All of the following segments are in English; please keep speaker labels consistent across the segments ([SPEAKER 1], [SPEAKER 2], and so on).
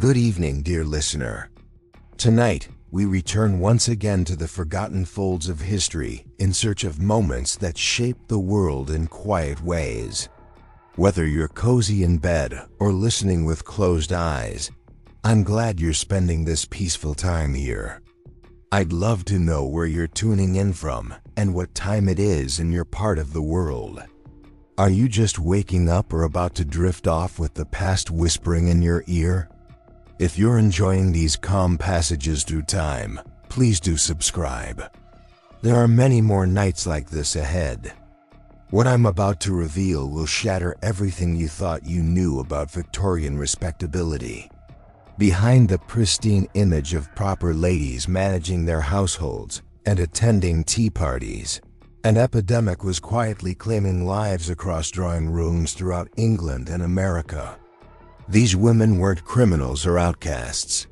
[SPEAKER 1] Good evening, dear listener. Tonight, we return once again to the forgotten folds of history in search of moments that shaped the world in quiet ways. Whether you're cozy in bed or listening with closed eyes, I'm glad you're spending this peaceful time here. I'd love to know where you're tuning in from and what time it is in your part of the world. Are you just waking up or about to drift off with the past whispering in your ear? If you're enjoying these calm passages through time, please do subscribe. There are many more nights like this ahead. What I'm about to reveal will shatter everything you thought you knew about Victorian respectability. Behind the pristine image of proper ladies managing their households and attending tea parties, an epidemic was quietly claiming lives across drawing rooms throughout England and America. These women weren't criminals or outcasts.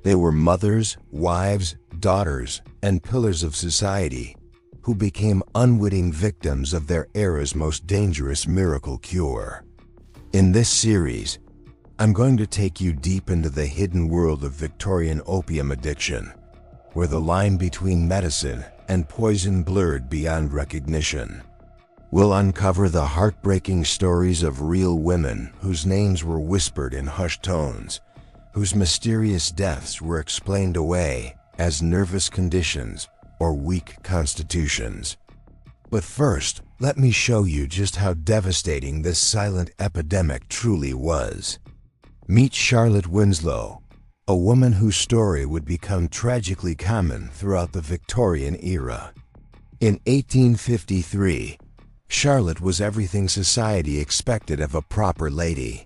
[SPEAKER 1] They were mothers, wives, daughters, and pillars of society who became unwitting victims of their era's most dangerous miracle cure. In this series, I'm going to take you deep into the hidden world of Victorian opium addiction, where the line between medicine and poison blurred beyond recognition. We'll uncover the heartbreaking stories of real women whose names were whispered in hushed tones, whose mysterious deaths were explained away as nervous conditions or weak constitutions. But first, let me show you just how devastating this silent epidemic truly was. Meet Charlotte Winslow, a woman whose story would become tragically common throughout the Victorian era. In 1853, Charlotte was everything society expected of a proper lady.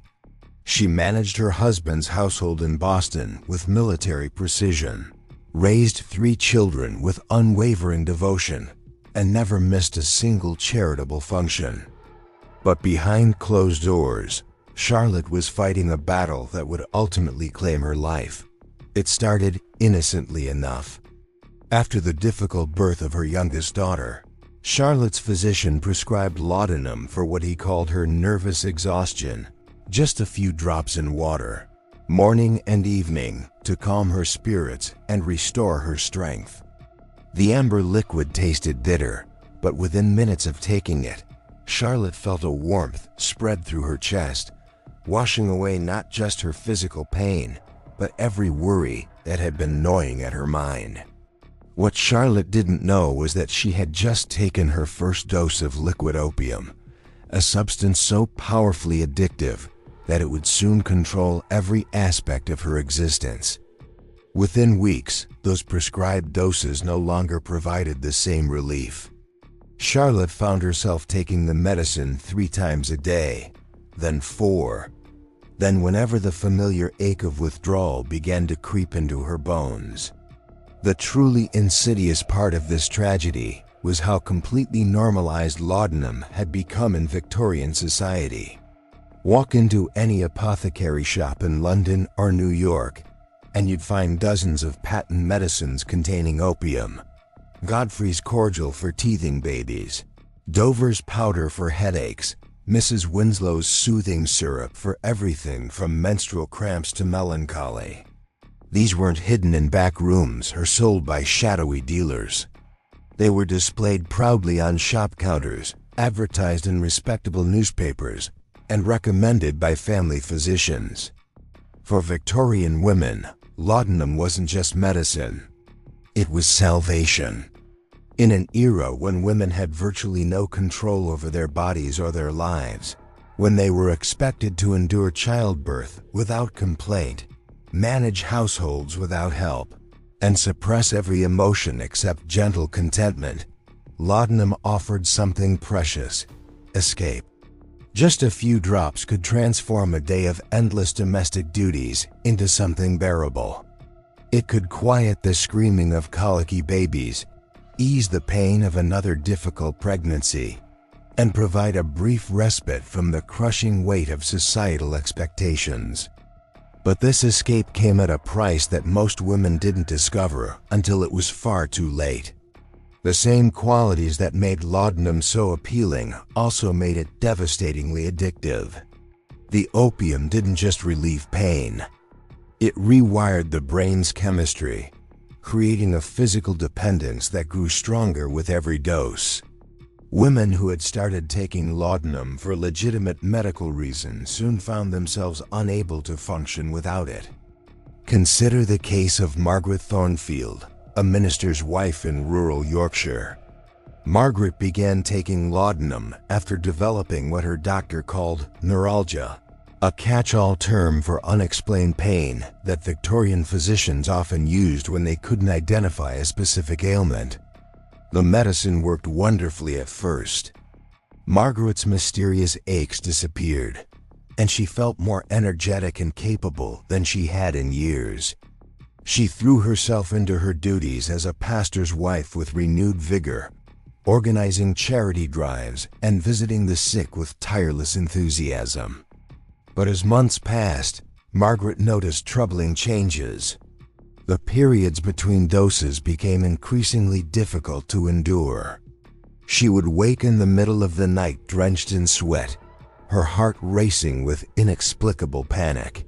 [SPEAKER 1] She managed her husband's household in Boston with military precision, raised 3 children with unwavering devotion, and never missed a single charitable function. But behind closed doors, Charlotte was fighting a battle that would ultimately claim her life. It started innocently enough. After the difficult birth of her youngest daughter, Charlotte's physician prescribed laudanum for what he called her nervous exhaustion, just a few drops in water, morning and evening, to calm her spirits and restore her strength. The amber liquid tasted bitter, but within minutes of taking it, Charlotte felt a warmth spread through her chest, washing away not just her physical pain, but every worry that had been gnawing at her mind. What Charlotte didn't know was that she had just taken her first dose of liquid opium, a substance so powerfully addictive that it would soon control every aspect of her existence. Within weeks, those prescribed doses no longer provided the same relief. Charlotte found herself taking the medicine 3 times a day, then 4. Then whenever the familiar ache of withdrawal began to creep into her bones. The truly insidious part of this tragedy was how completely normalized laudanum had become in Victorian society. Walk into any apothecary shop in London or New York, and you'd find dozens of patent medicines containing opium. Godfrey's cordial for teething babies, Dover's powder for headaches, Mrs. Winslow's soothing syrup for everything from menstrual cramps to melancholy. These weren't hidden in back rooms or sold by shadowy dealers. They were displayed proudly on shop counters, advertised in respectable newspapers, and recommended by family physicians. For Victorian women, laudanum wasn't just medicine. It was salvation. In an era when women had virtually no control over their bodies or their lives, when they were expected to endure childbirth without complaint, manage households without help, and suppress every emotion except gentle contentment, laudanum offered something precious: escape. Just a few drops could transform a day of endless domestic duties into something bearable. It could quiet the screaming of colicky babies, ease the pain of another difficult pregnancy, and provide a brief respite from the crushing weight of societal expectations. But this escape came at a price that most women didn't discover until it was far too late. The same qualities that made laudanum so appealing also made it devastatingly addictive. The opium didn't just relieve pain. It rewired the brain's chemistry, creating a physical dependence that grew stronger with every dose. Women who had started taking laudanum for legitimate medical reasons soon found themselves unable to function without it. Consider the case of Margaret Thornfield, a minister's wife in rural Yorkshire. Margaret began taking laudanum after developing what her doctor called neuralgia, a catch-all term for unexplained pain that Victorian physicians often used when they couldn't identify a specific ailment. The medicine worked wonderfully at first. Margaret's mysterious aches disappeared, and she felt more energetic and capable than she had in years. She threw herself into her duties as a pastor's wife with renewed vigor, organizing charity drives and visiting the sick with tireless enthusiasm. But as months passed, Margaret noticed troubling changes. The periods between doses became increasingly difficult to endure. She would wake in the middle of the night drenched in sweat, her heart racing with inexplicable panic.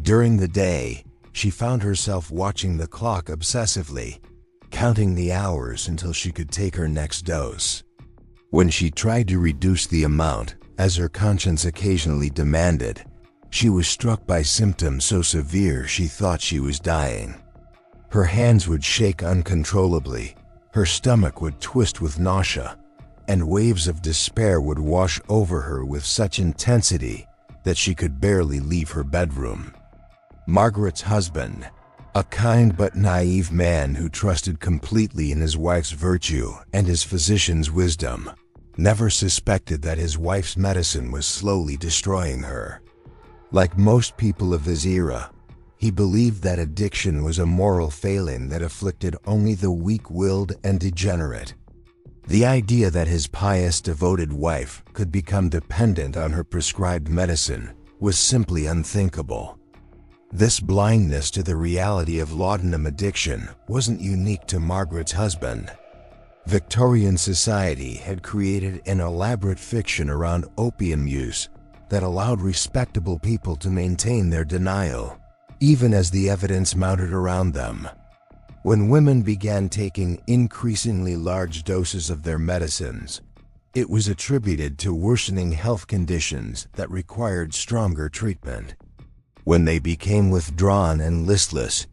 [SPEAKER 1] During the day, she found herself watching the clock obsessively, counting the hours until she could take her next dose. When she tried to reduce the amount, as her conscience occasionally demanded, she was struck by symptoms so severe she thought she was dying. Her hands would shake uncontrollably, her stomach would twist with nausea, and waves of despair would wash over her with such intensity that she could barely leave her bedroom. Margaret's husband, a kind but naive man who trusted completely in his wife's virtue and his physician's wisdom, never suspected that his wife's medicine was slowly destroying her. Like most people of his era, he believed that addiction was a moral failing that afflicted only the weak-willed and degenerate. The idea that his pious, devoted wife could become dependent on her prescribed medicine was simply unthinkable. This blindness to the reality of laudanum addiction wasn't unique to Margaret's husband. Victorian society had created an elaborate fiction around opium use that allowed respectable people to maintain their denial, even as the evidence mounted around them. When women began taking increasingly large doses of their medicines, it was attributed to worsening health conditions that required stronger treatment. When they became withdrawn and listless,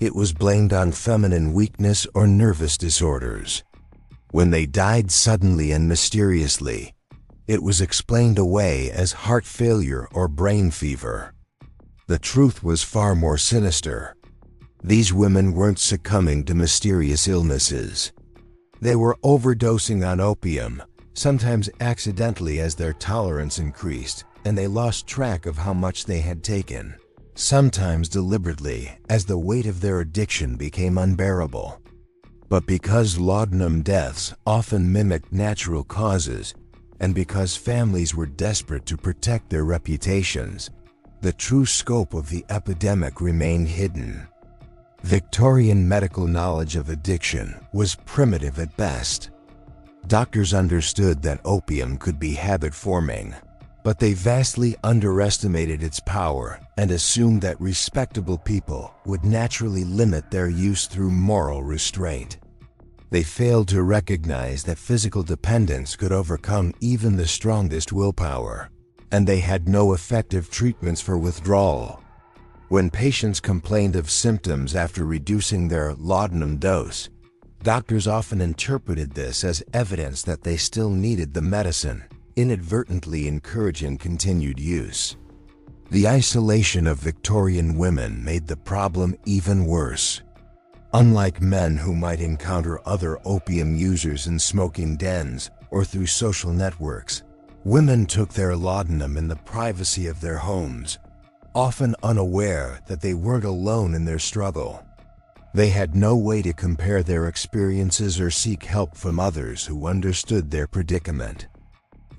[SPEAKER 1] it was blamed on feminine weakness or nervous disorders. When they died suddenly and mysteriously, it was explained away as heart failure or brain fever. The truth was far more sinister. These women weren't succumbing to mysterious illnesses. They were overdosing on opium, sometimes accidentally as their tolerance increased, and they lost track of how much they had taken, sometimes deliberately as the weight of their addiction became unbearable. But because laudanum deaths often mimicked natural causes, and because families were desperate to protect their reputations, the true scope of the epidemic remained hidden. Victorian medical knowledge of addiction was primitive at best. Doctors understood that opium could be habit-forming, but they vastly underestimated its power and assumed that respectable people would naturally limit their use through moral restraint. They failed to recognize that physical dependence could overcome even the strongest willpower, and they had no effective treatments for withdrawal. When patients complained of symptoms after reducing their laudanum dose, doctors often interpreted this as evidence that they still needed the medicine, inadvertently encouraging continued use. The isolation of Victorian women made the problem even worse. Unlike men who might encounter other opium users in smoking dens or through social networks, women took their laudanum in the privacy of their homes, often unaware that they weren't alone in their struggle. They had no way to compare their experiences or seek help from others who understood their predicament.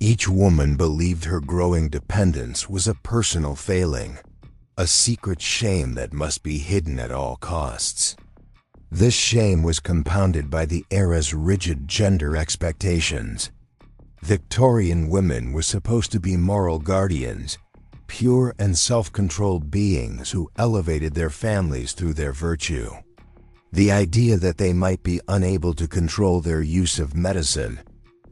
[SPEAKER 1] Each woman believed her growing dependence was a personal failing, a secret shame that must be hidden at all costs. This shame was compounded by the era's rigid gender expectations. Victorian women were supposed to be moral guardians, pure and self-controlled beings who elevated their families through their virtue. The idea that they might be unable to control their use of medicine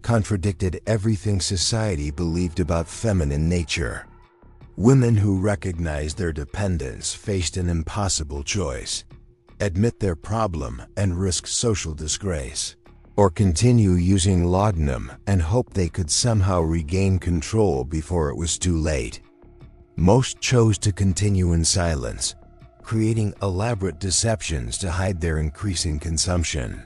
[SPEAKER 1] contradicted everything society believed about feminine nature. Women who recognized their dependence faced an impossible choice: admit their problem and risk social disgrace, or continue using laudanum and hope they could somehow regain control before it was too late. Most chose to continue in silence, creating elaborate deceptions to hide their increasing consumption.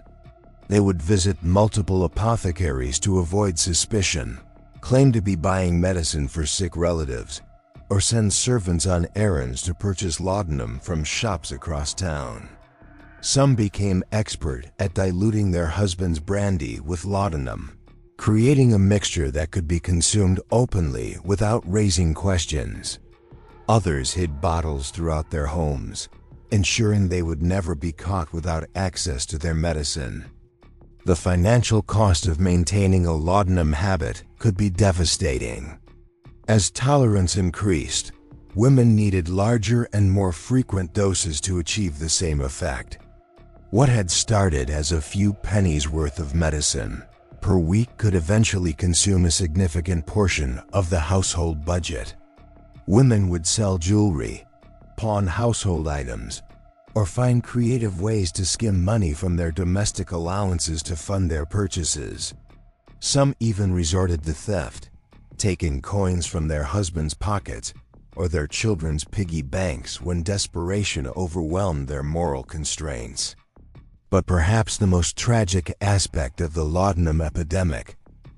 [SPEAKER 1] They would visit multiple apothecaries to avoid suspicion, claim to be buying medicine for sick relatives, or send servants on errands to purchase laudanum from shops across town. Some became expert at diluting their husband's brandy with laudanum, creating a mixture that could be consumed openly without raising questions. Others hid bottles throughout their homes, ensuring they would never be caught without access to their medicine. The financial cost of maintaining a laudanum habit could be devastating. As tolerance increased, women needed larger and more frequent doses to achieve the same effect. What had started as a few pennies worth of medicine per week could eventually consume a significant portion of the household budget. Women would sell jewelry, pawn household items, or find creative ways to skim money from their domestic allowances to fund their purchases. Some even resorted to theft, taking coins from their husbands' pockets or their children's piggy banks when desperation overwhelmed their moral constraints. But perhaps the most tragic aspect of the laudanum epidemic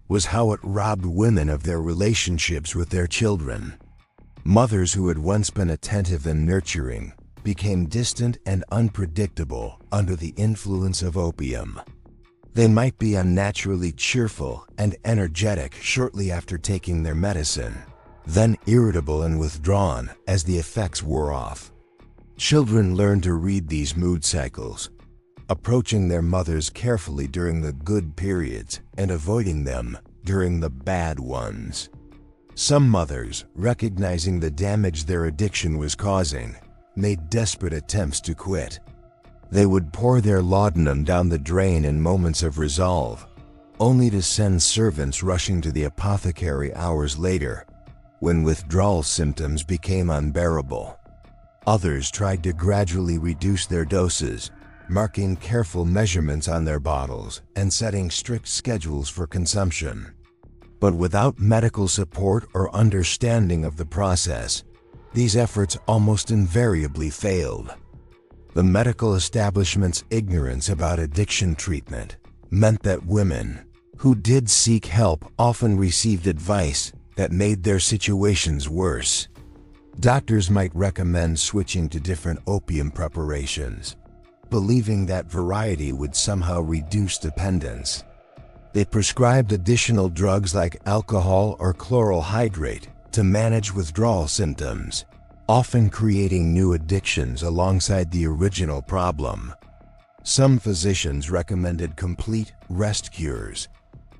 [SPEAKER 1] was how it robbed women of their relationships with their children. Mothers who had once been attentive and nurturing became distant and unpredictable under the influence of opium. They might be unnaturally cheerful and energetic shortly after taking their medicine, then irritable and withdrawn as the effects wore off. Children learned to read these mood cycles, approaching their mothers carefully during the good periods and avoiding them during the bad ones. Some mothers, recognizing the damage their addiction was causing, made desperate attempts to quit. They would pour their laudanum down the drain in moments of resolve, only to send servants rushing to the apothecary hours later, when withdrawal symptoms became unbearable. Others tried to gradually reduce their doses, marking careful measurements on their bottles and setting strict schedules for consumption. But without medical support or understanding of the process, these efforts almost invariably failed. The medical establishment's ignorance about addiction treatment meant that women who did seek help often received advice that made their situations worse. Doctors might recommend switching to different opium preparations, believing that variety would somehow reduce dependence. They prescribed additional drugs like alcohol or chloral hydrate to manage withdrawal symptoms, often creating new addictions alongside the original problem. Some physicians recommended complete rest cures,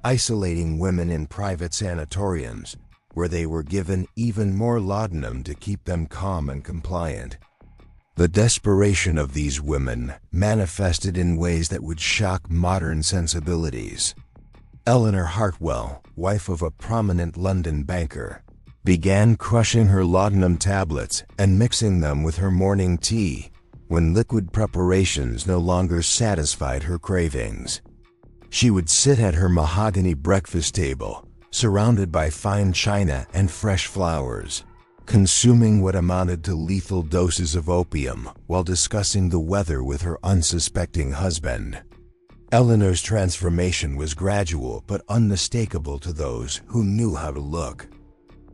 [SPEAKER 1] isolating women in private sanatoriums, where they were given even more laudanum to keep them calm and compliant. The desperation of these women manifested in ways that would shock modern sensibilities. Eleanor Hartwell, wife of a prominent London banker, began crushing her laudanum tablets and mixing them with her morning tea when liquid preparations no longer satisfied her cravings. She would sit at her mahogany breakfast table, surrounded by fine china and fresh flowers, consuming what amounted to lethal doses of opium while discussing the weather with her unsuspecting husband. Eleanor's transformation was gradual but unmistakable to those who knew how to look.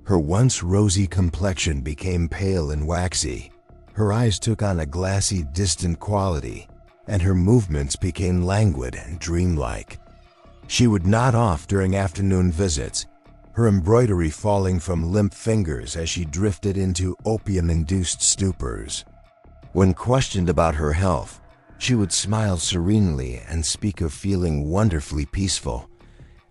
[SPEAKER 1] Her once rosy complexion became pale and waxy, her eyes took on a glassy, distant quality, and her movements became languid and dreamlike. She would nod off during afternoon visits, her embroidery falling from limp fingers as she drifted into opium-induced stupors. When questioned about her health, she would smile serenely and speak of feeling wonderfully peaceful,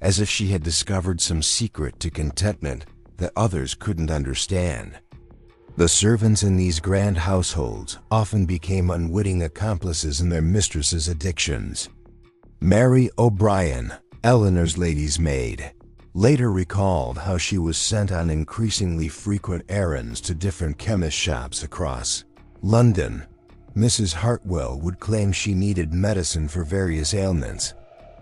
[SPEAKER 1] as if she had discovered some secret to contentment that others couldn't understand. The servants in these grand households often became unwitting accomplices in their mistress's addictions. Mary O'Brien, Eleanor's lady's maid, later recalled how she was sent on increasingly frequent errands to different chemist shops across London. Mrs. Hartwell would claim she needed medicine for various ailments,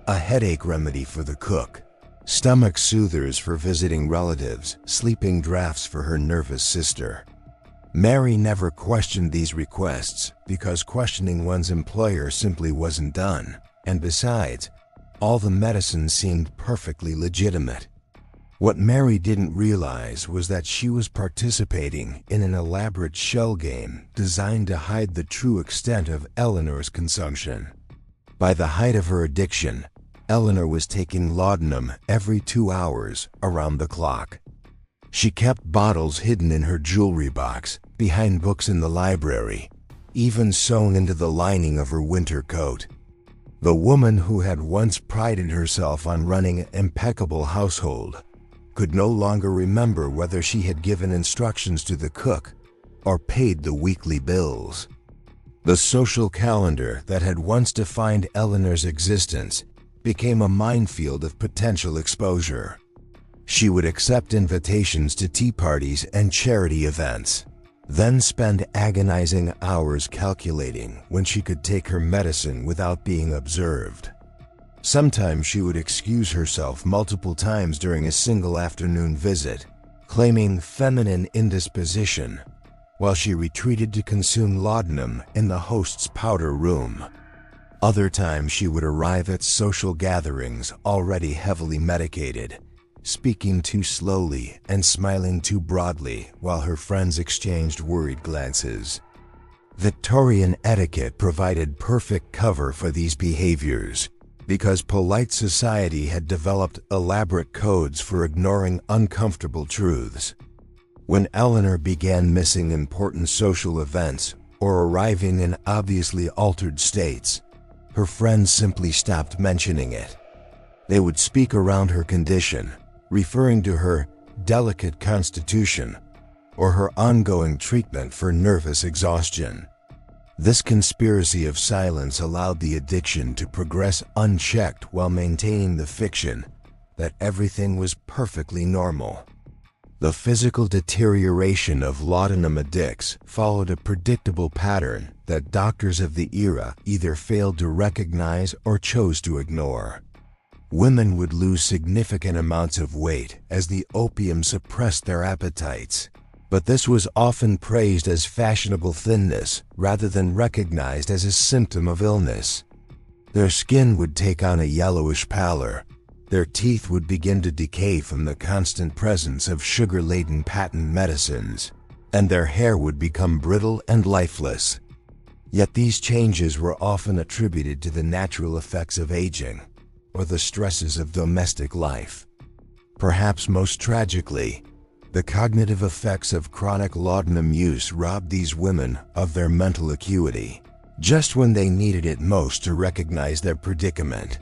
[SPEAKER 1] a headache remedy for the cook, stomach soothers for visiting relatives, sleeping draughts for her nervous sister. Mary never questioned these requests because questioning one's employer simply wasn't done, and besides, all the medicines seemed perfectly legitimate. What Mary didn't realize was that she was participating in an elaborate shell game designed to hide the true extent of Eleanor's consumption. By the height of her addiction, Eleanor was taking laudanum every 2 hours around the clock. She kept bottles hidden in her jewelry box, behind books in the library, even sewn into the lining of her winter coat. The woman who had once prided herself on running an impeccable household could no longer remember whether she had given instructions to the cook or paid the weekly bills. The social calendar that had once defined Eleanor's existence became a minefield of potential exposure. She would accept invitations to tea parties and charity events, then spend agonizing hours calculating when she could take her medicine without being observed. Sometimes she would excuse herself multiple times during a single afternoon visit, claiming feminine indisposition, while she retreated to consume laudanum in the host's powder room. Other times she would arrive at social gatherings already heavily medicated, speaking too slowly and smiling too broadly while her friends exchanged worried glances. Victorian etiquette provided perfect cover for these behaviors because polite society had developed elaborate codes for ignoring uncomfortable truths. When Eleanor began missing important social events or arriving in obviously altered states, her friends simply stopped mentioning it. They would speak around her condition, referring to her delicate constitution or her ongoing treatment for nervous exhaustion. This conspiracy of silence allowed the addiction to progress unchecked while maintaining the fiction that everything was perfectly normal. The physical deterioration of laudanum addicts followed a predictable pattern that doctors of the era either failed to recognize or chose to ignore. Women would lose significant amounts of weight as the opium suppressed their appetites, but this was often praised as fashionable thinness rather than recognized as a symptom of illness. Their skin would take on a yellowish pallor, their teeth would begin to decay from the constant presence of sugar-laden patent medicines, and their hair would become brittle and lifeless. Yet these changes were often attributed to the natural effects of aging or the stresses of domestic life. Perhaps most tragically, the cognitive effects of chronic laudanum use robbed these women of their mental acuity, just when they needed it most to recognize their predicament.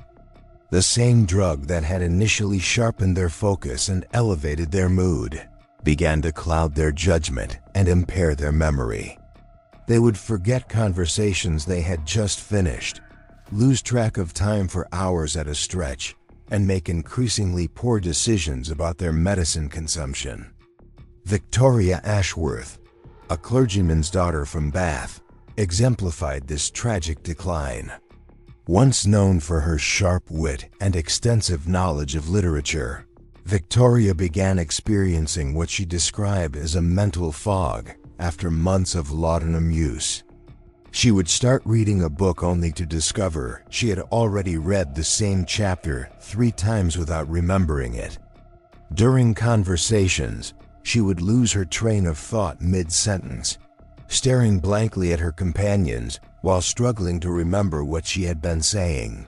[SPEAKER 1] The same drug that had initially sharpened their focus and elevated their mood began to cloud their judgment and impair their memory. They would forget conversations they had just finished, lose track of time for hours at a stretch, and make increasingly poor decisions about their medicine consumption. Victoria Ashworth, a clergyman's daughter from Bath, exemplified this tragic decline. Once known for her sharp wit and extensive knowledge of literature, Victoria began experiencing what she described as a mental fog after months of laudanum use. She would start reading a book only to discover she had already read the same chapter 3 times without remembering it. During conversations, she would lose her train of thought mid-sentence, staring blankly at her companions while struggling to remember what she had been saying.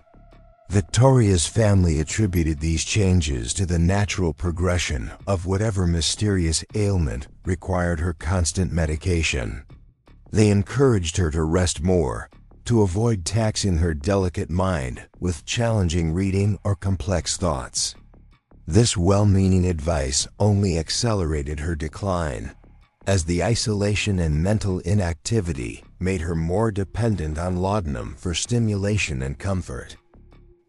[SPEAKER 1] Victoria's family attributed these changes to the natural progression of whatever mysterious ailment required her constant medication. They encouraged her to rest more, to avoid taxing her delicate mind with challenging reading or complex thoughts. This well-meaning advice only accelerated her decline, as the isolation and mental inactivity made her more dependent on laudanum for stimulation and comfort.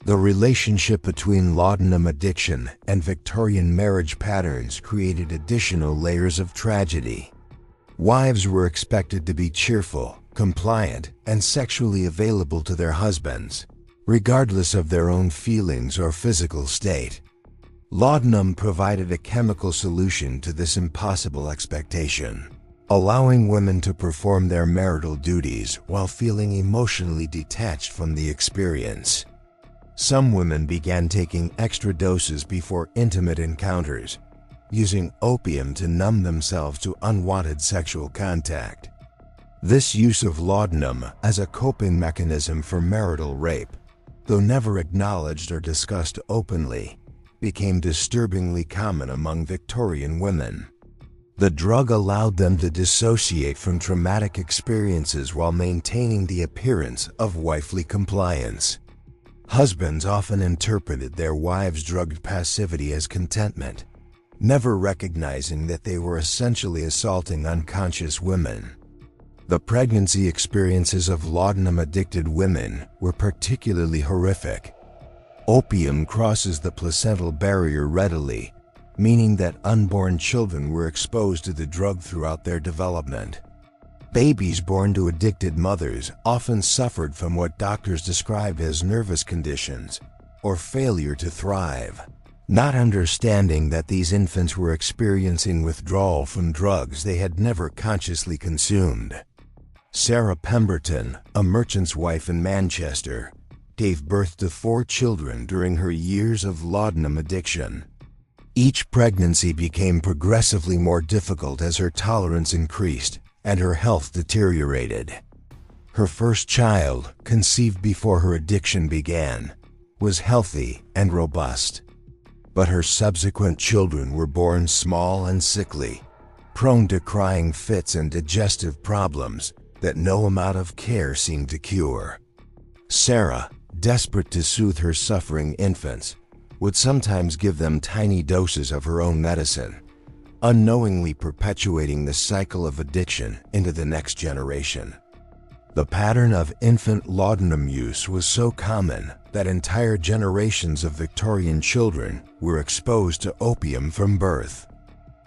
[SPEAKER 1] The relationship between laudanum addiction and Victorian marriage patterns created additional layers of tragedy. Wives were expected to be cheerful, compliant, and sexually available to their husbands, regardless of their own feelings or physical state. Laudanum provided a chemical solution to this impossible expectation, allowing women to perform their marital duties while feeling emotionally detached from the experience. Some women began taking extra doses before intimate encounters, using opium to numb themselves to unwanted sexual contact. This use of laudanum as a coping mechanism for marital rape, though never acknowledged or discussed openly, became disturbingly common among Victorian women. The drug allowed them to dissociate from traumatic experiences while maintaining the appearance of wifely compliance. Husbands often interpreted their wives' drugged passivity as contentment, never recognizing that they were essentially assaulting unconscious women. The pregnancy experiences of laudanum-addicted women were particularly horrific. Opium crosses the placental barrier readily, meaning that unborn children were exposed to the drug throughout their development. Babies born to addicted mothers often suffered from what doctors described as nervous conditions or failure to thrive, not understanding that these infants were experiencing withdrawal from drugs they had never consciously consumed. Sarah Pemberton, a merchant's wife in Manchester, gave birth to 4 children during her years of laudanum addiction. Each pregnancy became progressively more difficult as her tolerance increased and her health deteriorated. Her first child, conceived before her addiction began, was healthy and robust. But her subsequent children were born small and sickly, prone to crying fits and digestive problems that no amount of care seemed to cure. Sarah, desperate to soothe her suffering infants, would sometimes give them tiny doses of her own medicine, unknowingly perpetuating the cycle of addiction into the next generation. The pattern of infant laudanum use was so common that entire generations of Victorian children were exposed to opium from birth.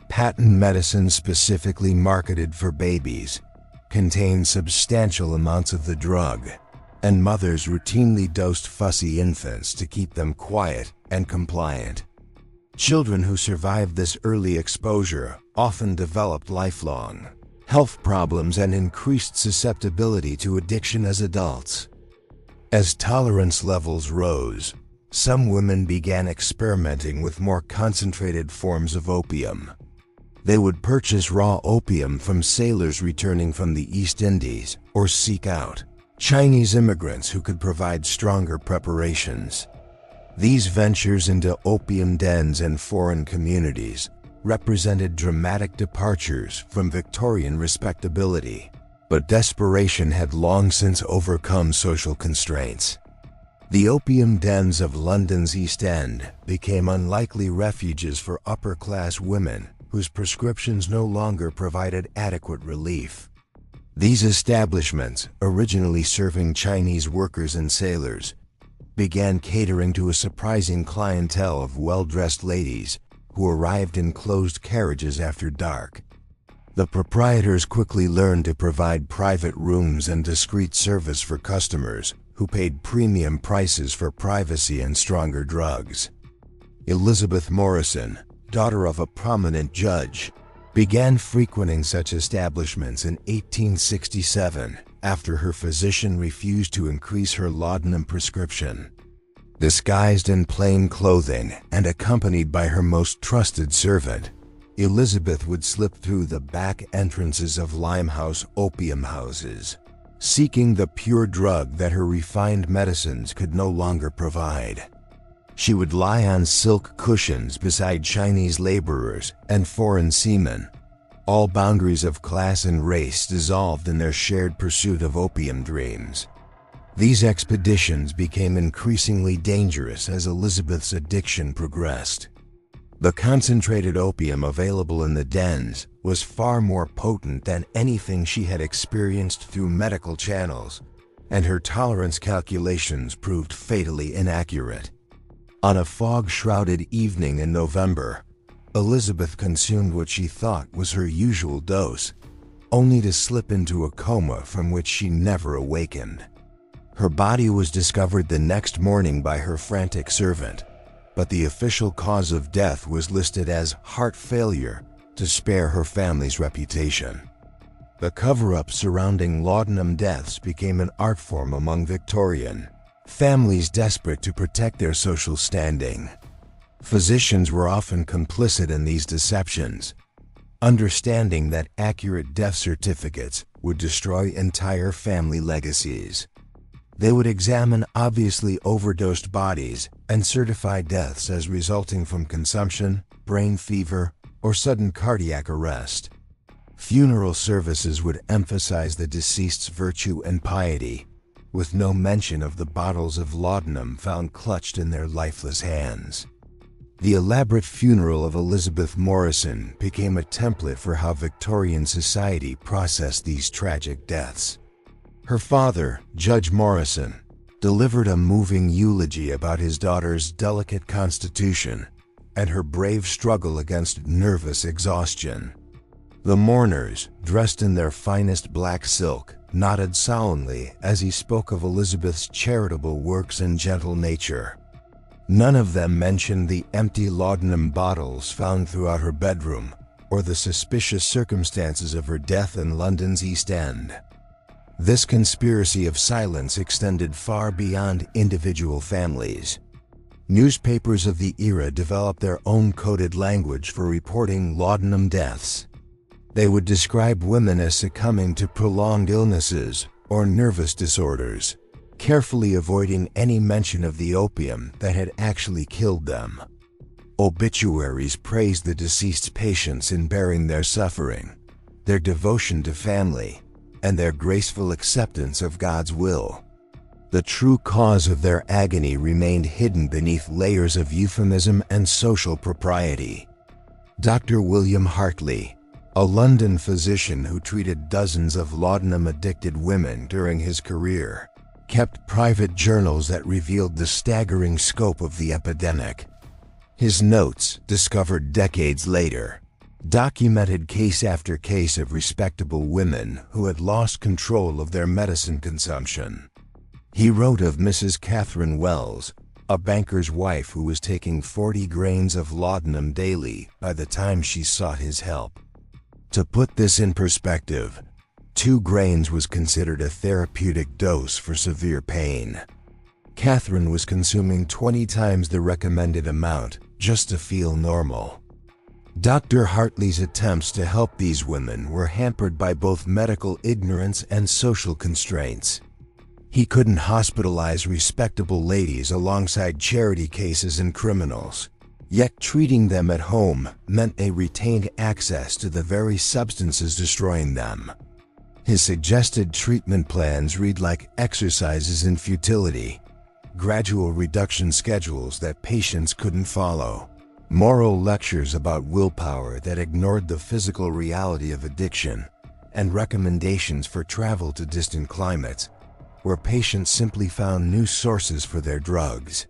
[SPEAKER 1] Patent medicine specifically marketed for babies contained substantial amounts of the drug, and mothers routinely dosed fussy infants to keep them quiet and compliant. Children who survived this early exposure often developed lifelong health problems and increased susceptibility to addiction as adults. As tolerance levels rose, some women began experimenting with more concentrated forms of opium. They would purchase raw opium from sailors returning from the East Indies or seek out Chinese immigrants who could provide stronger preparations. These ventures into opium dens and foreign communities represented dramatic departures from Victorian respectability, but desperation had long since overcome social constraints. The opium dens of London's East End became unlikely refuges for upper-class women whose prescriptions no longer provided adequate relief. These establishments, originally serving Chinese workers and sailors, began catering to a surprising clientele of well-dressed ladies who arrived in closed carriages after dark. The proprietors quickly learned to provide private rooms and discreet service for customers who paid premium prices for privacy and stronger drugs. Elizabeth Morrison, daughter of a prominent judge, began frequenting such establishments in 1867 after her physician refused to increase her laudanum prescription. Disguised in plain clothing and accompanied by her most trusted servant, Elizabeth would slip through the back entrances of Limehouse opium houses, seeking the pure drug that her refined medicines could no longer provide. She would lie on silk cushions beside Chinese laborers and foreign seamen, all boundaries of class and race dissolved in their shared pursuit of opium dreams. These expeditions became increasingly dangerous as Elizabeth's addiction progressed. The concentrated opium available in the dens was far more potent than anything she had experienced through medical channels, and her tolerance calculations proved fatally inaccurate. On a fog-shrouded evening in November, Elizabeth consumed what she thought was her usual dose, only to slip into a coma from which she never awakened. Her body was discovered the next morning by her frantic servant, but the official cause of death was listed as heart failure to spare her family's reputation. The cover-up surrounding laudanum deaths became an art form among Victorian families desperate to protect their social standing. Physicians were often complicit in these deceptions, understanding that accurate death certificates would destroy entire family legacies. They would examine obviously overdosed bodies and certify deaths as resulting from consumption, brain fever, or sudden cardiac arrest. Funeral services would emphasize the deceased's virtue and piety, with no mention of the bottles of laudanum found clutched in their lifeless hands. The elaborate funeral of Elizabeth Morrison became a template for how Victorian society processed these tragic deaths. Her father, Judge Morrison, delivered a moving eulogy about his daughter's delicate constitution and her brave struggle against nervous exhaustion. The mourners, dressed in their finest black silk, nodded solemnly as he spoke of Elizabeth's charitable works and gentle nature. None of them mentioned the empty laudanum bottles found throughout her bedroom or the suspicious circumstances of her death in London's East End. This conspiracy of silence extended far beyond individual families. Newspapers of the era developed their own coded language for reporting laudanum deaths. They would describe women as succumbing to prolonged illnesses or nervous disorders, carefully avoiding any mention of the opium that had actually killed them. Obituaries praised the deceased patients in bearing their suffering, their devotion to family, and their graceful acceptance of God's will. The true cause of their agony remained hidden beneath layers of euphemism and social propriety. Dr. William Hartley, a London physician who treated dozens of laudanum-addicted women during his career, kept private journals that revealed the staggering scope of the epidemic. His notes, discovered decades later, documented case after case of respectable women who had lost control of their medicine consumption. He wrote of Mrs. Catherine Wells, a banker's wife who was taking 40 grains of laudanum daily by the time she sought his help. To put this in perspective, 2 grains was considered a therapeutic dose for severe pain. Catherine was consuming 20 times the recommended amount just to feel normal. Dr. Hartley's attempts to help these women were hampered by both medical ignorance and social constraints. He couldn't hospitalize respectable ladies alongside charity cases and criminals, yet treating them at home meant they retained access to the very substances destroying them. His suggested treatment plans read like exercises in futility, gradual reduction schedules that patients couldn't follow, moral lectures about willpower that ignored the physical reality of addiction, and recommendations for travel to distant climates, where patients simply found new sources for their drugs.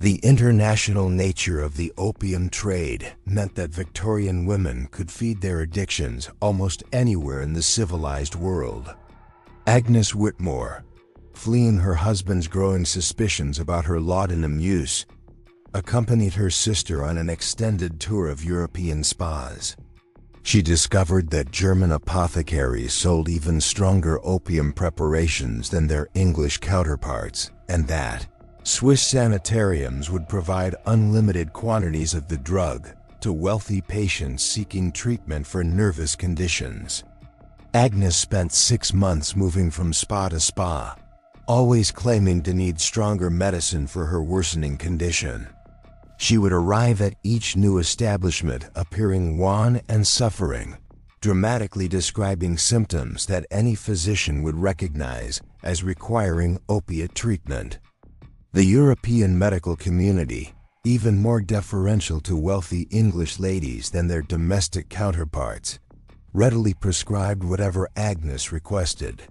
[SPEAKER 1] The international nature of the opium trade meant that Victorian women could feed their addictions almost anywhere in the civilized world. Agnes Whitmore, fleeing her husband's growing suspicions about her laudanum use, accompanied her sister on an extended tour of European spas. She discovered that German apothecaries sold even stronger opium preparations than their English counterparts, and that Swiss sanitariums would provide unlimited quantities of the drug to wealthy patients seeking treatment for nervous conditions. Agnes spent 6 months moving from spa to spa, always claiming to need stronger medicine for her worsening condition. She would arrive at each new establishment appearing wan and suffering, dramatically describing symptoms that any physician would recognize as requiring opiate treatment. The European medical community, even more deferential to wealthy English ladies than their domestic counterparts, readily prescribed whatever Agnes requested.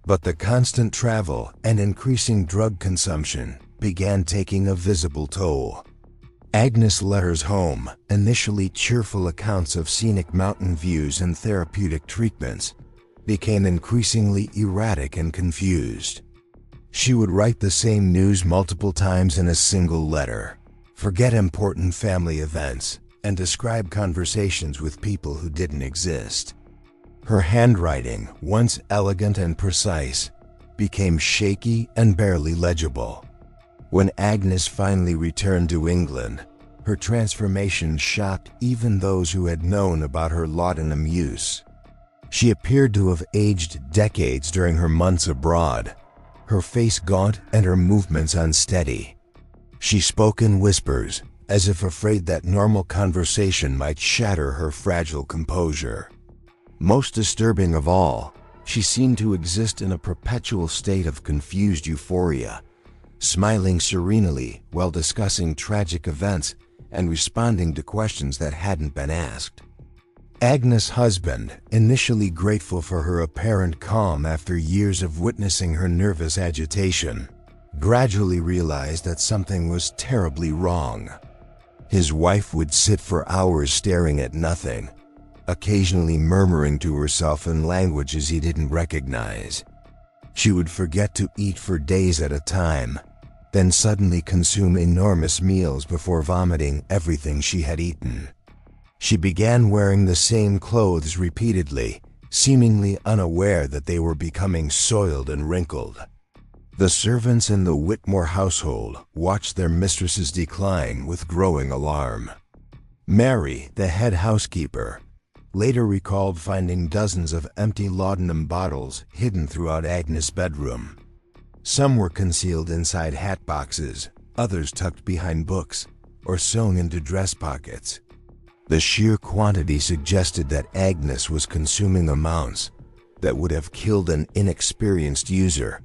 [SPEAKER 1] But the constant travel and increasing drug consumption began taking a visible toll. Agnes' letters home, initially cheerful accounts of scenic mountain views and therapeutic treatments, became increasingly erratic and confused. She would write the same news multiple times in a single letter, forget important family events, and describe conversations with people who didn't exist. Her handwriting, once elegant and precise, became shaky and barely legible. When Agnes finally returned to England, her transformation shocked even those who had known about her laudanum use. She appeared to have aged decades during her months abroad, her face gaunt and her movements unsteady. She spoke in whispers, as if afraid that normal conversation might shatter her fragile composure. Most disturbing of all, she seemed to exist in a perpetual state of confused euphoria, smiling serenely while discussing tragic events and responding to questions that hadn't been asked. Agnes' husband, initially grateful for her apparent calm after years of witnessing her nervous agitation, gradually realized that something was terribly wrong. His wife would sit for hours staring at nothing, occasionally murmuring to herself in languages he didn't recognize. She would forget to eat for days at a time, then suddenly consume enormous meals before vomiting everything she had eaten. She began wearing the same clothes repeatedly, seemingly unaware that they were becoming soiled and wrinkled. The servants in the Whitmore household watched their mistresses decline with growing alarm. Mary, the head housekeeper, later recalled finding dozens of empty laudanum bottles hidden throughout Agnes' bedroom. Some were concealed inside hat boxes, others tucked behind books, or sewn into dress pockets. The sheer quantity suggested that Agnes was consuming amounts that would have killed an inexperienced user,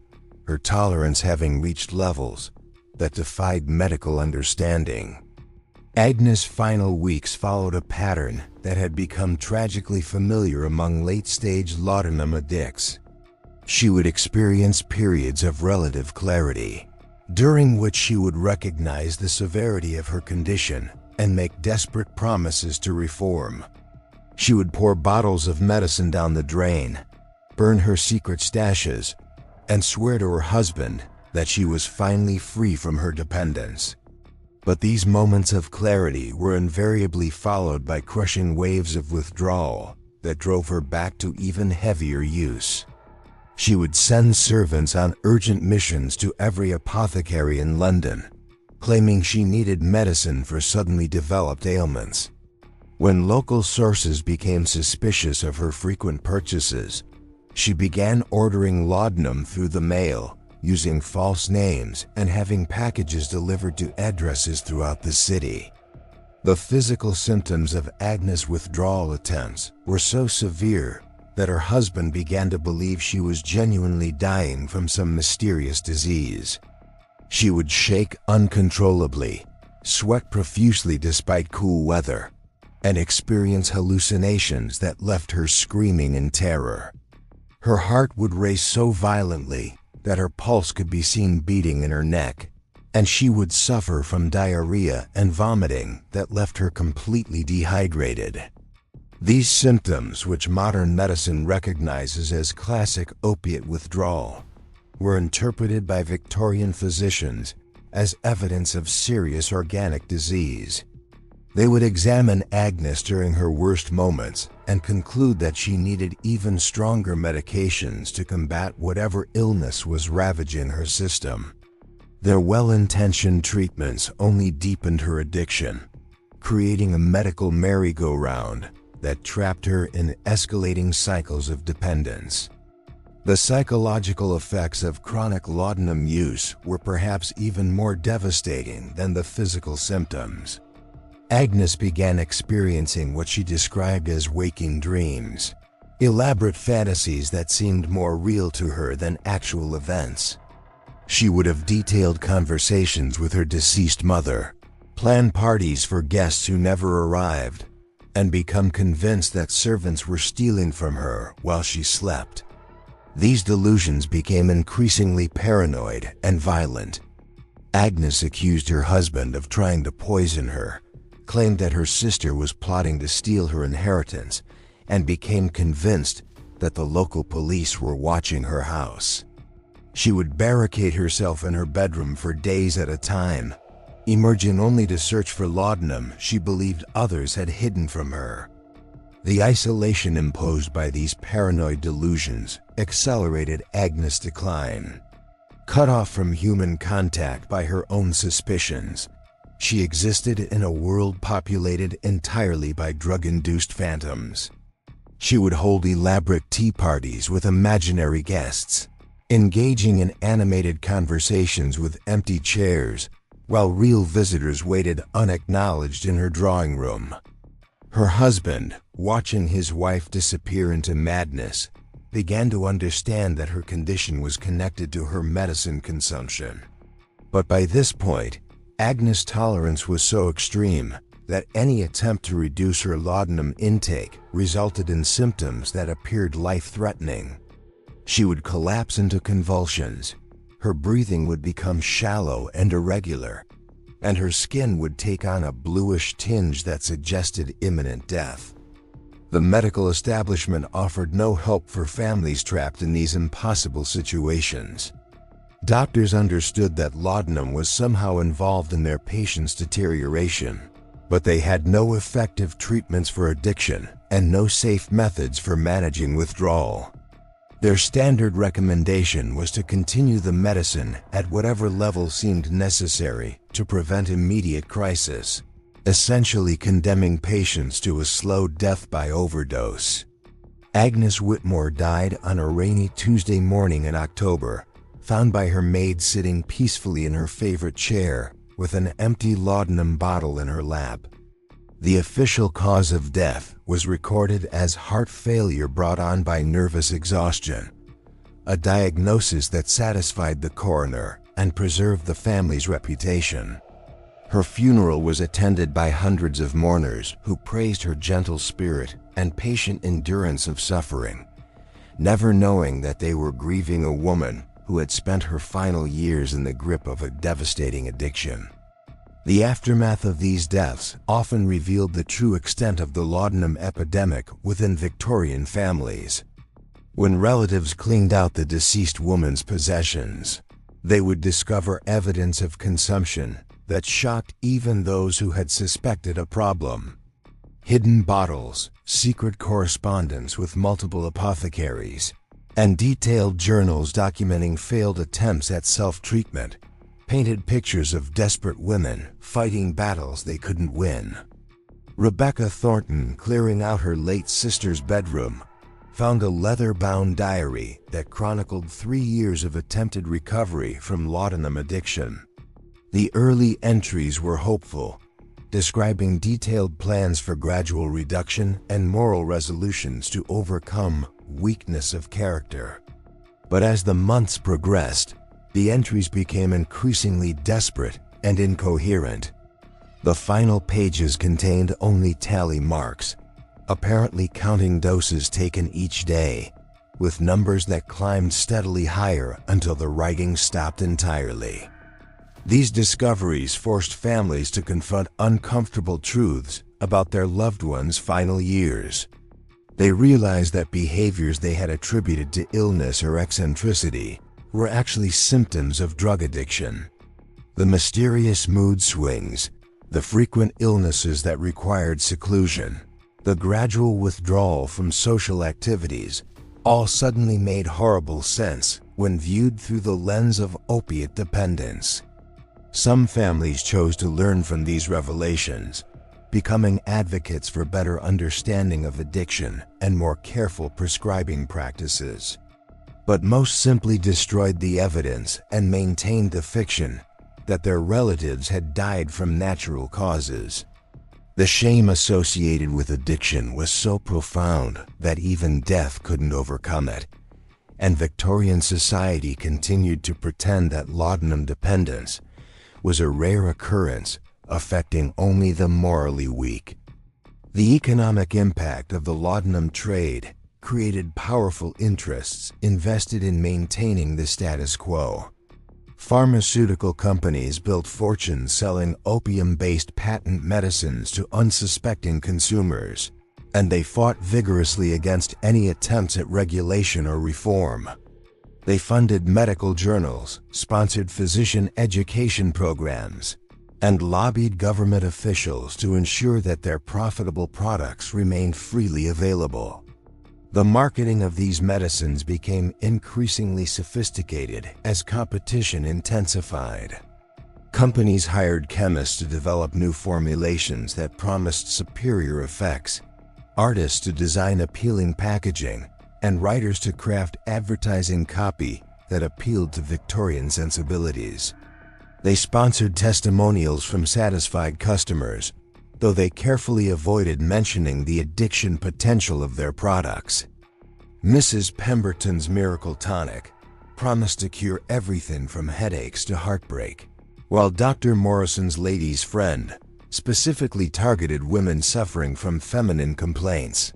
[SPEAKER 1] her tolerance having reached levels that defied medical understanding. Agnes' final weeks followed a pattern that had become tragically familiar among late-stage laudanum addicts. She would experience periods of relative clarity, during which she would recognize the severity of her condition and make desperate promises to reform. She would pour bottles of medicine down the drain, burn her secret stashes, and swear to her husband that she was finally free from her dependence. But these moments of clarity were invariably followed by crushing waves of withdrawal that drove her back to even heavier use. She would send servants on urgent missions to every apothecary in London, claiming she needed medicine for suddenly developed ailments. When local sources became suspicious of her frequent purchases, she began ordering laudanum through the mail, using false names and having packages delivered to addresses throughout the city. The physical symptoms of Agnes' withdrawal attempts were so severe that her husband began to believe she was genuinely dying from some mysterious disease. She would shake uncontrollably, sweat profusely despite cool weather, and experience hallucinations that left her screaming in terror. Her heart would race so violently that her pulse could be seen beating in her neck, and she would suffer from diarrhea and vomiting that left her completely dehydrated. These symptoms, which modern medicine recognizes as classic opiate withdrawal, were interpreted by Victorian physicians as evidence of serious organic disease. They would examine Agnes during her worst moments and conclude that she needed even stronger medications to combat whatever illness was ravaging her system. Their well-intentioned treatments only deepened her addiction, creating a medical merry-go-round that trapped her in escalating cycles of dependence. The psychological effects of chronic laudanum use were perhaps even more devastating than the physical symptoms. Agnes began experiencing what she described as waking dreams, elaborate fantasies that seemed more real to her than actual events. She would have detailed conversations with her deceased mother, plan parties for guests who never arrived, and become convinced that servants were stealing from her while she slept. These delusions became increasingly paranoid and violent. Agnes accused her husband of trying to poison her, claimed that her sister was plotting to steal her inheritance, and became convinced that the local police were watching her house. She would barricade herself in her bedroom for days at a time, emerging only to search for laudanum she believed others had hidden from her. The isolation imposed by these paranoid delusions accelerated Agnes' decline. Cut off from human contact by her own suspicions, she existed in a world populated entirely by drug-induced phantoms. She would hold elaborate tea parties with imaginary guests, engaging in animated conversations with empty chairs, while real visitors waited unacknowledged in her drawing room. Her husband, watching his wife disappear into madness, began to understand that her condition was connected to her medicine consumption. But by this point, Agnes' tolerance was so extreme that any attempt to reduce her laudanum intake resulted in symptoms that appeared life-threatening. She would collapse into convulsions, her breathing would become shallow and irregular, and her skin would take on a bluish tinge that suggested imminent death. The medical establishment offered no help for families trapped in these impossible situations. Doctors understood that laudanum was somehow involved in their patients' deterioration, but they had no effective treatments for addiction and no safe methods for managing withdrawal. Their standard recommendation was to continue the medicine at whatever level seemed necessary to prevent immediate crisis, essentially condemning patients to a slow death by overdose. Agnes Whitmore died on a rainy Tuesday morning in October, found by her maid sitting peacefully in her favorite chair with an empty laudanum bottle in her lap. The official cause of death was recorded as heart failure brought on by nervous exhaustion, a diagnosis that satisfied the coroner and preserved the family's reputation. Her funeral was attended by hundreds of mourners who praised her gentle spirit and patient endurance of suffering, never knowing that they were grieving a woman who had spent her final years in the grip of a devastating addiction. The aftermath of these deaths often revealed the true extent of the laudanum epidemic within Victorian families. When relatives cleaned out the deceased woman's possessions, they would discover evidence of consumption that shocked even those who had suspected a problem. Hidden bottles, secret correspondence with multiple apothecaries, and detailed journals documenting failed attempts at self-treatment painted pictures of desperate women fighting battles they couldn't win. Rebecca Thornton, clearing out her late sister's bedroom, found a leather-bound diary that chronicled 3 years of attempted recovery from laudanum addiction. The early entries were hopeful, describing detailed plans for gradual reduction and moral resolutions to overcome weakness of character. But as the months progressed, the entries became increasingly desperate and incoherent. The final pages contained only tally marks, apparently counting doses taken each day, with numbers that climbed steadily higher until the writing stopped entirely. These discoveries forced families to confront uncomfortable truths about their loved ones' final years. They realized that behaviors they had attributed to illness or eccentricity were actually symptoms of drug addiction. The mysterious mood swings, the frequent illnesses that required seclusion, the gradual withdrawal from social activities, all suddenly made horrible sense when viewed through the lens of opiate dependence. Some families chose to learn from these revelations, becoming advocates for better understanding of addiction and more careful prescribing practices. But most simply destroyed the evidence and maintained the fiction that their relatives had died from natural causes. The shame associated with addiction was so profound that even death couldn't overcome it, and Victorian society continued to pretend that laudanum dependence was a rare occurrence affecting only the morally weak. The economic impact of the laudanum trade created powerful interests invested in maintaining the status quo. Pharmaceutical companies built fortunes selling opium-based patent medicines to unsuspecting consumers, and they fought vigorously against any attempts at regulation or reform. They funded medical journals, sponsored physician education programs, and lobbied government officials to ensure that their profitable products remained freely available. The marketing of these medicines became increasingly sophisticated as competition intensified. Companies hired chemists to develop new formulations that promised superior effects, artists to design appealing packaging, and writers to craft advertising copy that appealed to Victorian sensibilities. They sponsored testimonials from satisfied customers, though they carefully avoided mentioning the addiction potential of their products. Mrs. Pemberton's Miracle Tonic promised to cure everything from headaches to heartbreak, while Dr. Morrison's Lady's Friend specifically targeted women suffering from feminine complaints.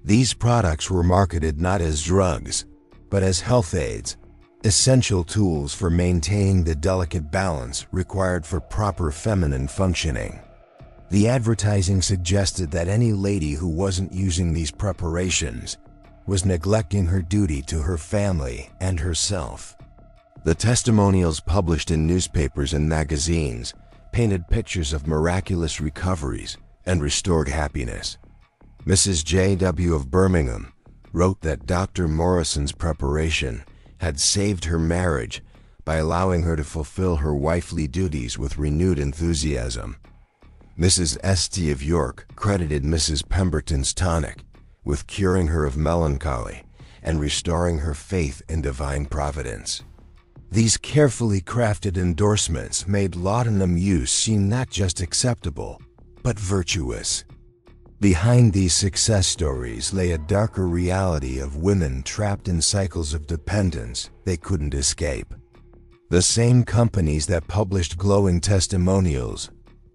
[SPEAKER 1] These products were marketed not as drugs, but as health aids, essential tools for maintaining the delicate balance required for proper feminine functioning. The advertising suggested that any lady who wasn't using these preparations was neglecting her duty to her family and herself. The testimonials published in newspapers and magazines painted pictures of miraculous recoveries and restored happiness. Mrs. J.W. of Birmingham wrote that Dr. Morrison's preparation had saved her marriage by allowing her to fulfill her wifely duties with renewed enthusiasm. Mrs. St. of York credited Mrs. Pemberton's tonic with curing her of melancholy and restoring her faith in divine providence. These carefully crafted endorsements made laudanum use seem not just acceptable, but virtuous. Behind these success stories lay a darker reality of women trapped in cycles of dependence they couldn't escape. The same companies that published glowing testimonials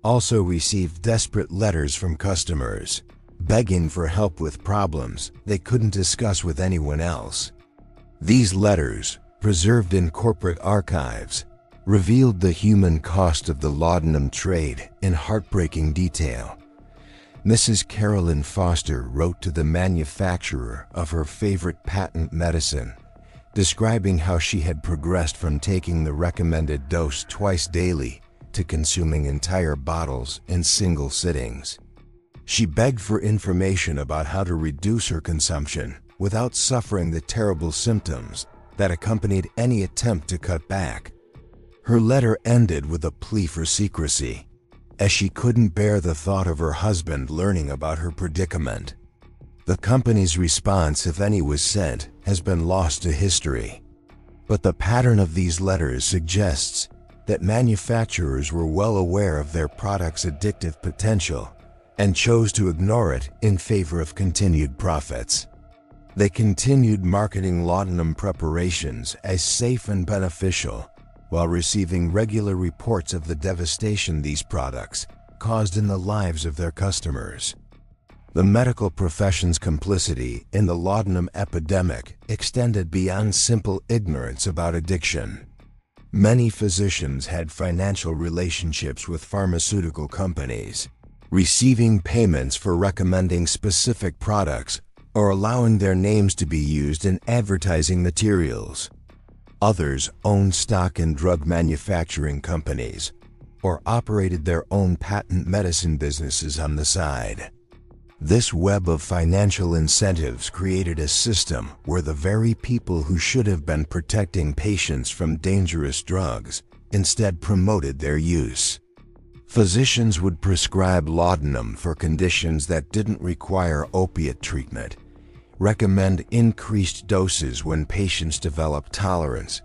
[SPEAKER 1] also received desperate letters from customers, begging for help with problems they couldn't discuss with anyone else. These letters, preserved in corporate archives, revealed the human cost of the laudanum trade in heartbreaking detail. Mrs. Carolyn Foster wrote to the manufacturer of her favorite patent medicine, describing how she had progressed from taking the recommended dose twice daily to consuming entire bottles in single sittings. She begged for information about how to reduce her consumption without suffering the terrible symptoms that accompanied any attempt to cut back. Her letter ended with a plea for secrecy, as she couldn't bear the thought of her husband learning about her predicament. The company's response, if any was sent, has been lost to history. But the pattern of these letters suggests that manufacturers were well aware of their product's addictive potential and chose to ignore it in favor of continued profits. They continued marketing laudanum preparations as safe and beneficial, while receiving regular reports of the devastation these products caused in the lives of their customers. The medical profession's complicity in the laudanum epidemic extended beyond simple ignorance about addiction. Many physicians had financial relationships with pharmaceutical companies, receiving payments for recommending specific products or allowing their names to be used in advertising materials. Others owned stock in drug manufacturing companies or operated their own patent medicine businesses on the side. This web of financial incentives created a system where the very people who should have been protecting patients from dangerous drugs instead promoted their use. Physicians would prescribe laudanum for conditions that didn't require opiate treatment, recommend increased doses when patients develop tolerance,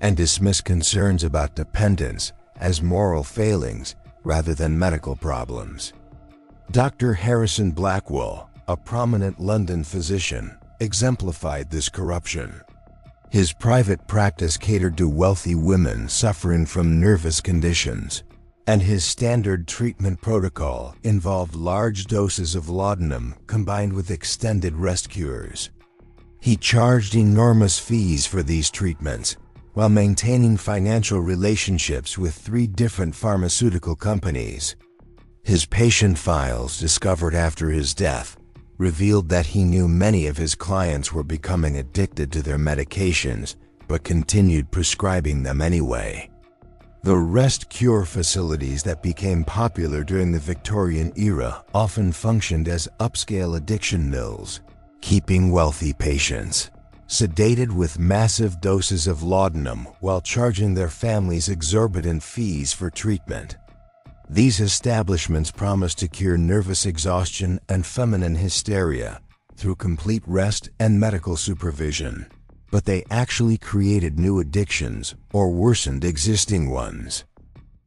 [SPEAKER 1] and dismiss concerns about dependence as moral failings rather than medical problems. Dr. Harrison Blackwell, a prominent London physician, exemplified this corruption. His private practice catered to wealthy women suffering from nervous conditions, and his standard treatment protocol involved large doses of laudanum combined with extended rest cures. He charged enormous fees for these treatments, while maintaining financial relationships with 3 different pharmaceutical companies. His patient files, discovered after his death, revealed that he knew many of his clients were becoming addicted to their medications, but continued prescribing them anyway. The rest cure facilities that became popular during the Victorian era often functioned as upscale addiction mills, keeping wealthy patients sedated with massive doses of laudanum while charging their families exorbitant fees for treatment. These establishments promised to cure nervous exhaustion and feminine hysteria through complete rest and medical supervision, but they actually created new addictions or worsened existing ones.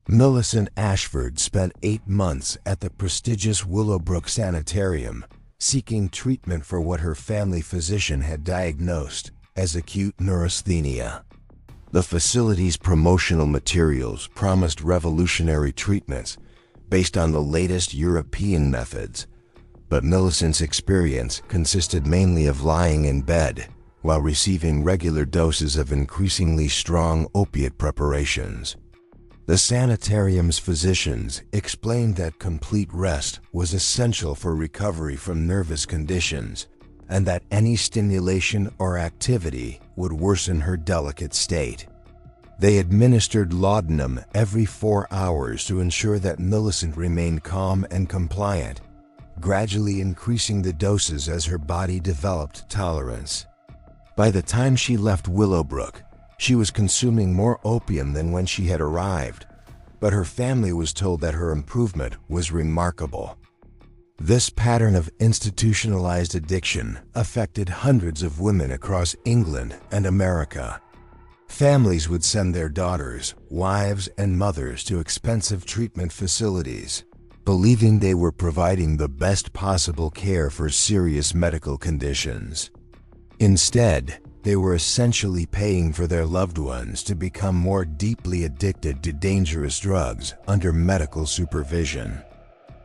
[SPEAKER 1] Millicent Ashford spent 8 months at the prestigious Willowbrook Sanitarium seeking treatment for what her family physician had diagnosed as acute neurasthenia. The facility's promotional materials promised revolutionary treatments based on the latest European methods, but Millicent's experience consisted mainly of lying in bed while receiving regular doses of increasingly strong opiate preparations. The sanitarium's physicians explained that complete rest was essential for recovery from nervous conditions, and that any stimulation or activity would worsen her delicate state. They administered laudanum every 4 hours to ensure that Millicent remained calm and compliant, gradually increasing the doses as her body developed tolerance. By the time she left Willowbrook, she was consuming more opium than when she had arrived, but her family was told that her improvement was remarkable. This pattern of institutionalized addiction affected hundreds of women across England and America. Families would send their daughters, wives, and mothers to expensive treatment facilities, believing they were providing the best possible care for serious medical conditions. Instead, they were essentially paying for their loved ones to become more deeply addicted to dangerous drugs under medical supervision.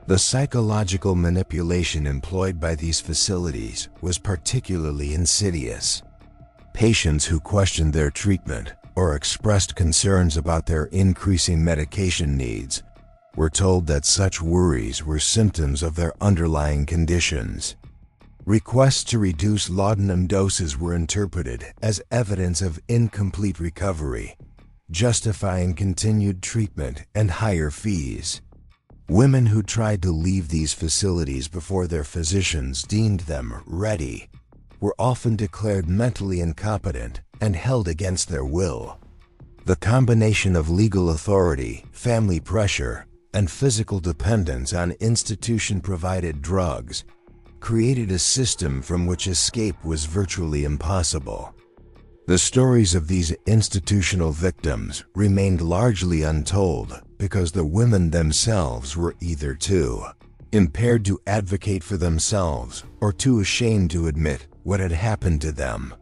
[SPEAKER 1] The psychological manipulation employed by these facilities was particularly insidious. Patients who questioned their treatment or expressed concerns about their increasing medication needs were told that such worries were symptoms of their underlying conditions. Requests to reduce laudanum doses were interpreted as evidence of incomplete recovery, justifying continued treatment and higher fees. Women who tried to leave these facilities before their physicians deemed them ready were often declared mentally incompetent and held against their will. The combination of legal authority, family pressure, and physical dependence on institution-provided drugs created a system from which escape was virtually impossible. The stories of these institutional victims remained largely untold because the women themselves were either too impaired to advocate for themselves or too ashamed to admit what had happened to them.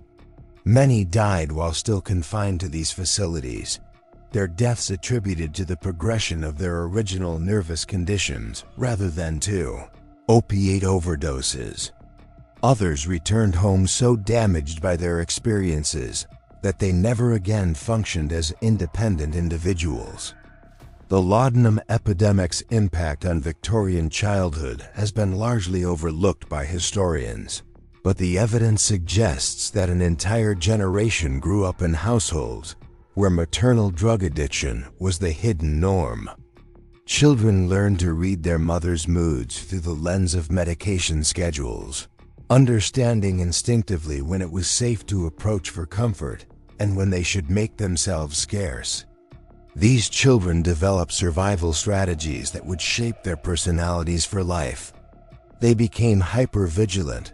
[SPEAKER 1] Many died while still confined to these facilities, their deaths attributed to the progression of their original nervous conditions rather than to opiate overdoses. Others returned home so damaged by their experiences that they never again functioned as independent individuals. The laudanum epidemic's impact on Victorian childhood has been largely overlooked by historians, but the evidence suggests that an entire generation grew up in households where maternal drug addiction was the hidden norm. Children learned to read their mother's moods through the lens of medication schedules, understanding instinctively when it was safe to approach for comfort and when they should make themselves scarce. These children developed survival strategies that would shape their personalities for life. They became hyper-vigilant,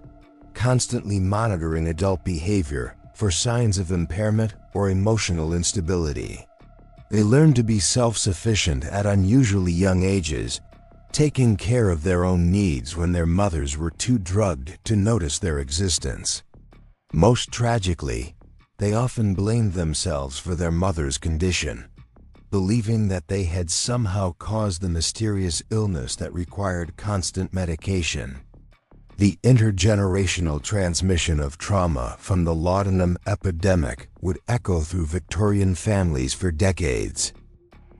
[SPEAKER 1] constantly monitoring adult behavior for signs of impairment or emotional instability. They learned to be self-sufficient at unusually young ages, taking care of their own needs when their mothers were too drugged to notice their existence. Most tragically, they often blamed themselves for their mother's condition. believing that they had somehow caused the mysterious illness that required constant medication. The intergenerational transmission of trauma from the laudanum epidemic would echo through Victorian families for decades.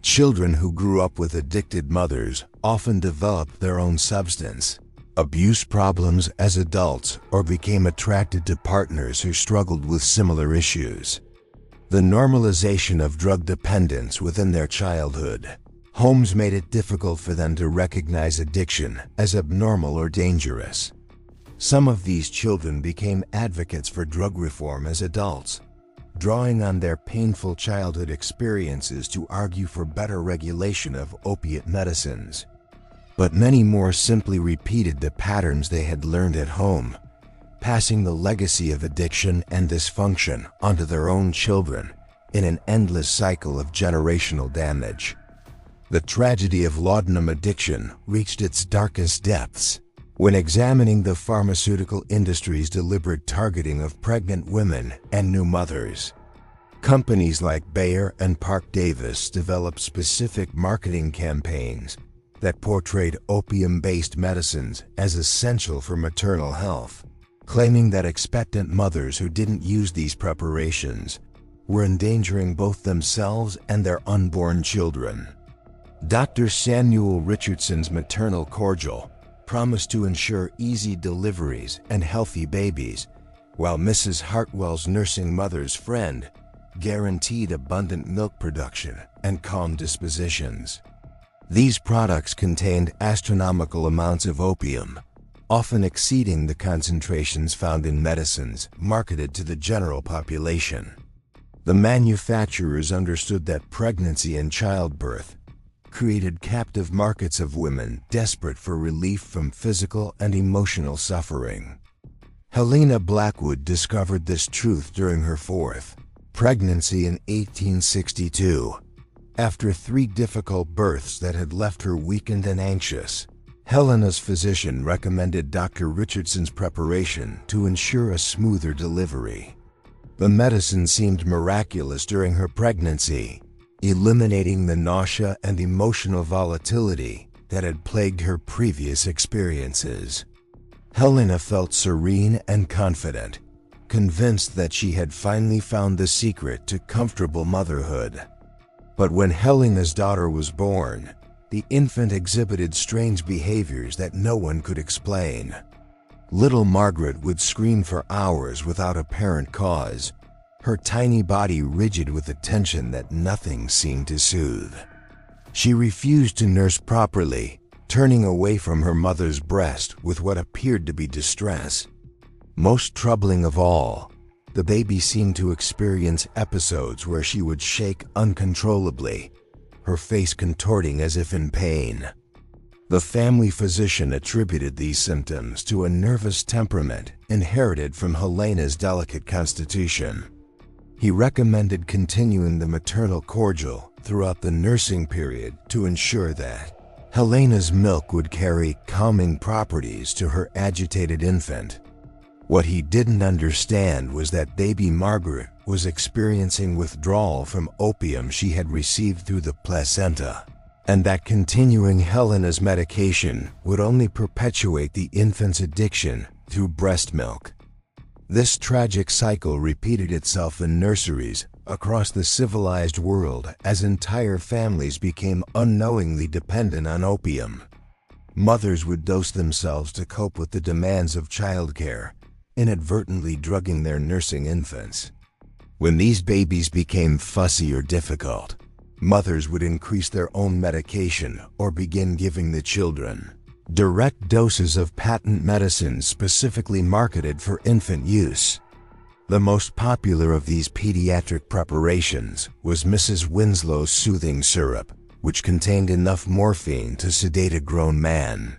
[SPEAKER 1] Children who grew up with addicted mothers often developed their own substance abuse problems as adults or became attracted to partners who struggled with similar issues. The normalization of drug dependence within their childhood homes made it difficult for them to recognize addiction as abnormal or dangerous. Some of these children became advocates for drug reform as adults, drawing on their painful childhood experiences to argue for better regulation of opiate medicines. But many more simply repeated the patterns they had learned at home, passing the legacy of addiction and dysfunction onto their own children in an endless cycle of generational damage. The tragedy of laudanum addiction reached its darkest depths when examining the pharmaceutical industry's deliberate targeting of pregnant women and new mothers. Companies like Bayer and Parke-Davis developed specific marketing campaigns that portrayed opium-based medicines as essential for maternal health, claiming that expectant mothers who didn't use these preparations were endangering both themselves and their unborn children. Dr. Samuel Richardson's maternal cordial promised to ensure easy deliveries and healthy babies, while Mrs. Hartwell's nursing mother's friend guaranteed abundant milk production and calm dispositions. These products contained astronomical amounts of opium, often exceeding the concentrations found in medicines marketed to the general population. The manufacturers understood that pregnancy and childbirth created captive markets of women desperate for relief from physical and emotional suffering. Helena Blackwood discovered this truth during her fourth pregnancy in 1862. After 3 difficult births that had left her weakened and anxious, Helena's physician recommended Dr. Richardson's preparation to ensure a smoother delivery. The medicine seemed miraculous during her pregnancy, eliminating the nausea and emotional volatility that had plagued her previous experiences. Helena felt serene and confident, convinced that she had finally found the secret to comfortable motherhood. But when Helena's daughter was born, the infant exhibited strange behaviors that no one could explain. Little Margaret would scream for hours without apparent cause, her tiny body rigid with a tension that nothing seemed to soothe. She refused to nurse properly, turning away from her mother's breast with what appeared to be distress. Most troubling of all, the baby seemed to experience episodes where she would shake uncontrollably, her face contorting as if in pain. The family physician attributed these symptoms to a nervous temperament inherited from Helena's delicate constitution. He recommended continuing the maternal cordial throughout the nursing period to ensure that Helena's milk would carry calming properties to her agitated infant. What he didn't understand was that baby Margaret was experiencing withdrawal from opium she had received through the placenta, and that continuing Helena's medication would only perpetuate the infant's addiction through breast milk. This tragic cycle repeated itself in nurseries across the civilized world as entire families became unknowingly dependent on opium. Mothers would dose themselves to cope with the demands of childcare, inadvertently drugging their nursing infants. When these babies became fussy or difficult, mothers would increase their own medication or begin giving the children direct doses of patent medicines specifically marketed for infant use. The most popular of these pediatric preparations was Mrs. Winslow's soothing syrup, which contained enough morphine to sedate a grown man.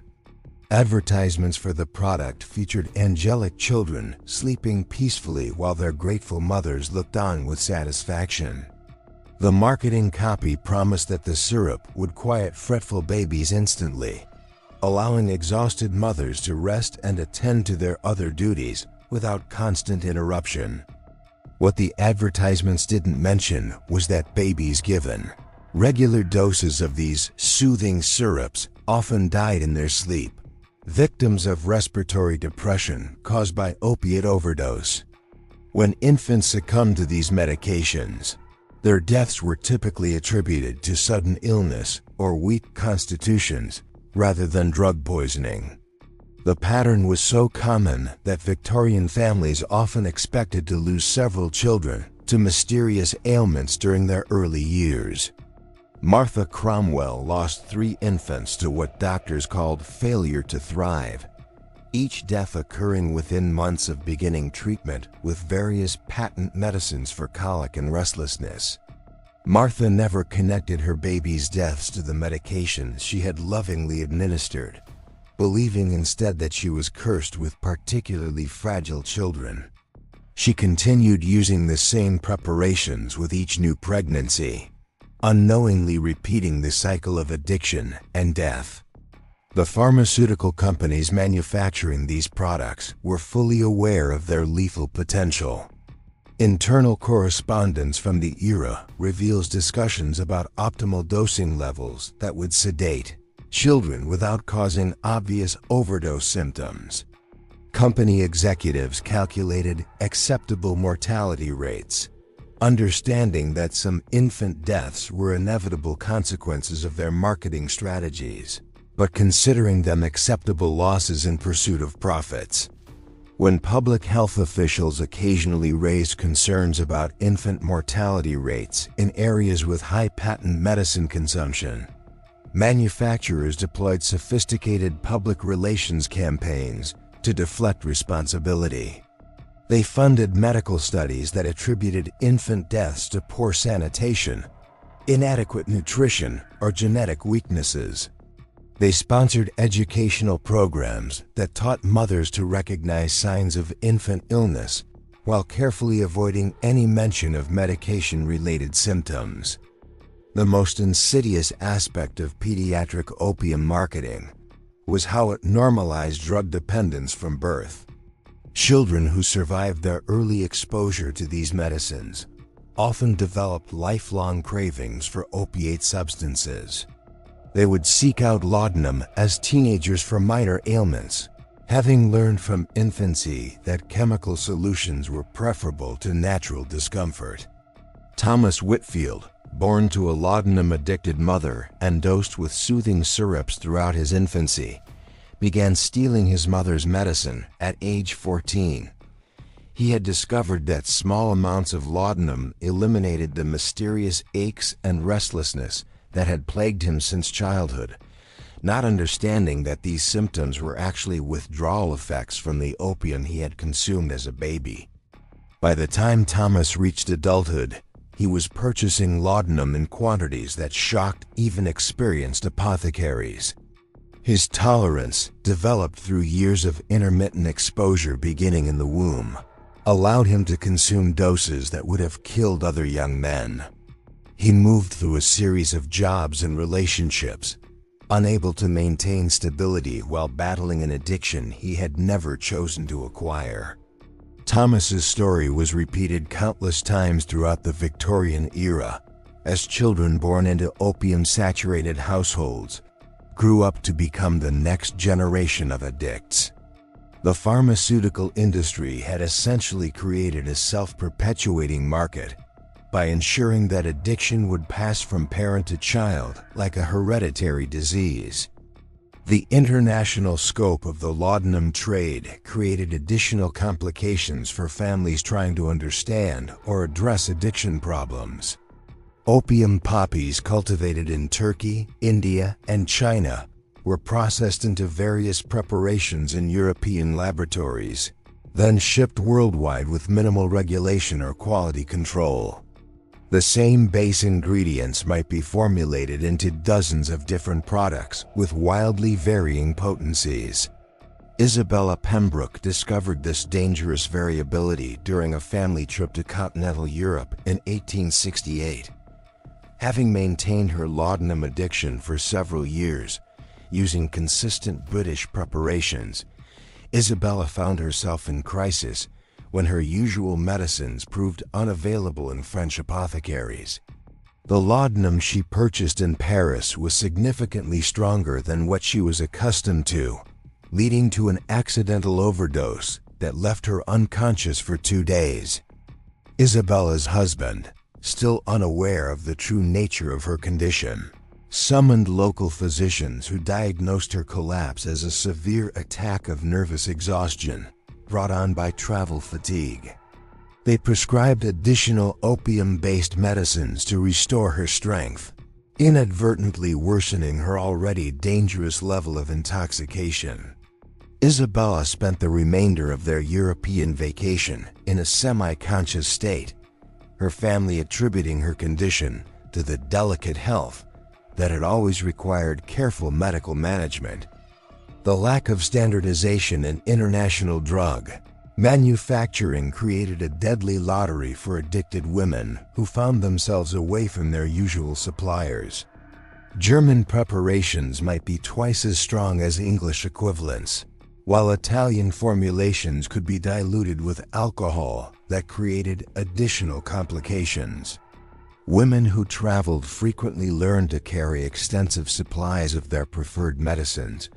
[SPEAKER 1] Advertisements for the product featured angelic children sleeping peacefully while their grateful mothers looked on with satisfaction. The marketing copy promised that the syrup would quiet fretful babies instantly, allowing exhausted mothers to rest and attend to their other duties without constant interruption. What the advertisements didn't mention was that babies given Regular doses of these soothing syrups often died in their sleep, victims of respiratory depression caused by opiate overdose. When infants succumbed to these medications, their deaths were typically attributed to sudden illness or weak constitutions rather than drug poisoning. The pattern was so common that Victorian families often expected to lose several children to mysterious ailments during their early years. Martha Cromwell lost 3 infants to what doctors called failure to thrive, each death occurring within months of beginning treatment with various patent medicines for colic and restlessness. Martha never connected her baby's deaths to the medications she had lovingly administered, believing instead that she was cursed with particularly fragile children. She continued using the same preparations with each new pregnancy, unknowingly repeating the cycle of addiction and death. The pharmaceutical companies manufacturing these products were fully aware of their lethal potential. Internal correspondence from the era reveals discussions about optimal dosing levels that would sedate children without causing obvious overdose symptoms. Company executives calculated acceptable mortality rates, understanding that some infant deaths were inevitable consequences of their marketing strategies, but considering them acceptable losses in pursuit of profits. When public health officials occasionally raised concerns about infant mortality rates in areas with high patent medicine consumption, manufacturers deployed sophisticated public relations campaigns to deflect responsibility. They funded medical studies that attributed infant deaths to poor sanitation, inadequate nutrition, or genetic weaknesses. They sponsored educational programs that taught mothers to recognize signs of infant illness while carefully avoiding any mention of medication-related symptoms. The most insidious aspect of pediatric opium marketing was how it normalized drug dependence from birth. Children who survived their early exposure to these medicines often developed lifelong cravings for opiate substances. They would seek out laudanum as teenagers for minor ailments, having learned from infancy that chemical solutions were preferable to natural discomfort. Thomas Whitfield, born to a laudanum-addicted mother and dosed with soothing syrups throughout his infancy, began stealing his mother's medicine at age 14. He had discovered that small amounts of laudanum eliminated the mysterious aches and restlessness that had plagued him since childhood, not understanding that these symptoms were actually withdrawal effects from the opium he had consumed as a baby. By the time Thomas reached adulthood, he was purchasing laudanum in quantities that shocked even experienced apothecaries. His tolerance, developed through years of intermittent exposure beginning in the womb, allowed him to consume doses that would have killed other young men. He moved through a series of jobs and relationships, unable to maintain stability while battling an addiction he had never chosen to acquire. Thomas's story was repeated countless times throughout the Victorian era, as children born into opium-saturated households grew up to become the next generation of addicts. The pharmaceutical industry had essentially created a self-perpetuating market by ensuring that addiction would pass from parent to child like a hereditary disease. The international scope of the laudanum trade created additional complications for families trying to understand or address addiction problems. Opium poppies cultivated in Turkey, India, and China were processed into various preparations in European laboratories, then shipped worldwide with minimal regulation or quality control. The same base ingredients might be formulated into dozens of different products with wildly varying potencies. Isabella Pembroke discovered this dangerous variability during a family trip to continental Europe in 1868. Having maintained her laudanum addiction for several years, using consistent British preparations, Isabella found herself in crisis when her usual medicines proved unavailable in French apothecaries. The laudanum she purchased in Paris was significantly stronger than what she was accustomed to, leading to an accidental overdose that left her unconscious for 2 days. Isabella's husband, still unaware of the true nature of her condition, summoned local physicians who diagnosed her collapse as a severe attack of nervous exhaustion brought on by travel fatigue. They prescribed additional opium-based medicines to restore her strength, inadvertently worsening her already dangerous level of intoxication. Isabella spent the remainder of their European vacation in a semi-conscious state, her family attributing her condition to the delicate health that had always required careful medical management. The lack of standardization in international drug manufacturing created a deadly lottery for addicted women who found themselves away from their usual suppliers. German preparations might be twice as strong as English equivalents, while Italian formulations could be diluted with alcohol that created additional complications. Women who traveled frequently learned to carry extensive supplies of their preferred medicines,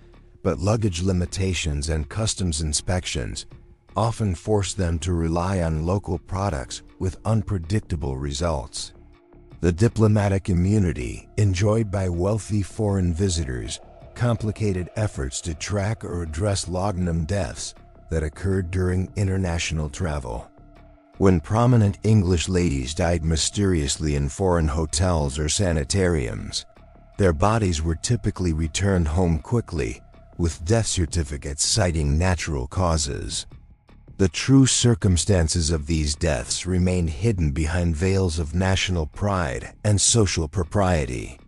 [SPEAKER 1] but luggage limitations and customs inspections often forced them to rely on local products with unpredictable results. The diplomatic immunity enjoyed by wealthy foreign visitors complicated efforts to track or address laudanum deaths that occurred during international travel. When prominent English ladies died mysteriously in foreign hotels or sanitariums, their bodies were typically returned home quickly, with death certificates citing natural causes. The true circumstances of these deaths remained hidden behind veils of national pride and social propriety.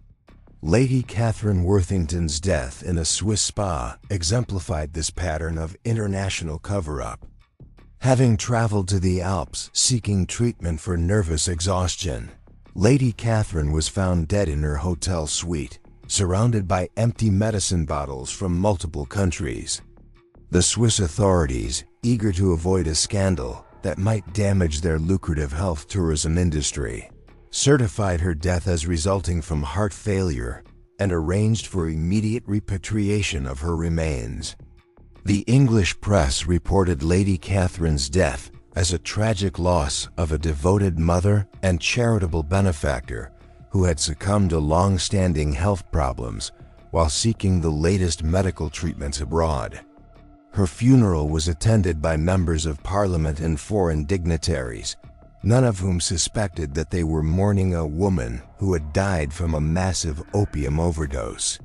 [SPEAKER 1] Lady Catherine Worthington's death in a Swiss spa exemplified this pattern of international cover-up. Having traveled to the Alps seeking treatment for nervous exhaustion, Lady Catherine was found dead in her hotel suite, surrounded by empty medicine bottles from multiple countries. The Swiss authorities, eager to avoid a scandal that might damage their lucrative health tourism industry, certified her death as resulting from heart failure and arranged for immediate repatriation of her remains. The English press reported Lady Catherine's death as a tragic loss of a devoted mother and charitable benefactor who had succumbed to long-standing health problems while seeking the latest medical treatments abroad. Her funeral was attended by members of Parliament and foreign dignitaries, none of whom suspected that they were mourning a woman who had died from a massive opium overdose.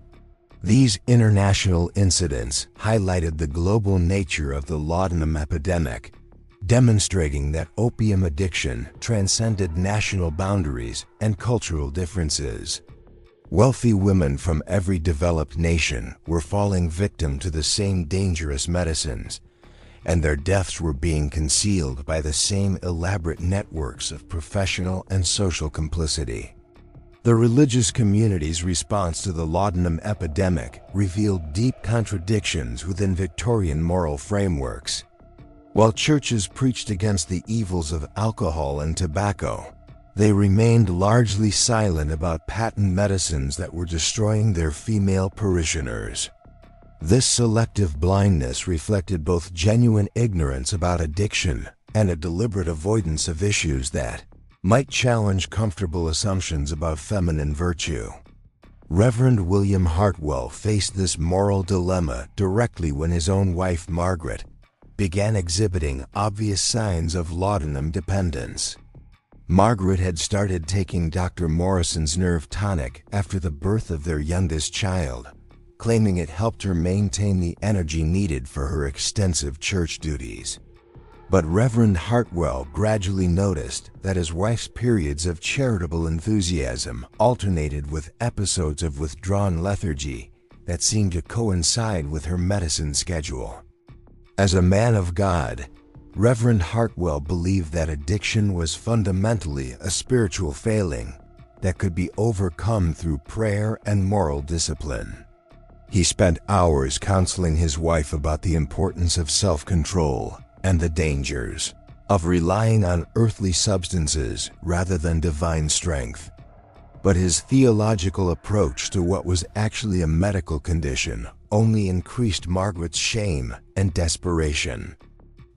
[SPEAKER 1] These international incidents highlighted the global nature of the laudanum epidemic, demonstrating that opium addiction transcended national boundaries and cultural differences. Wealthy women from every developed nation were falling victim to the same dangerous medicines, and their deaths were being concealed by the same elaborate networks of professional and social complicity. The religious community's response to the laudanum epidemic revealed deep contradictions within Victorian moral frameworks. While churches preached against the evils of alcohol and tobacco, they remained largely silent about patent medicines that were destroying their female parishioners. This selective blindness reflected both genuine ignorance about addiction and a deliberate avoidance of issues that might challenge comfortable assumptions about feminine virtue. Reverend William Hartwell faced this moral dilemma directly when his own wife, Margaret, began exhibiting obvious signs of laudanum dependence. Margaret had started taking Dr. Morrison's nerve tonic after the birth of their youngest child, claiming it helped her maintain the energy needed for her extensive church duties. But Reverend Hartwell gradually noticed that his wife's periods of charitable enthusiasm alternated with episodes of withdrawn lethargy that seemed to coincide with her medicine schedule. As a man of God, Reverend Hartwell believed that addiction was fundamentally a spiritual failing that could be overcome through prayer and moral discipline. He spent hours counseling his wife about the importance of self-control and the dangers of relying on earthly substances rather than divine strength. But his theological approach to what was actually a medical condition only increased Margaret's shame and desperation.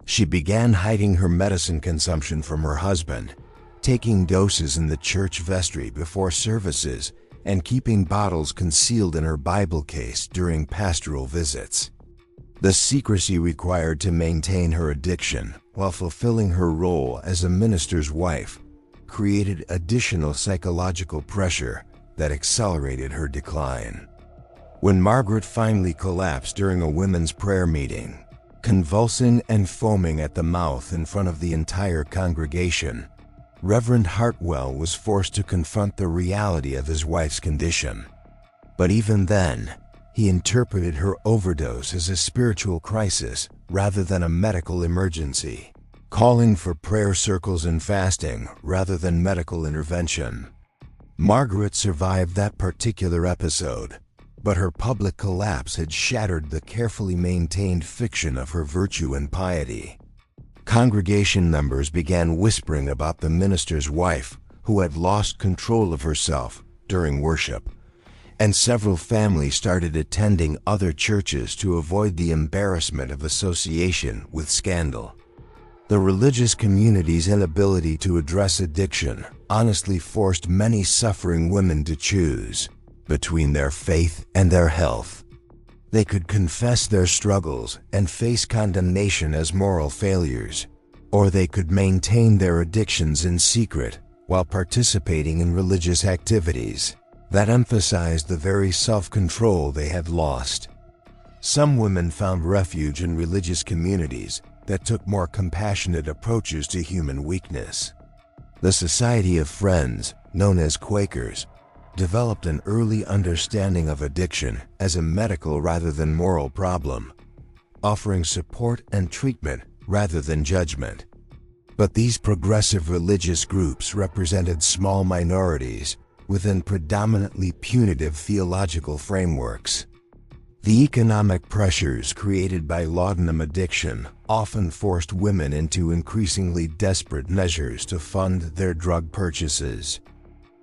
[SPEAKER 1] She began hiding her medicine consumption from her husband, taking doses in the church vestry before services, and keeping bottles concealed in her Bible case during pastoral visits. The secrecy required to maintain her addiction while fulfilling her role as a minister's wife created additional psychological pressure that accelerated her decline. When Margaret finally collapsed during a women's prayer meeting, convulsing and foaming at the mouth in front of the entire congregation, Reverend Hartwell was forced to confront the reality of his wife's condition. But even then, he interpreted her overdose as a spiritual crisis rather than a medical emergency, calling for prayer circles and fasting rather than medical intervention. Margaret survived that particular episode, but her public collapse had shattered the carefully maintained fiction of her virtue and piety. Congregation members began whispering about the minister's wife, who had lost control of herself during worship, and several families started attending other churches to avoid the embarrassment of association with scandal. The religious community's inability to address addiction honestly forced many suffering women to choose between their faith and their health. They could confess their struggles and face condemnation as moral failures, or they could maintain their addictions in secret while participating in religious activities that emphasized the very self-control they had lost. Some women found refuge in religious communities that took more compassionate approaches to human weakness. The Society of Friends, known as Quakers, developed an early understanding of addiction as a medical rather than moral problem, offering support and treatment rather than judgment. But these progressive religious groups represented small minorities within predominantly punitive theological frameworks. The economic pressures created by laudanum addiction often forced women into increasingly desperate measures to fund their drug purchases.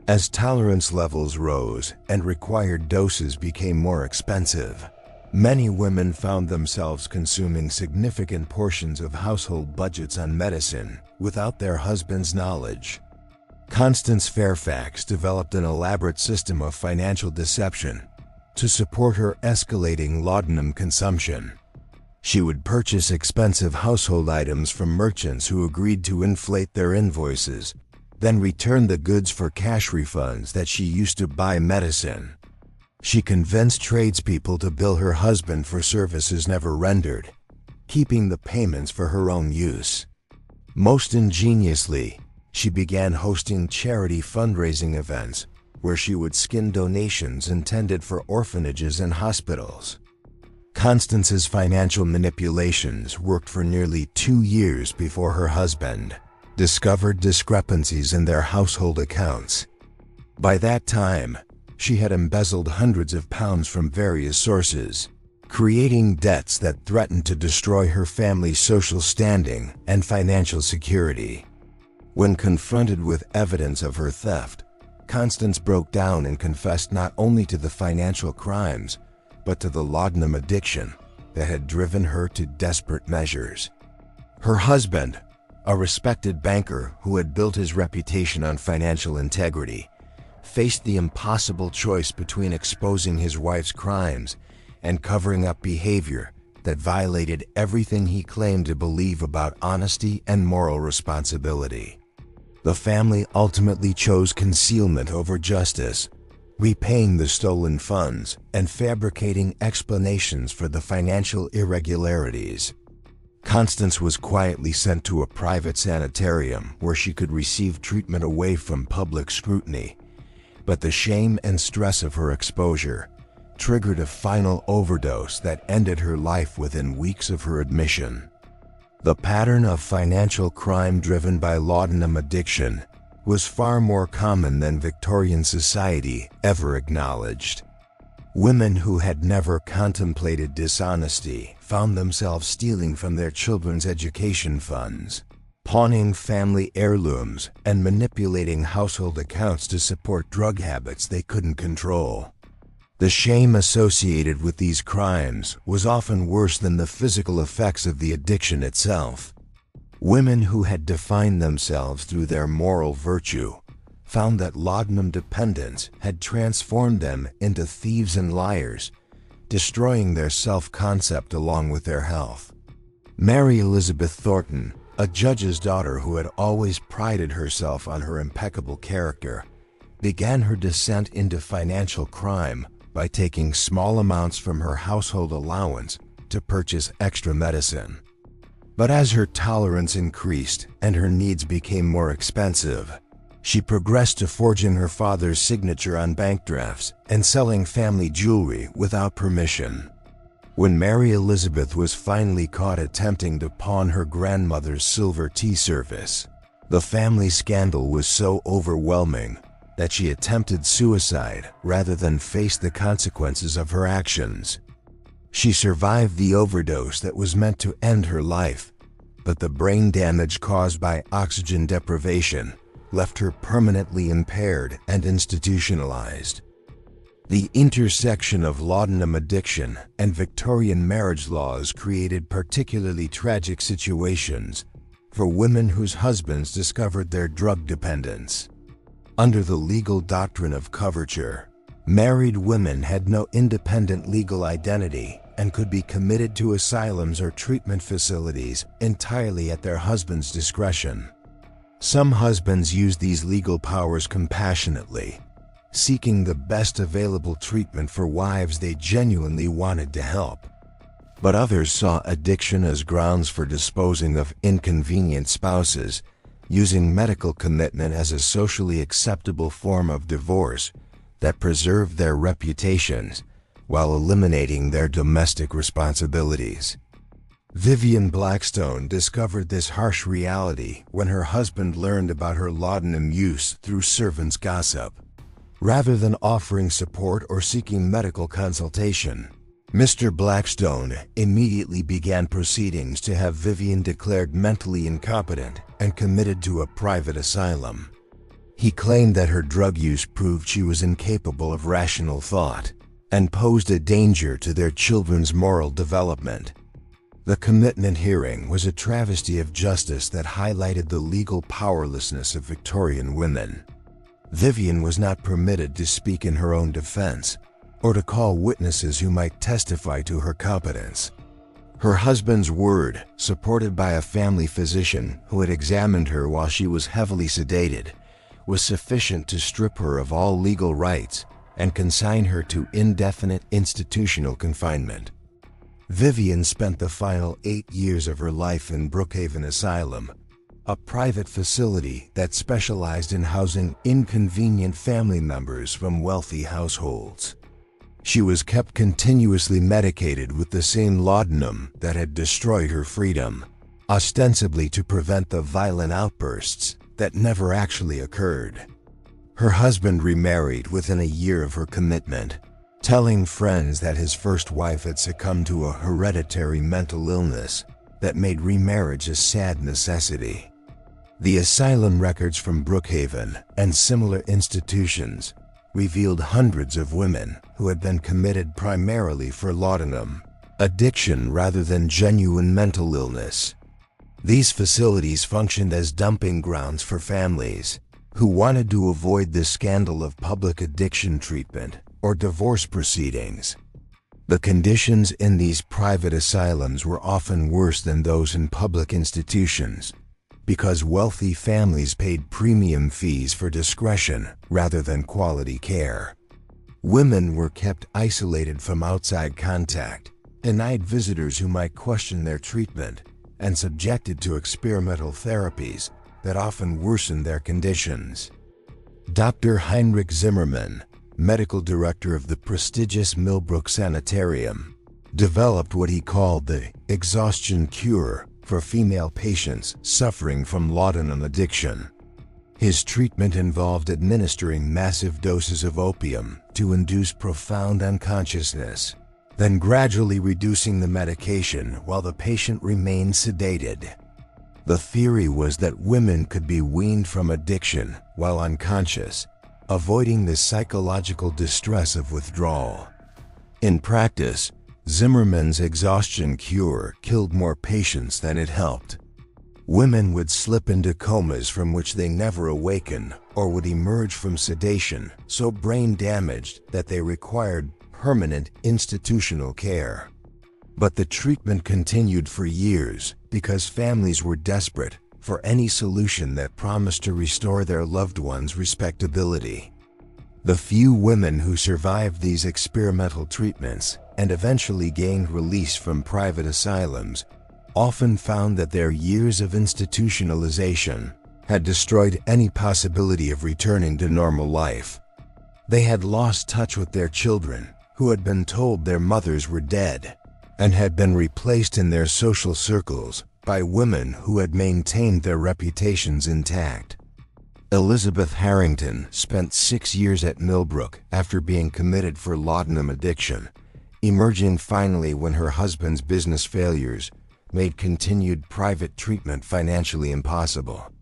[SPEAKER 1] As tolerance levels rose and required doses became more expensive, many women found themselves consuming significant portions of household budgets on medicine without their husband's knowledge. Constance Fairfax developed an elaborate system of financial deception to support her escalating laudanum consumption. She would purchase expensive household items from merchants who agreed to inflate their invoices, then return the goods for cash refunds that she used to buy medicine. She convinced tradespeople to bill her husband for services never rendered, keeping the payments for her own use. Most ingeniously, she began hosting charity fundraising events where she would skim donations intended for orphanages and hospitals. Constance's financial manipulations worked for nearly 2 years before her husband discovered discrepancies in their household accounts. By that time, she had embezzled hundreds of pounds from various sources, creating debts that threatened to destroy her family's social standing and financial security. When confronted with evidence of her theft, Constance broke down and confessed not only to the financial crimes, but to the laudanum addiction that had driven her to desperate measures. Her husband, a respected banker who had built his reputation on financial integrity, faced the impossible choice between exposing his wife's crimes and covering up behavior that violated everything he claimed to believe about honesty and moral responsibility. The family ultimately chose concealment over justice, repaying the stolen funds and fabricating explanations for the financial irregularities. Constance was quietly sent to a private sanitarium where she could receive treatment away from public scrutiny, but the shame and stress of her exposure triggered a final overdose that ended her life within weeks of her admission. The pattern of financial crime driven by laudanum addiction was far more common than Victorian society ever acknowledged. Women who had never contemplated dishonesty found themselves stealing from their children's education funds, pawning family heirlooms and manipulating household accounts to support drug habits they couldn't control. The shame associated with these crimes was often worse than the physical effects of the addiction itself. Women who had defined themselves through their moral virtue found that laudanum dependence had transformed them into thieves and liars, destroying their self-concept along with their health. Mary Elizabeth Thornton, a judge's daughter who had always prided herself on her impeccable character, began her descent into financial crime by taking small amounts from her household allowance to purchase extra medicine. But as her tolerance increased and her needs became more expensive, she progressed to forging her father's signature on bank drafts and selling family jewelry without permission. When Mary Elizabeth was finally caught attempting to pawn her grandmother's silver tea service, the family scandal was so overwhelming that she attempted suicide rather than face the consequences of her actions. She survived the overdose that was meant to end her life, but the brain damage caused by oxygen deprivation left her permanently impaired and institutionalized. The intersection of laudanum addiction and Victorian marriage laws created particularly tragic situations for women whose husbands discovered their drug dependence. Under the legal doctrine of coverture, married women had no independent legal identity and could be committed to asylums or treatment facilities entirely at their husband's discretion. Some husbands used these legal powers compassionately, seeking the best available treatment for wives they genuinely wanted to help. But others saw addiction as grounds for disposing of inconvenient spouses, using medical commitment as a socially acceptable form of divorce that preserved their reputations while eliminating their domestic responsibilities. Vivian Blackstone discovered this harsh reality when her husband learned about her laudanum use through servants' gossip. Rather than offering support or seeking medical consultation, Mr. Blackstone immediately began proceedings to have Vivian declared mentally incompetent and committed to a private asylum. He claimed that her drug use proved she was incapable of rational thought and posed a danger to their children's moral development. The commitment hearing was a travesty of justice that highlighted the legal powerlessness of Victorian women. Vivian was not permitted to speak in her own defense or to call witnesses who might testify to her competence. Her husband's word, supported by a family physician who had examined her while she was heavily sedated, was sufficient to strip her of all legal rights and consign her to indefinite institutional confinement. Vivian spent the final 8 years of her life in Brookhaven Asylum, a private facility that specialized in housing inconvenient family members from wealthy households. She was kept continuously medicated with the same laudanum that had destroyed her freedom, ostensibly to prevent the violent outbursts that never actually occurred. Her husband remarried within a year of her commitment, telling friends that his first wife had succumbed to a hereditary mental illness that made remarriage a sad necessity. The asylum records from Brookhaven and similar institutions revealed hundreds of women who had been committed primarily for laudanum addiction rather than genuine mental illness. These facilities functioned as dumping grounds for families who wanted to avoid the scandal of public addiction treatment or divorce proceedings. The conditions in these private asylums were often worse than those in public institutions because wealthy families paid premium fees for discretion rather than quality care. Women were kept isolated from outside contact, denied visitors who might question their treatment, and subjected to experimental therapies that often worsened their conditions. Dr. Heinrich Zimmermann, medical director of the prestigious Millbrook Sanitarium, developed what he called the exhaustion cure for female patients suffering from laudanum addiction. His treatment involved administering massive doses of opium to induce profound unconsciousness, then gradually reducing the medication while the patient remained sedated. The theory was that women could be weaned from addiction while unconscious, avoiding the psychological distress of withdrawal. In practice, Zimmerman's exhaustion cure killed more patients than it helped. Women would slip into comas from which they never awaken, or would emerge from sedation so brain damaged that they required permanent institutional care. But the treatment continued for years because families were desperate for any solution that promised to restore their loved ones' respectability. The few women who survived these experimental treatments and eventually gained release from private asylums often found that their years of institutionalization had destroyed any possibility of returning to normal life. They had lost touch with their children, who had been told their mothers were dead, and had been replaced in their social circles by women who had maintained their reputations intact. Elizabeth Harrington spent 6 years at Millbrook after being committed for laudanum addiction, emerging finally when her husband's business failures made continued private treatment financially impossible.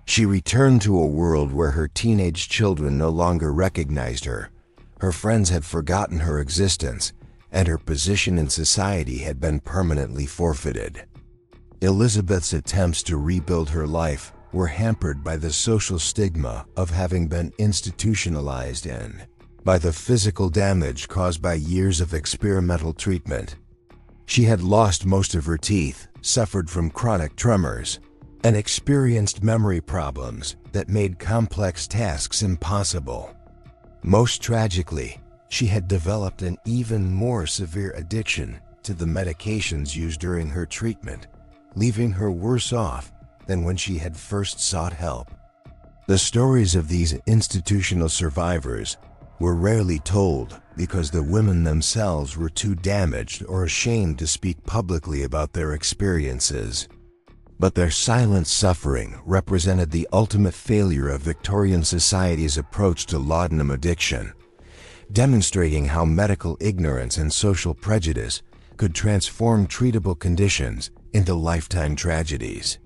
[SPEAKER 1] She returned to a world where her teenage children no longer recognized her, her friends had forgotten her existence, and her position in society had been permanently forfeited. Elizabeth's attempts to rebuild her life were hampered by the social stigma of having been institutionalized and by the physical damage caused by years of experimental treatment. She had lost most of her teeth, suffered from chronic tremors, and experienced memory problems that made complex tasks impossible. Most tragically, she had developed an even more severe addiction to the medications used during her treatment, leaving her worse off than when she had first sought help. The stories of these institutional survivors were rarely told because the women themselves were too damaged or ashamed to speak publicly about their experiences. But their silent suffering represented the ultimate failure of Victorian society's approach to laudanum addiction, demonstrating how medical ignorance and social prejudice could transform treatable conditions into lifetime tragedies.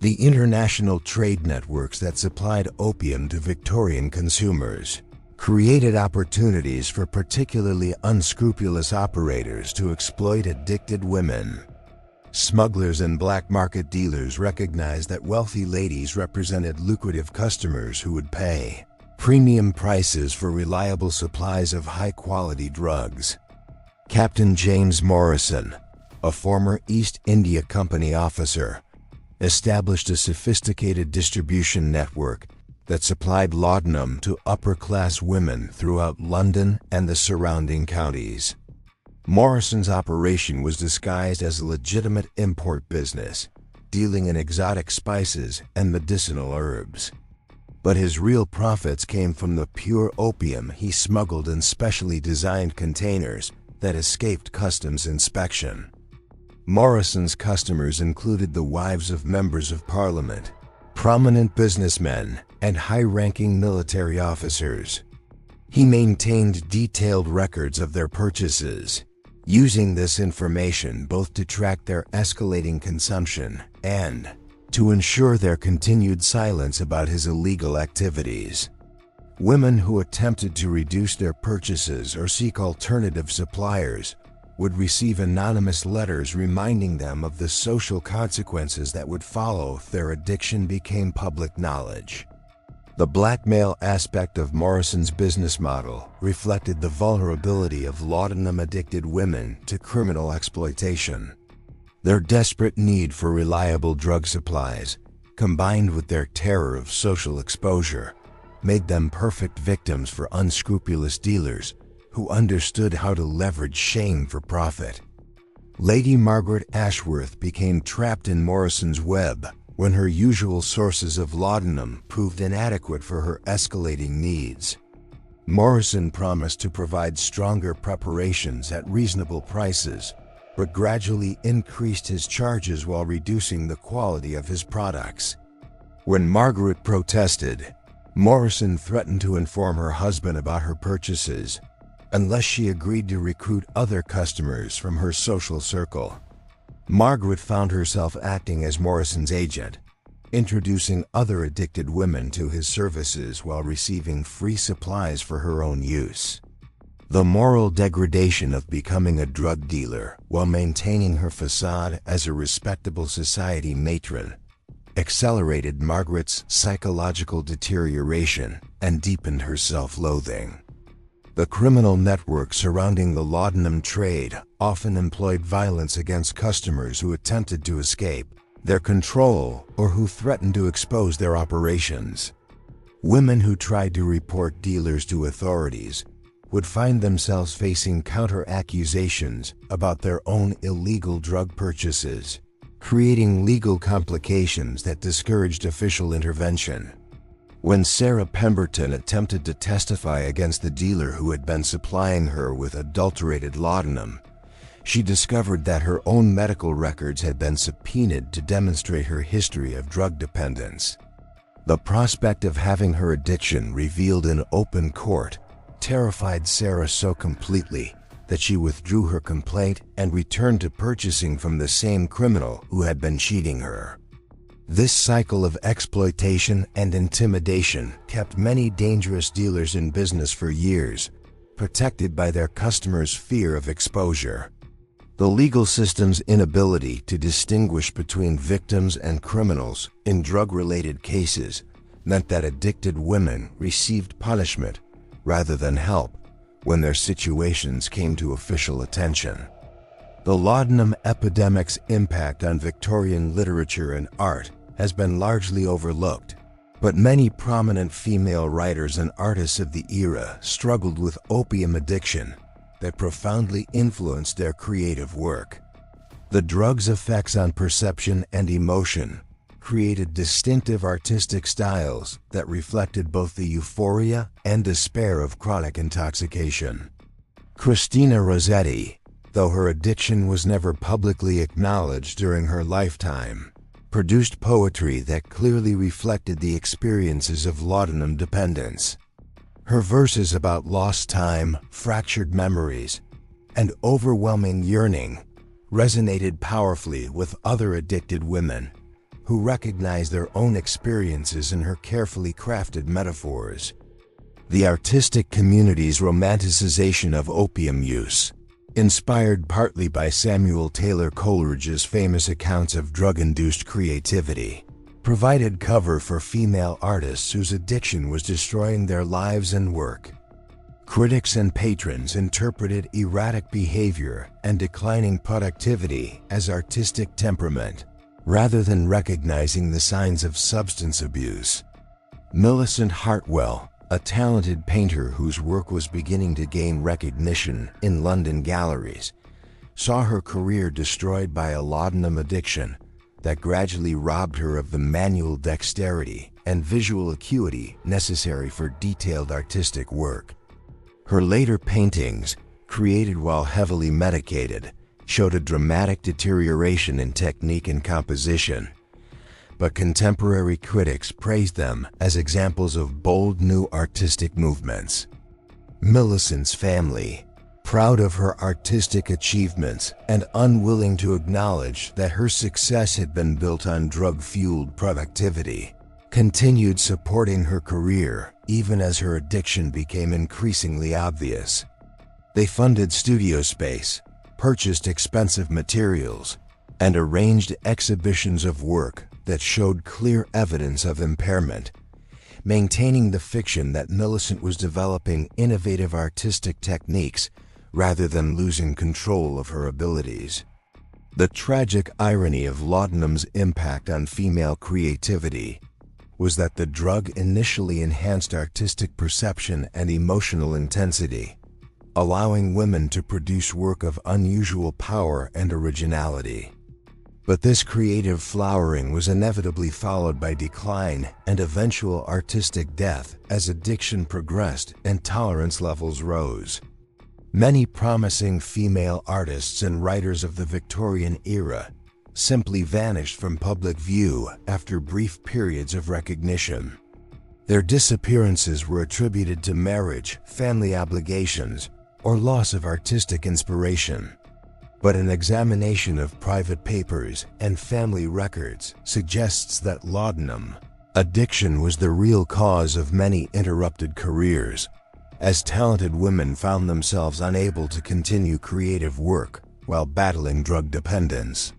[SPEAKER 1] The international trade networks that supplied opium to Victorian consumers created opportunities for particularly unscrupulous operators to exploit addicted women. Smugglers and black market dealers recognized that wealthy ladies represented lucrative customers who would pay premium prices for reliable supplies of high-quality drugs. Captain James Morrison, a former East India Company officer, established a sophisticated distribution network that supplied laudanum to upper-class women throughout London and the surrounding counties. Morrison's operation was disguised as a legitimate import business, dealing in exotic spices and medicinal herbs. But his real profits came from the pure opium he smuggled in specially designed containers that escaped customs inspection. Morrison's customers included the wives of members of parliament, prominent businessmen, and high-ranking military officers. He maintained detailed records of their purchases, using this information both to track their escalating consumption and to ensure their continued silence about his illegal activities. Women who attempted to reduce their purchases or seek alternative suppliers would receive anonymous letters reminding them of the social consequences that would follow if their addiction became public knowledge. The blackmail aspect of Morrison's business model reflected the vulnerability of laudanum-addicted women to criminal exploitation. Their desperate need for reliable drug supplies, combined with their terror of social exposure, made them perfect victims for unscrupulous dealers who understood how to leverage shame for profit. Lady Margaret Ashworth became trapped in Morrison's web when her usual sources of laudanum proved inadequate for her escalating needs. Morrison promised to provide stronger preparations at reasonable prices, but gradually increased his charges while reducing the quality of his products. When Margaret protested, Morrison threatened to inform her husband about her purchases unless she agreed to recruit other customers from her social circle. Margaret found herself acting as Morrison's agent, introducing other addicted women to his services while receiving free supplies for her own use. The moral degradation of becoming a drug dealer while maintaining her facade as a respectable society matron accelerated Margaret's psychological deterioration and deepened her self-loathing. The criminal network surrounding the laudanum trade often employed violence against customers who attempted to escape their control or who threatened to expose their operations. Women who tried to report dealers to authorities would find themselves facing counter-accusations about their own illegal drug purchases, creating legal complications that discouraged official intervention. When Sarah Pemberton attempted to testify against the dealer who had been supplying her with adulterated laudanum, she discovered that her own medical records had been subpoenaed to demonstrate her history of drug dependence. The prospect of having her addiction revealed in open court terrified Sarah so completely that she withdrew her complaint and returned to purchasing from the same criminal who had been cheating her. This cycle of exploitation and intimidation kept many dangerous dealers in business for years, protected by their customers' fear of exposure. The legal system's inability to distinguish between victims and criminals in drug-related cases meant that addicted women received punishment rather than help when their situations came to official attention. The laudanum epidemic's impact on Victorian literature and art has been largely overlooked, but many prominent female writers and artists of the era struggled with opium addiction that profoundly influenced their creative work. The drug's effects on perception and emotion created distinctive artistic styles that reflected both the euphoria and despair of chronic intoxication. Christina Rossetti, though her addiction was never publicly acknowledged during her lifetime, produced poetry that clearly reflected the experiences of laudanum dependence. Her verses about lost time, fractured memories, and overwhelming yearning resonated powerfully with other addicted women who recognized their own experiences in her carefully crafted metaphors. The artistic community's romanticization of opium use, inspired partly by Samuel Taylor Coleridge's famous accounts of drug-induced creativity, provided cover for female artists whose addiction was destroying their lives and work. Critics and patrons interpreted erratic behavior and declining productivity as artistic temperament, rather than recognizing the signs of substance abuse. Millicent Hartwell, a talented painter whose work was beginning to gain recognition in London galleries, saw her career destroyed by a laudanum addiction that gradually robbed her of the manual dexterity and visual acuity necessary for detailed artistic work. Her later paintings, created while heavily medicated, showed a dramatic deterioration in technique and composition, but contemporary critics praised them as examples of bold new artistic movements. Millicent's family, proud of her artistic achievements and unwilling to acknowledge that her success had been built on drug-fueled productivity, continued supporting her career even as her addiction became increasingly obvious. They funded studio space, purchased expensive materials, and arranged exhibitions of work that showed clear evidence of impairment, maintaining the fiction that Millicent was developing innovative artistic techniques rather than losing control of her abilities. The tragic irony of laudanum's impact on female creativity was that the drug initially enhanced artistic perception and emotional intensity, allowing women to produce work of unusual power and originality. But this creative flowering was inevitably followed by decline and eventual artistic death as addiction progressed and tolerance levels rose. Many promising female artists and writers of the Victorian era simply vanished from public view after brief periods of recognition. Their disappearances were attributed to marriage, family obligations, or loss of artistic inspiration. But an examination of private papers and family records suggests that laudanum addiction was the real cause of many interrupted careers, as talented women found themselves unable to continue creative work while battling drug dependence.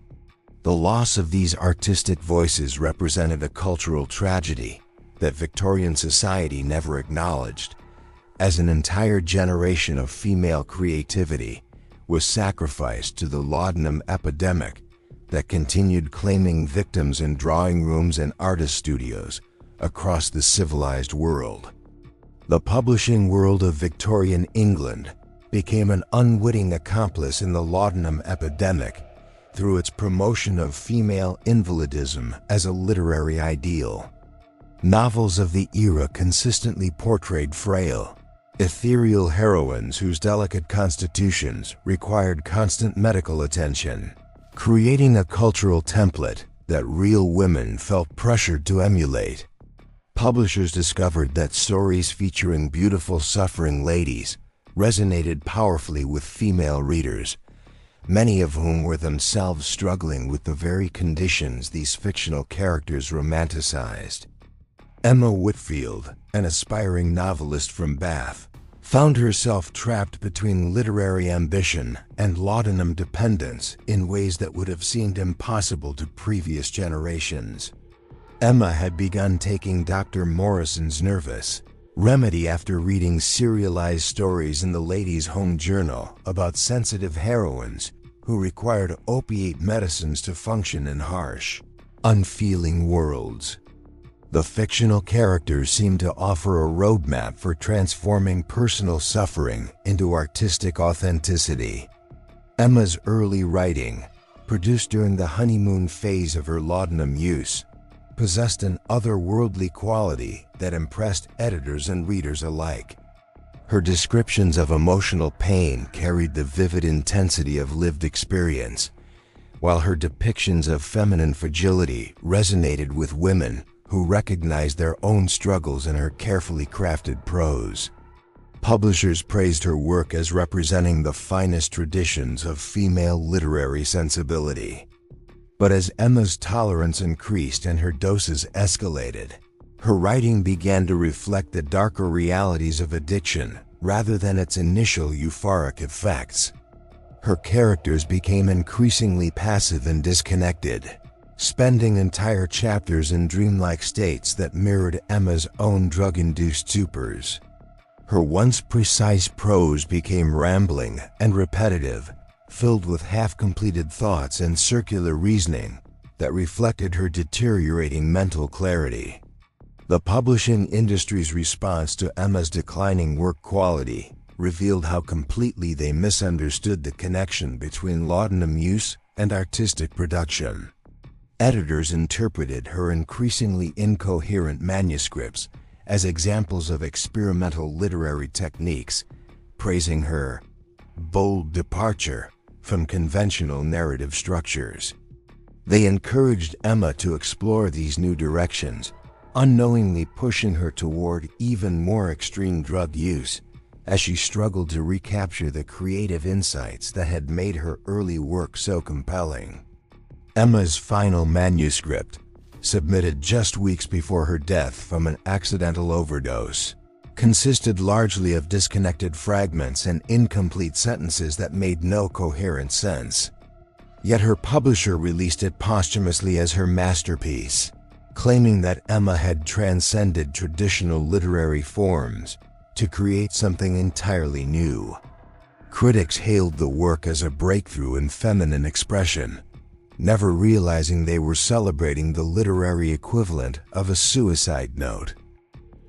[SPEAKER 1] The loss of these artistic voices represented a cultural tragedy that Victorian society never acknowledged, as an entire generation of female creativity was sacrificed to the laudanum epidemic that continued claiming victims in drawing rooms and artist studios across the civilized world. The publishing world of Victorian England became an unwitting accomplice in the laudanum epidemic through its promotion of female invalidism as a literary ideal. Novels of the era consistently portrayed frail, ethereal heroines whose delicate constitutions required constant medical attention, creating a cultural template that real women felt pressured to emulate. Publishers discovered that stories featuring beautiful suffering ladies resonated powerfully with female readers, many of whom were themselves struggling with the very conditions these fictional characters romanticized. Emma Whitfield, an aspiring novelist from Bath, found herself trapped between literary ambition and laudanum dependence in ways that would have seemed impossible to previous generations. Emma had begun taking Dr. Morrison's Nervous Remedy after reading serialized stories in the Ladies' Home Journal about sensitive heroines who required opiate medicines to function in harsh, unfeeling worlds. The fictional characters seemed to offer a roadmap for transforming personal suffering into artistic authenticity. Emma's early writing, produced during the honeymoon phase of her laudanum use, possessed an otherworldly quality that impressed editors and readers alike. Her descriptions of emotional pain carried the vivid intensity of lived experience, while her depictions of feminine fragility resonated with women who recognized their own struggles in her carefully crafted prose. Publishers praised her work as representing the finest traditions of female literary sensibility. But as Emma's tolerance increased and her doses escalated, her writing began to reflect the darker realities of addiction rather than its initial euphoric effects. Her characters became increasingly passive and disconnected, spending entire chapters in dreamlike states that mirrored Emma's own drug-induced stupors. Her once precise prose became rambling and repetitive, filled with half-completed thoughts and circular reasoning that reflected her deteriorating mental clarity. The publishing industry's response to Emma's declining work quality revealed how completely they misunderstood the connection between laudanum use and artistic production. Editors interpreted her increasingly incoherent manuscripts as examples of experimental literary techniques, praising her bold departure from conventional narrative structures. They encouraged Emma to explore these new directions, unknowingly pushing her toward even more extreme drug use as she struggled to recapture the creative insights that had made her early work so compelling. Emma's final manuscript, submitted just weeks before her death from an accidental overdose, consisted largely of disconnected fragments and incomplete sentences that made no coherent sense. Yet her publisher released it posthumously as her masterpiece, claiming that Emma had transcended traditional literary forms to create something entirely new. Critics hailed the work as a breakthrough in feminine expression, never realizing they were celebrating the literary equivalent of a suicide note.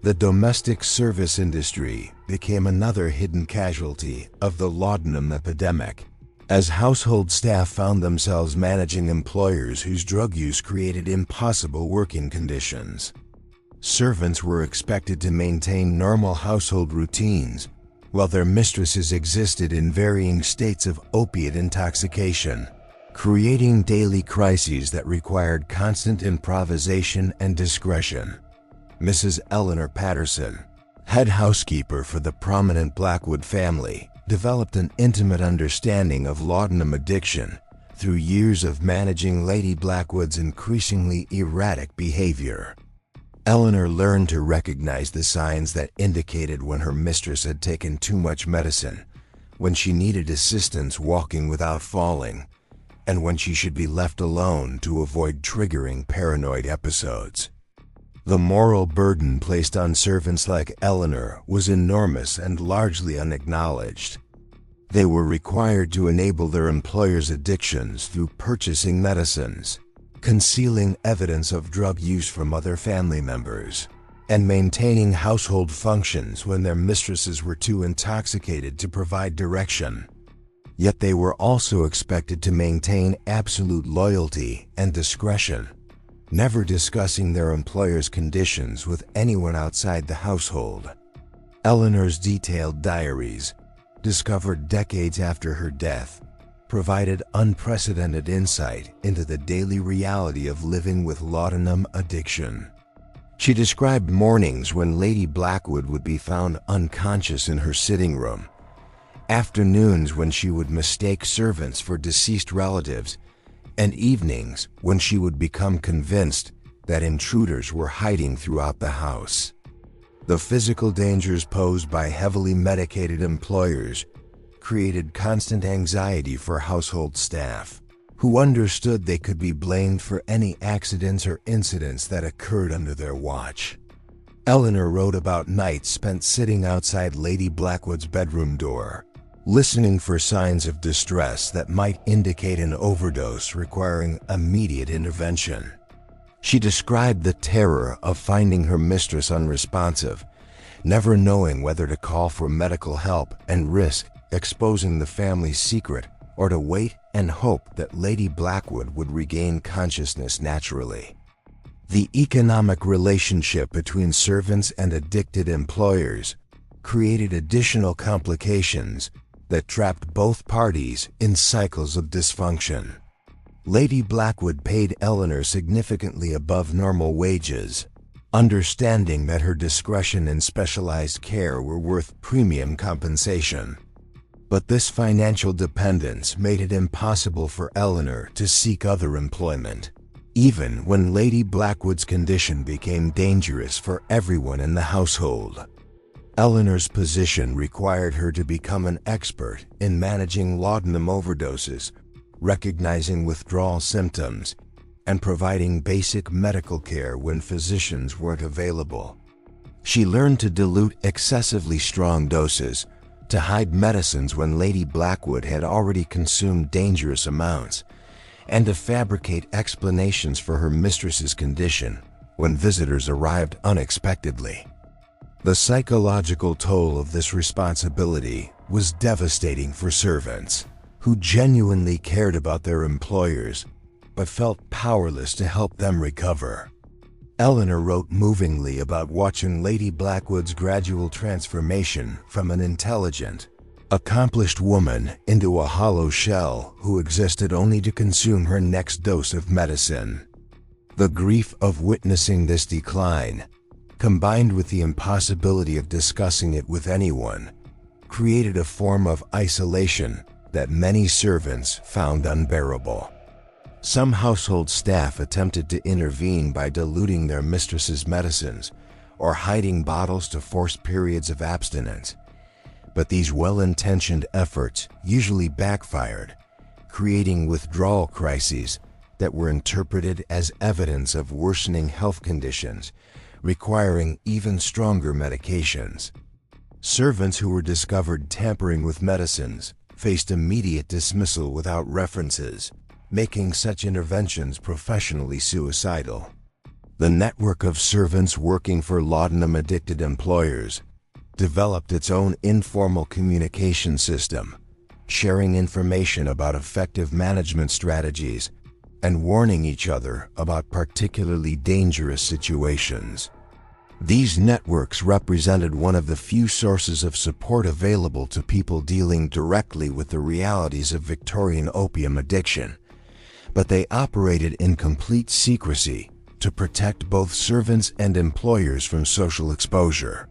[SPEAKER 1] The domestic service industry became another hidden casualty of the laudanum epidemic, as household staff found themselves managing employers whose drug use created impossible working conditions. Servants were expected to maintain normal household routines, while their mistresses existed in varying states of opiate intoxication, creating daily crises that required constant improvisation and discretion. Mrs. Eleanor Patterson, head housekeeper for the prominent Blackwood family, developed an intimate understanding of laudanum addiction through years of managing Lady Blackwood's increasingly erratic behavior. Eleanor learned to recognize the signs that indicated when her mistress had taken too much medicine, when she needed assistance walking without falling, and when she should be left alone to avoid triggering paranoid episodes. The moral burden placed on servants like Eleanor was enormous and largely unacknowledged. They were required to enable their employers' addictions through purchasing medicines, concealing evidence of drug use from other family members, and maintaining household functions when their mistresses were too intoxicated to provide direction. Yet they were also expected to maintain absolute loyalty and discretion, never discussing their employer's conditions with anyone outside the household. Eleanor's detailed diaries, discovered decades after her death, provided unprecedented insight into the daily reality of living with laudanum addiction. She described mornings when Lady Blackwood would be found unconscious in her sitting room, afternoons when she would mistake servants for deceased relatives, and evenings when she would become convinced that intruders were hiding throughout the house. The physical dangers posed by heavily medicated employers created constant anxiety for household staff, who understood they could be blamed for any accidents or incidents that occurred under their watch. Eleanor wrote about nights spent sitting outside Lady Blackwood's bedroom door, listening for signs of distress that might indicate an overdose requiring immediate intervention. She described the terror of finding her mistress unresponsive, never knowing whether to call for medical help and risk exposing the family's secret, or to wait and hope that Lady Blackwood would regain consciousness naturally. The economic relationship between servants and addicted employers created additional complications that trapped both parties in cycles of dysfunction. Lady Blackwood paid Eleanor significantly above normal wages, understanding that her discretion and specialized care were worth premium compensation. But this financial dependence made it impossible for Eleanor to seek other employment, even when Lady Blackwood's condition became dangerous for everyone in the household. Eleanor's position required her to become an expert in managing laudanum overdoses, recognizing withdrawal symptoms, and providing basic medical care when physicians weren't available. She learned to dilute excessively strong doses, to hide medicines when Lady Blackwood had already consumed dangerous amounts, and to fabricate explanations for her mistress's condition when visitors arrived unexpectedly. The psychological toll of this responsibility was devastating for servants, who genuinely cared about their employers but felt powerless to help them recover. Eleanor wrote movingly about watching Lady Blackwood's gradual transformation from an intelligent, accomplished woman into a hollow shell who existed only to consume her next dose of medicine. The grief of witnessing this decline, combined with the impossibility of discussing it with anyone, created a form of isolation that many servants found unbearable. Some household staff attempted to intervene by diluting their mistress's medicines or hiding bottles to force periods of abstinence, but these well-intentioned efforts usually backfired, creating withdrawal crises that were interpreted as evidence of worsening health conditions, requiring even stronger medications. Servants who were discovered tampering with medicines faced immediate dismissal without references, making such interventions professionally suicidal. The network of servants working for laudanum-addicted employers developed its own informal communication system, sharing information about effective management strategies and warning each other about particularly dangerous situations. These networks represented one of the few sources of support available to people dealing directly with the realities of Victorian opium addiction, but they operated in complete secrecy to protect both servants and employers from social exposure.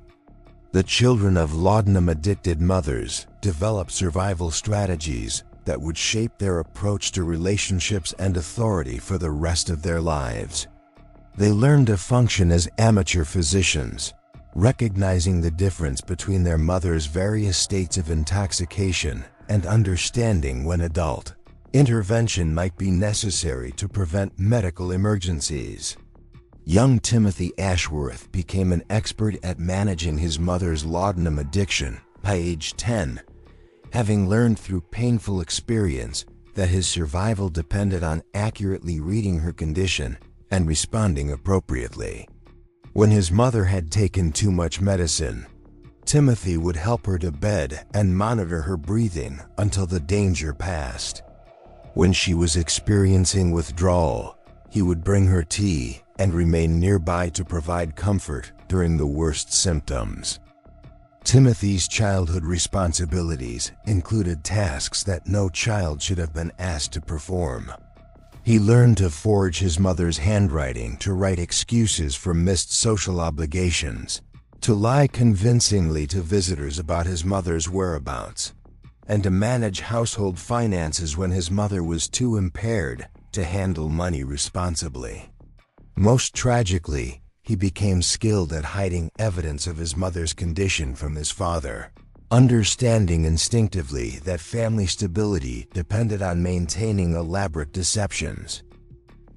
[SPEAKER 1] The children of laudanum-addicted mothers developed survival strategies that would shape their approach to relationships and authority for the rest of their lives. They learned to function as amateur physicians, recognizing the difference between their mother's various states of intoxication and understanding when adult intervention might be necessary to prevent medical emergencies. Young Timothy Ashworth became an expert at managing his mother's laudanum addiction by age 10, having learned through painful experience that his survival depended on accurately reading her condition and responding appropriately. When his mother had taken too much medicine, Timothy would help her to bed and monitor her breathing until the danger passed. When she was experiencing withdrawal, he would bring her tea and remain nearby to provide comfort during the worst symptoms. Timothy's childhood responsibilities included tasks that no child should have been asked to perform. He learned to forge his mother's handwriting to write excuses for missed social obligations, to lie convincingly to visitors about his mother's whereabouts, and to manage household finances when his mother was too impaired to handle money responsibly. Most tragically, he became skilled at hiding evidence of his mother's condition from his father, understanding instinctively that family stability depended on maintaining elaborate deceptions.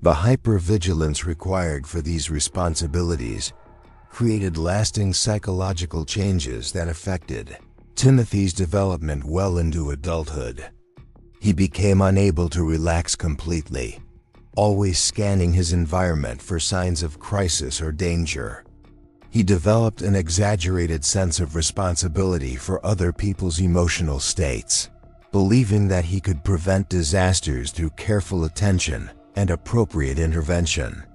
[SPEAKER 1] The hypervigilance required for these responsibilities created lasting psychological changes that affected Timothy's development well into adulthood. He became unable to relax completely, always scanning his environment for signs of crisis or danger. He developed an exaggerated sense of responsibility for other people's emotional states, believing that he could prevent disasters through careful attention and appropriate intervention.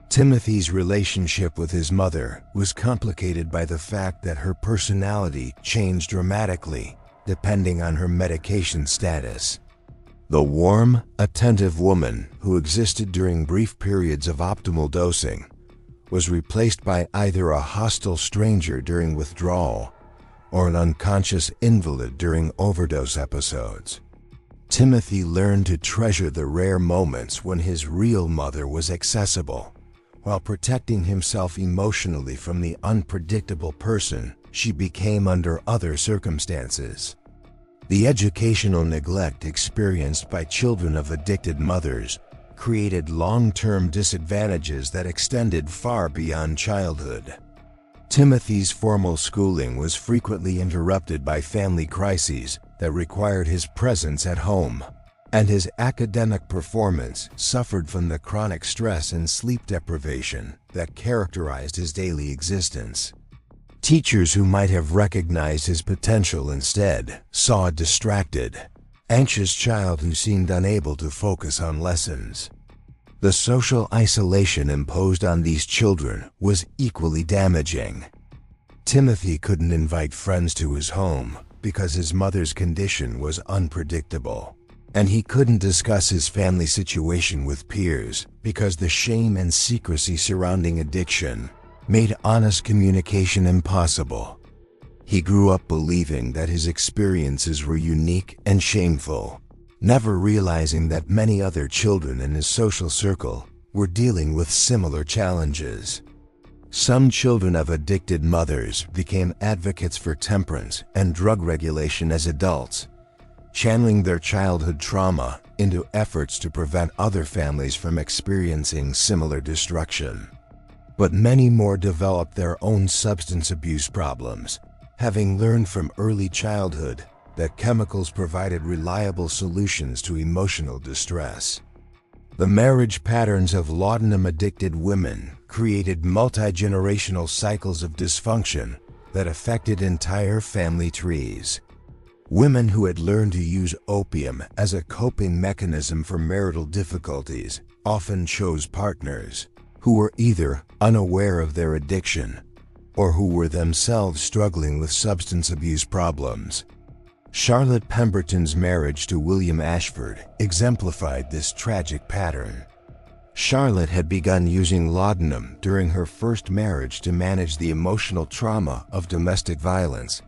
[SPEAKER 1] Timothy's relationship with his mother was complicated by the fact that her personality changed dramatically depending on her medication status. The warm, attentive woman who existed during brief periods of optimal dosing was replaced by either a hostile stranger during withdrawal or an unconscious invalid during overdose episodes. Timothy learned to treasure the rare moments when his real mother was accessible, while protecting himself emotionally from the unpredictable person she became under other circumstances. The educational neglect experienced by children of addicted mothers created long-term disadvantages that extended far beyond childhood. Timothy's formal schooling was frequently interrupted by family crises that required his presence at home, and his academic performance suffered from the chronic stress and sleep deprivation that characterized his daily existence. Teachers who might have recognized his potential instead saw a distracted, anxious child who seemed unable to focus on lessons. The social isolation imposed on these children was equally damaging. Timothy couldn't invite friends to his home because his mother's condition was unpredictable, and he couldn't discuss his family situation with peers because the shame and secrecy surrounding addiction made honest communication impossible. He grew up believing that his experiences were unique and shameful, never realizing that many other children in his social circle were dealing with similar challenges. Some children of addicted mothers became advocates for temperance and drug regulation as adults, channeling their childhood trauma into efforts to prevent other families from experiencing similar destruction. But many more developed their own substance abuse problems, having learned from early childhood that chemicals provided reliable solutions to emotional distress. The marriage patterns of laudanum-addicted women created multi-generational cycles of dysfunction that affected entire family trees. Women who had learned to use opium as a coping mechanism for marital difficulties often chose partners who were either unaware of their addiction or who were themselves struggling with substance abuse problems. Charlotte Pemberton's marriage to William Ashford exemplified this tragic pattern. Charlotte had begun using laudanum during her first marriage to manage the emotional trauma of domestic violence,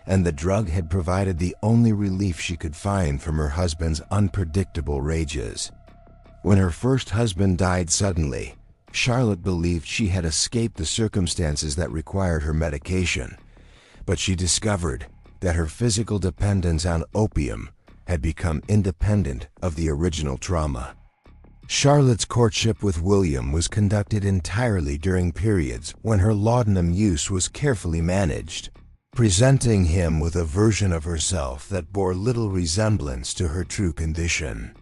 [SPEAKER 1] and the drug had provided the only relief she could find from her husband's unpredictable rages. When her first husband died suddenly, Charlotte believed she had escaped the circumstances that required her medication, but she discovered that her physical dependence on opium had become independent of the original trauma. Charlotte's courtship with William was conducted entirely during periods when her laudanum use was carefully managed, presenting him with a version of herself that bore little resemblance to her true condition.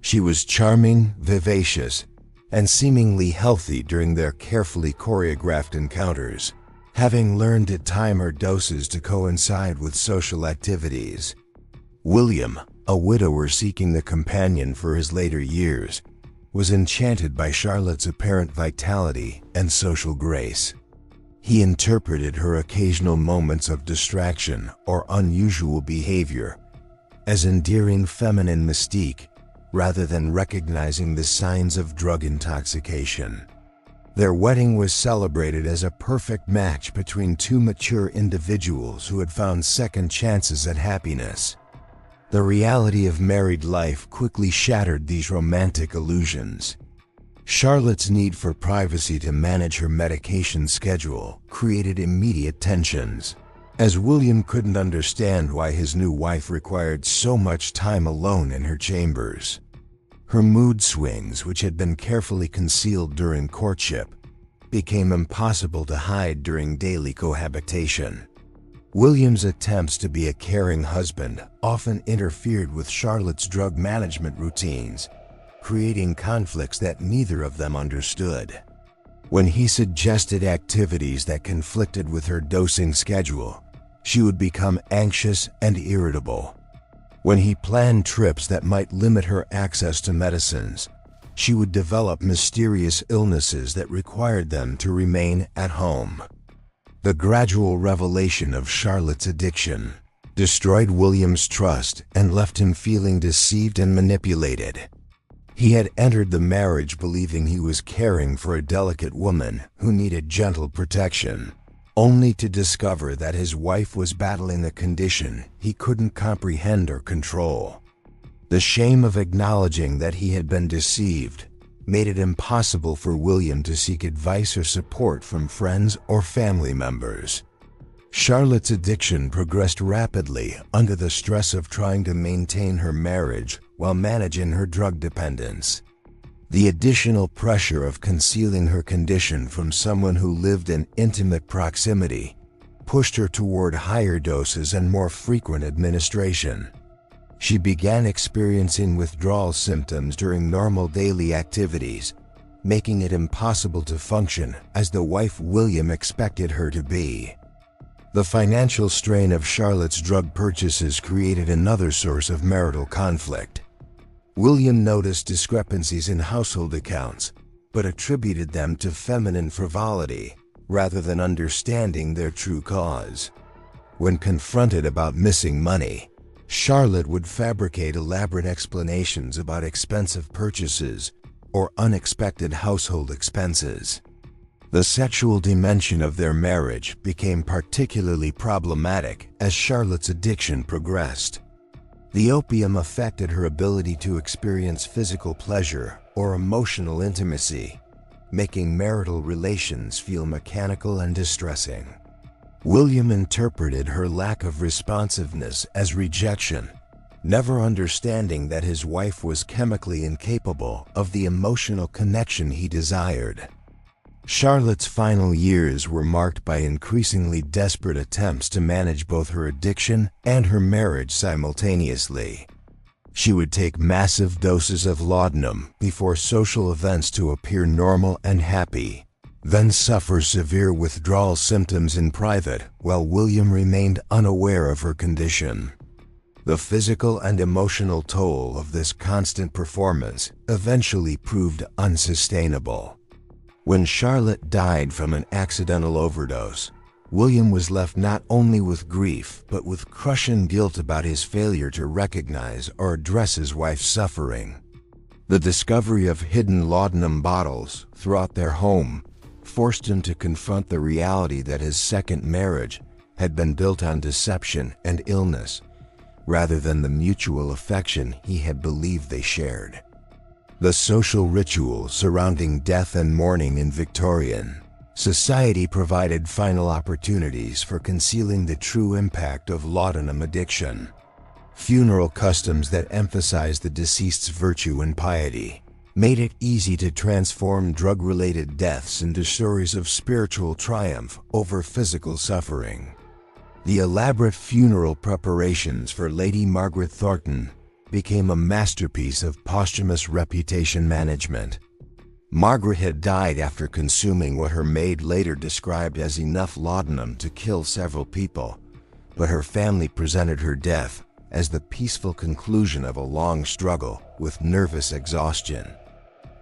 [SPEAKER 1] She was charming, vivacious, and seemingly healthy during their carefully choreographed encounters, having learned to time her doses to coincide with social activities. William, a widower seeking the companion for his later years, was enchanted by Charlotte's apparent vitality and social grace. He interpreted her occasional moments of distraction or unusual behavior as endearing feminine mystique rather than recognizing the signs of drug intoxication. Their wedding was celebrated as a perfect match between two mature individuals who had found second chances at happiness. The reality of married life quickly shattered these romantic illusions. Charlotte's need for privacy to manage her medication schedule created immediate tensions, as William couldn't understand why his new wife required so much time alone in her chambers. Her mood swings, which had been carefully concealed during courtship, became impossible to hide during daily cohabitation. William's attempts to be a caring husband often interfered with Charlotte's drug management routines, creating conflicts that neither of them understood. When he suggested activities that conflicted with her dosing schedule, she would become anxious and irritable. When he planned trips that might limit her access to medicines, she would develop mysterious illnesses that required them to remain at home. The gradual revelation of Charlotte's addiction destroyed William's trust and left him feeling deceived and manipulated. He had entered the marriage believing he was caring for a delicate woman who needed gentle protection, only to discover that his wife was battling a condition he couldn't comprehend or control. The shame of acknowledging that he had been deceived made it impossible for William to seek advice or support from friends or family members. Charlotte's addiction progressed rapidly under the stress of trying to maintain her marriage while managing her drug dependence. The additional pressure of concealing her condition from someone who lived in intimate proximity pushed her toward higher doses and more frequent administration. She began experiencing withdrawal symptoms during normal daily activities, making it impossible to function as the wife William expected her to be. The financial strain of Charlotte's drug purchases created another source of marital conflict. William noticed discrepancies in household accounts, but attributed them to feminine frivolity rather than understanding their true cause. When confronted about missing money, Charlotte would fabricate elaborate explanations about expensive purchases or unexpected household expenses. The sexual dimension of their marriage became particularly problematic as Charlotte's addiction progressed. The opium affected her ability to experience physical pleasure or emotional intimacy, making marital relations feel mechanical and distressing. William interpreted her lack of responsiveness as rejection, never understanding that his wife was chemically incapable of the emotional connection he desired. Charlotte's final years were marked by increasingly desperate attempts to manage both her addiction and her marriage simultaneously. She would take massive doses of laudanum before social events to appear normal and happy, then suffer severe withdrawal symptoms in private while William remained unaware of her condition. The physical and emotional toll of this constant performance eventually proved unsustainable. When Charlotte died from an accidental overdose, William was left not only with grief but with crushing guilt about his failure to recognize or address his wife's suffering. The discovery of hidden laudanum bottles throughout their home forced him to confront the reality that his second marriage had been built on deception and illness, rather than the mutual affection he had believed they shared. The social ritual surrounding death and mourning in Victorian society provided final opportunities for concealing the true impact of laudanum addiction. Funeral customs that emphasized the deceased's virtue and piety made it easy to transform drug-related deaths into stories of spiritual triumph over physical suffering. The elaborate funeral preparations for Lady Margaret Thornton became a masterpiece of posthumous reputation management. Margaret had died after consuming what her maid later described as enough laudanum to kill several people, but her family presented her death as the peaceful conclusion of a long struggle with nervous exhaustion.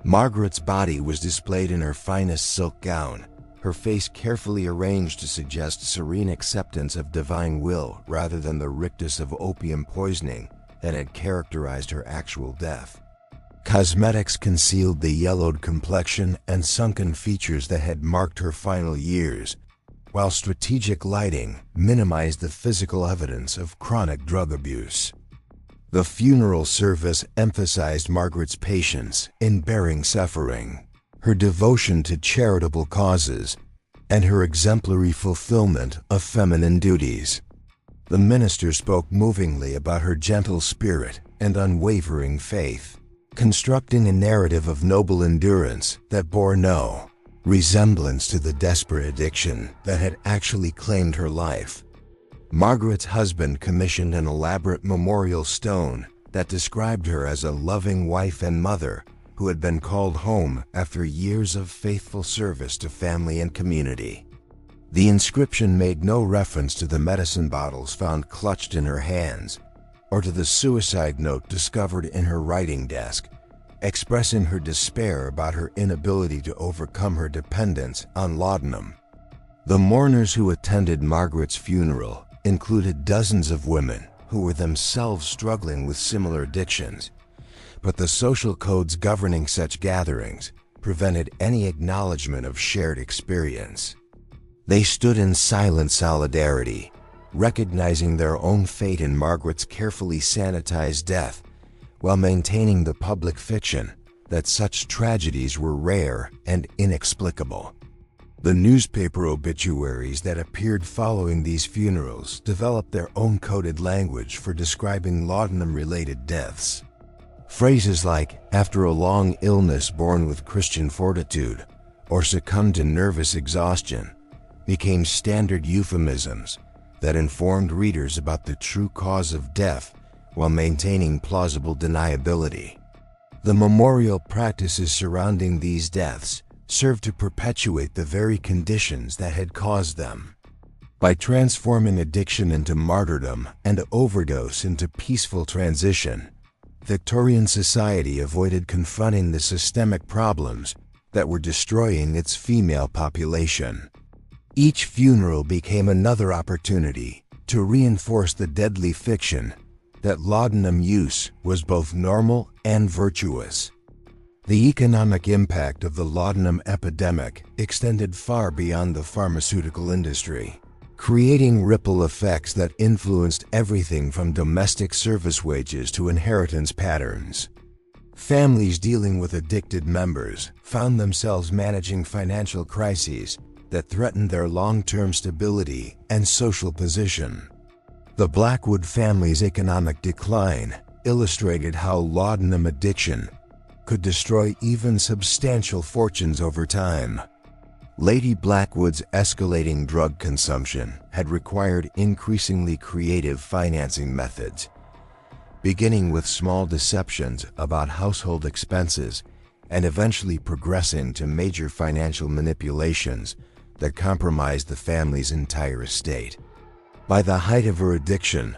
[SPEAKER 1] Margaret's body was displayed in her finest silk gown, her face carefully arranged to suggest serene acceptance of divine will rather than the rictus of opium poisoning that had characterized her actual death. Cosmetics concealed the yellowed complexion and sunken features that had marked her final years, while strategic lighting minimized the physical evidence of chronic drug abuse. The funeral service emphasized Margaret's patience in bearing suffering, her devotion to charitable causes, and her exemplary fulfillment of feminine duties. The minister spoke movingly about her gentle spirit and unwavering faith, constructing a narrative of noble endurance that bore no resemblance to the desperate addiction that had actually claimed her life. Margaret's husband commissioned an elaborate memorial stone that described her as a loving wife and mother who had been called home after years of faithful service to family and community. The inscription made no reference to the medicine bottles found clutched in her hands, or to the suicide note discovered in her writing desk, expressing her despair about her inability to overcome her dependence on laudanum. The mourners who attended Margaret's funeral included dozens of women who were themselves struggling with similar addictions, but the social codes governing such gatherings prevented any acknowledgement of shared experience. They stood in silent solidarity, recognizing their own fate in Margaret's carefully sanitized death, while maintaining the public fiction that such tragedies were rare and inexplicable. The newspaper obituaries that appeared following these funerals developed their own coded language for describing laudanum-related deaths. Phrases like, "after a long illness borne with Christian fortitude," or "succumbed to nervous exhaustion," became standard euphemisms that informed readers about the true cause of death while maintaining plausible deniability. The memorial practices surrounding these deaths served to perpetuate the very conditions that had caused them. By transforming addiction into martyrdom and overdose into peaceful transition, Victorian society avoided confronting the systemic problems that were destroying its female population. Each funeral became another opportunity to reinforce the deadly fiction that laudanum use was both normal and virtuous. The economic impact of the laudanum epidemic extended far beyond the pharmaceutical industry, creating ripple effects that influenced everything from domestic service wages to inheritance patterns. Families dealing with addicted members found themselves managing financial crises that threatened their long-term stability and social position. The Blackwood family's economic decline illustrated how laudanum addiction could destroy even substantial fortunes over time. Lady Blackwood's escalating drug consumption had required increasingly creative financing methods, beginning with small deceptions about household expenses and eventually progressing to major financial manipulations that compromised the family's entire estate. By the height of her addiction,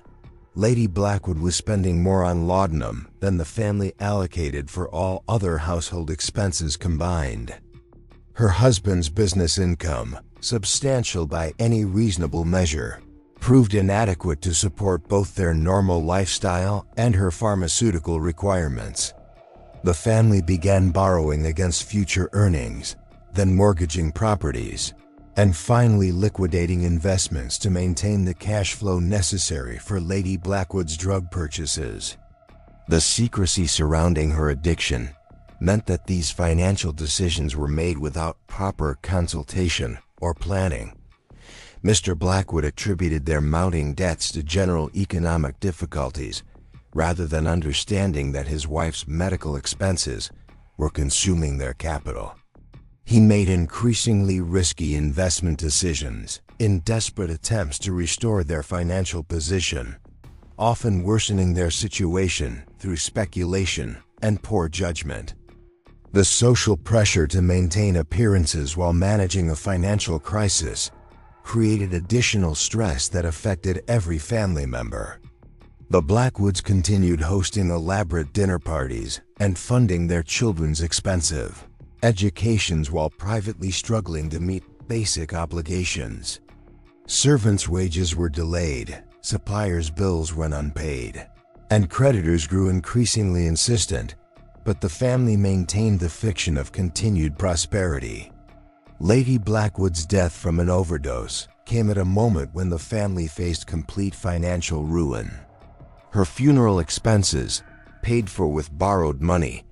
[SPEAKER 1] Lady Blackwood was spending more on laudanum than the family allocated for all other household expenses combined. Her husband's business income, substantial by any reasonable measure, proved inadequate to support both their normal lifestyle and her pharmaceutical requirements. The family began borrowing against future earnings, then mortgaging properties, and finally liquidating investments to maintain the cash flow necessary for Lady Blackwood's drug purchases. The secrecy surrounding her addiction meant that these financial decisions were made without proper consultation or planning. Mr. Blackwood attributed their mounting debts to general economic difficulties, rather than understanding that his wife's medical expenses were consuming their capital. He made increasingly risky investment decisions in desperate attempts to restore their financial position, often worsening their situation through speculation and poor judgment. The social pressure to maintain appearances while managing a financial crisis created additional stress that affected every family member. The Blackwoods continued hosting elaborate dinner parties and funding their children's expensive educations while privately struggling to meet basic obligations. Servants' wages were delayed, suppliers' bills went unpaid, and creditors grew increasingly insistent, but the family maintained the fiction of continued prosperity. Lady Blackwood's death from an overdose came at a moment when the family faced complete financial ruin. Her funeral expenses, paid for with borrowed money,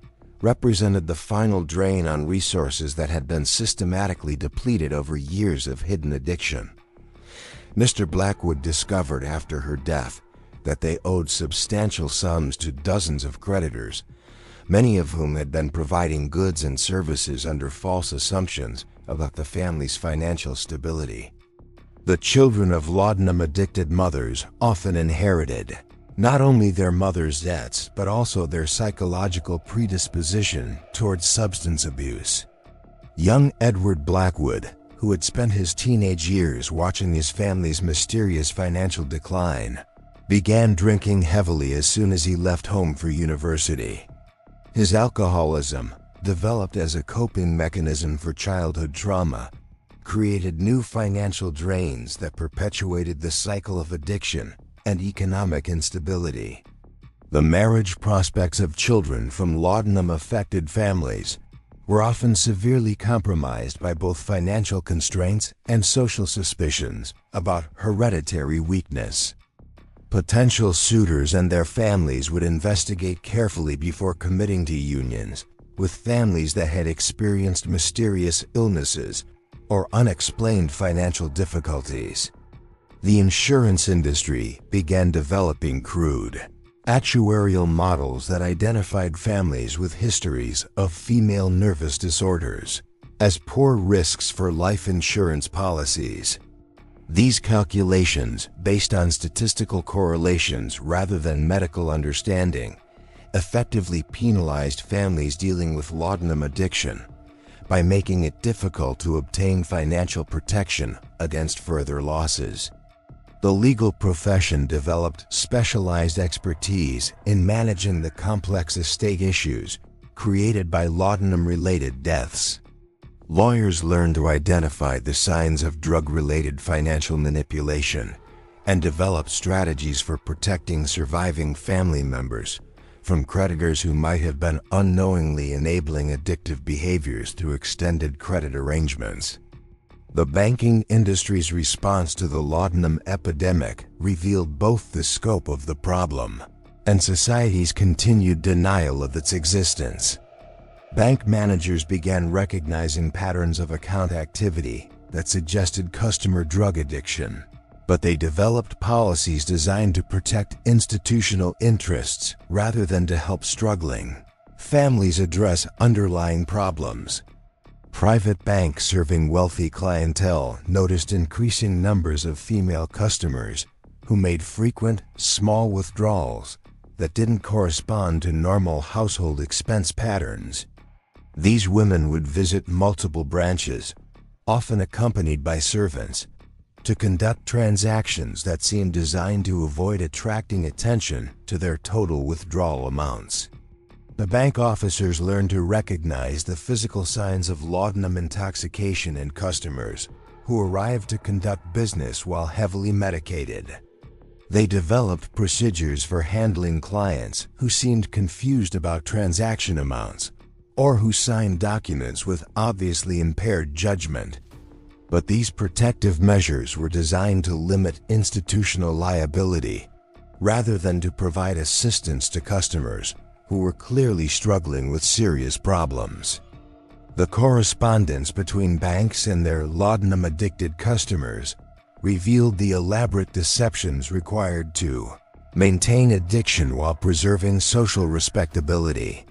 [SPEAKER 1] represented the final drain on resources that had been systematically depleted over years of hidden addiction. Mr. Blackwood discovered after her death that they owed substantial sums to dozens of creditors, many of whom had been providing goods and services under false assumptions about the family's financial stability. The children of laudanum-addicted mothers often inherited not only their mother's debts, but also their psychological predisposition towards substance abuse. Young Edward Blackwood, who had spent his teenage years watching his family's mysterious financial decline, began drinking heavily as soon as he left home for university. His alcoholism, developed as a coping mechanism for childhood trauma, created new financial drains that perpetuated the cycle of addiction and economic instability. The marriage prospects of children from laudanum-affected families were often severely compromised by both financial constraints and social suspicions about hereditary weakness. Potential suitors and their families would investigate carefully before committing to unions with families that had experienced mysterious illnesses or unexplained financial difficulties. The insurance industry began developing crude, actuarial models that identified families with histories of female nervous disorders as poor risks for life insurance policies. These calculations, based on statistical correlations rather than medical understanding, effectively penalized families dealing with laudanum addiction by making it difficult to obtain financial protection against further losses. The legal profession developed specialized expertise in managing the complex estate issues created by laudanum-related deaths. Lawyers learned to identify the signs of drug-related financial manipulation and developed strategies for protecting surviving family members from creditors who might have been unknowingly enabling addictive behaviors through extended credit arrangements. The banking industry's response to the laudanum epidemic revealed both the scope of the problem and society's continued denial of its existence. Bank managers began recognizing patterns of account activity that suggested customer drug addiction, but they developed policies designed to protect institutional interests rather than to help struggling families address underlying problems. Private banks serving wealthy clientele noticed increasing numbers of female customers who made frequent, small withdrawals that didn't correspond to normal household expense patterns. These women would visit multiple branches, often accompanied by servants, to conduct transactions that seemed designed to avoid attracting attention to their total withdrawal amounts. The bank officers learned to recognize the physical signs of laudanum intoxication in customers who arrived to conduct business while heavily medicated. They developed procedures for handling clients who seemed confused about transaction amounts or who signed documents with obviously impaired judgment. But these protective measures were designed to limit institutional liability rather than to provide assistance to customers who were clearly struggling with serious problems. The correspondence between banks and their laudanum-addicted customers revealed the elaborate deceptions required to maintain addiction while preserving social respectability.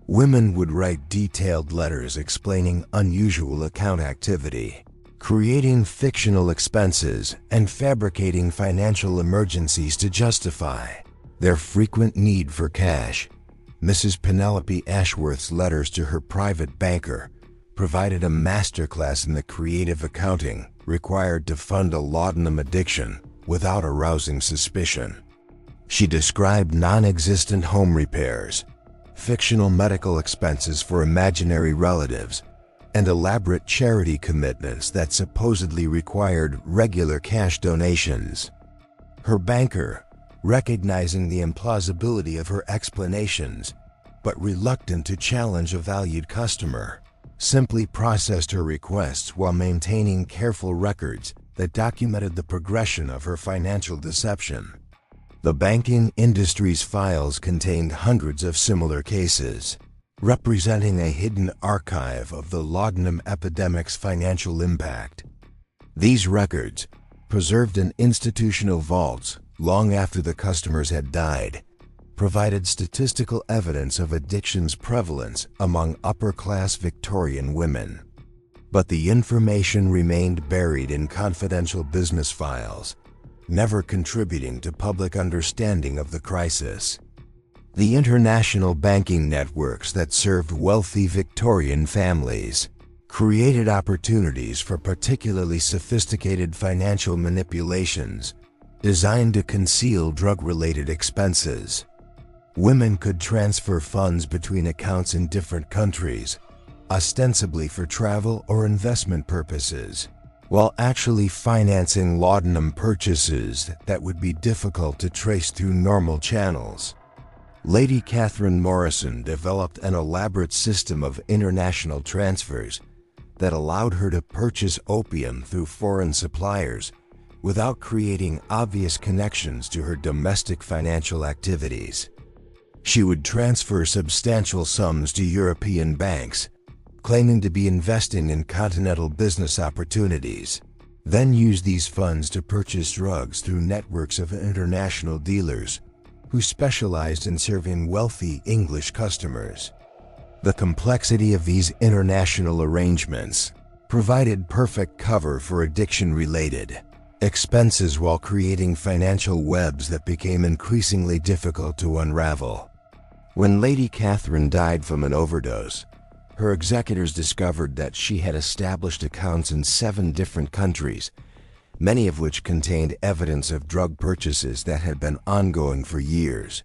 [SPEAKER 1] Women would write detailed letters explaining unusual account activity, creating fictional expenses, and fabricating financial emergencies to justify their frequent need for cash. Mrs. Penelope Ashworth's letters to her private banker provided a masterclass in the creative accounting required to fund a laudanum addiction without arousing suspicion. She described non-existent home repairs, fictional medical expenses for imaginary relatives, and elaborate charity commitments that supposedly required regular cash donations. Her banker, recognizing the implausibility of her explanations, but reluctant to challenge a valued customer, simply processed her requests while maintaining careful records that documented the progression of her financial deception. The banking industry's files contained hundreds of similar cases, representing a hidden archive of the laudanum epidemic's financial impact. These records, preserved in institutional vaults long after the customers had died, provided statistical evidence of addiction's prevalence among upper-class Victorian women. But the information remained buried in confidential business files, never contributing to public understanding of the crisis. The international banking networks that served wealthy Victorian families created opportunities for particularly sophisticated financial manipulations designed to conceal drug-related expenses. Women could transfer funds between accounts in different countries, ostensibly for travel or investment purposes, while actually financing laudanum purchases that would be difficult to trace through normal channels. Lady Catherine Morrison developed an elaborate system of international transfers that allowed her to purchase opium through foreign suppliers without creating obvious connections to her domestic financial activities. She would transfer substantial sums to European banks, claiming to be investing in continental business opportunities, then use these funds to purchase drugs through networks of international dealers who specialized in serving wealthy English customers. The complexity of these international arrangements provided perfect cover for addiction-related expenses while creating financial webs that became increasingly difficult to unravel. When Lady Catherine died from an overdose, her executors discovered that she had established accounts in 7 different countries, many of which contained evidence of drug purchases that had been ongoing for years.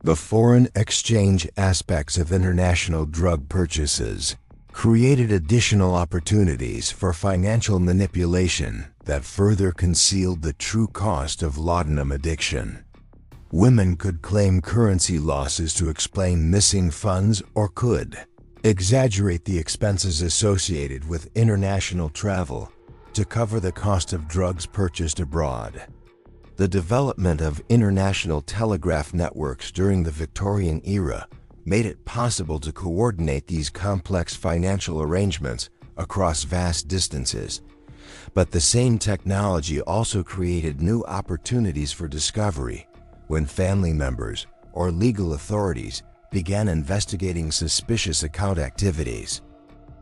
[SPEAKER 1] The foreign exchange aspects of international drug purchases created additional opportunities for financial manipulation that further concealed the true cost of laudanum addiction. Women could claim currency losses to explain missing funds or could exaggerate the expenses associated with international travel to cover the cost of drugs purchased abroad. The development of international telegraph networks during the Victorian era made it possible to coordinate these complex financial arrangements across vast distances. But the same technology also created new opportunities for discovery when family members or legal authorities began investigating suspicious account activities.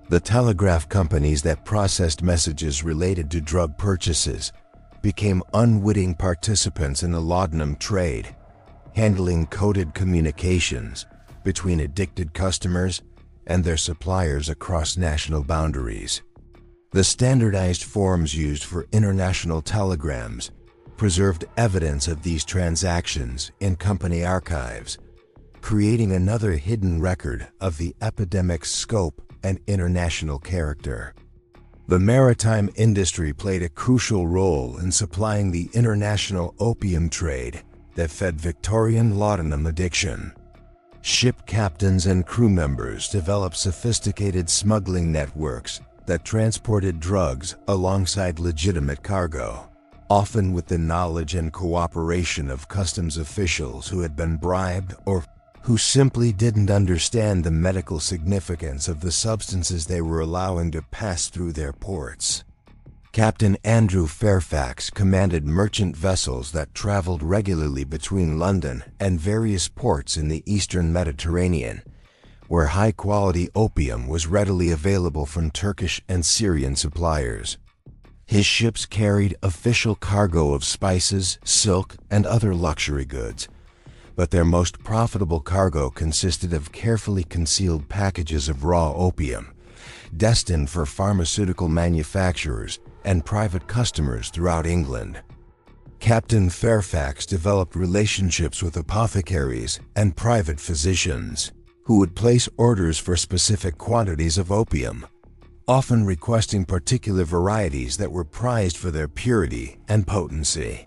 [SPEAKER 1] The telegraph companies that processed messages related to drug purchases became unwitting participants in the laudanum trade, handling coded communications between addicted customers and their suppliers across national boundaries. The standardized forms used for international telegrams preserved evidence of these transactions in company archives, creating another hidden record of the epidemic's scope and international character. The maritime industry played a crucial role in supplying the international opium trade that fed Victorian laudanum addiction. Ship captains and crew members developed sophisticated smuggling networks that transported drugs alongside legitimate cargo, often with the knowledge and cooperation of customs officials who had been bribed or who simply didn't understand the medical significance of the substances they were allowing to pass through their ports. Captain Andrew Fairfax commanded merchant vessels that traveled regularly between London and various ports in the eastern Mediterranean, where high-quality opium was readily available from Turkish and Syrian suppliers. His ships carried official cargo of spices, silk, and other luxury goods, but their most profitable cargo consisted of carefully concealed packages of raw opium, destined for pharmaceutical manufacturers and private customers throughout England. Captain Fairfax developed relationships with apothecaries and private physicians who would place orders for specific quantities of opium, often requesting particular varieties that were prized for their purity and potency.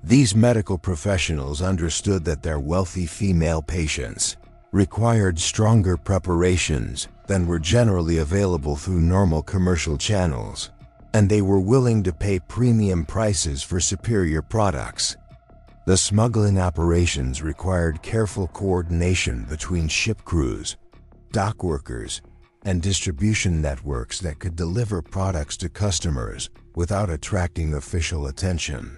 [SPEAKER 1] These medical professionals understood that their wealthy female patients required stronger preparations than were generally available through normal commercial channels, and they were willing to pay premium prices for superior products. The smuggling operations required careful coordination between ship crews, dock workers, and distribution networks that could deliver products to customers without attracting official attention.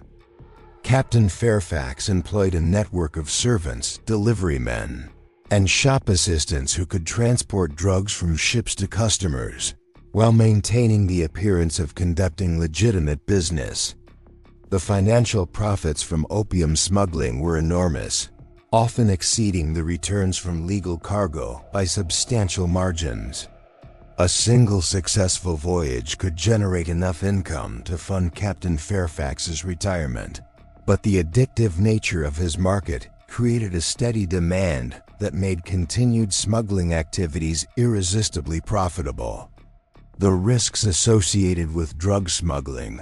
[SPEAKER 1] Captain Fairfax employed a network of servants, deliverymen, and shop assistants who could transport drugs from ships to customers, while maintaining the appearance of conducting legitimate business. The financial profits from opium smuggling were enormous, often exceeding the returns from legal cargo by substantial margins. A single successful voyage could generate enough income to fund Captain Fairfax's retirement, but the addictive nature of his market created a steady demand that made continued smuggling activities irresistibly profitable. The risks associated with drug smuggling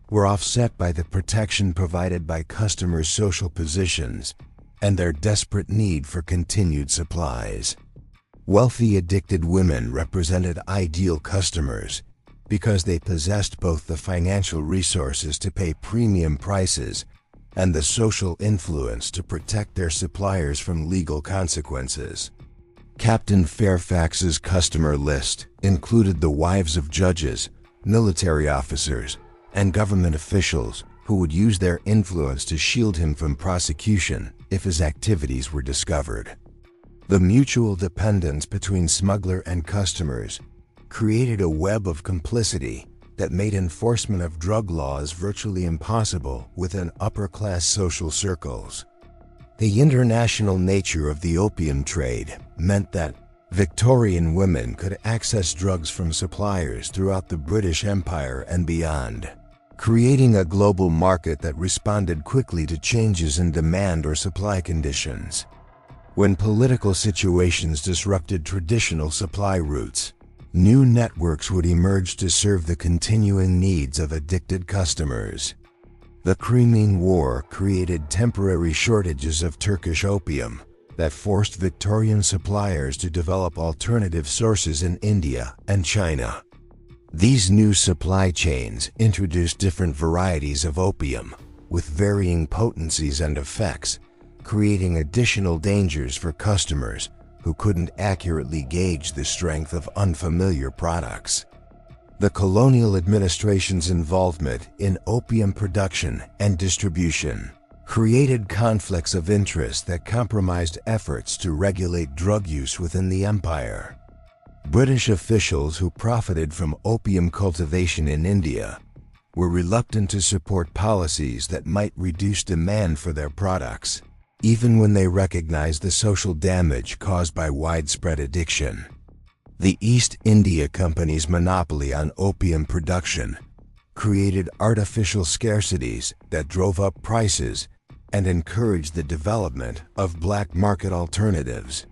[SPEAKER 1] were offset by the protection provided by customers' social positions and their desperate need for continued supplies. Wealthy addicted women represented ideal customers because they possessed both the financial resources to pay premium prices and the social influence to protect their suppliers from legal consequences. Captain Fairfax's customer list included the wives of judges, military officers, and government officials who would use their influence to shield him from prosecution if his activities were discovered. The mutual dependence between smuggler and customers created a web of complicity that made enforcement of drug laws virtually impossible within upper-class social circles. The international nature of the opium trade meant that Victorian women could access drugs from suppliers throughout the British Empire and beyond, creating a global market that responded quickly to changes in demand or supply conditions. When political situations disrupted traditional supply routes, new networks would emerge to serve the continuing needs of addicted customers. The Crimean War created temporary shortages of Turkish opium that forced Victorian suppliers to develop alternative sources in India and China. These new supply chains introduced different varieties of opium with varying potencies and effects, creating additional dangers for customers who couldn't accurately gauge the strength of unfamiliar products. The colonial administration's involvement in opium production and distribution created conflicts of interest that compromised efforts to regulate drug use within the empire. British officials who profited from opium cultivation in India were reluctant to support policies that might reduce demand for their products, even when they recognized the social damage caused by widespread addiction. The East India Company's monopoly on opium production created artificial scarcities that drove up prices and encouraged the development of black market alternatives.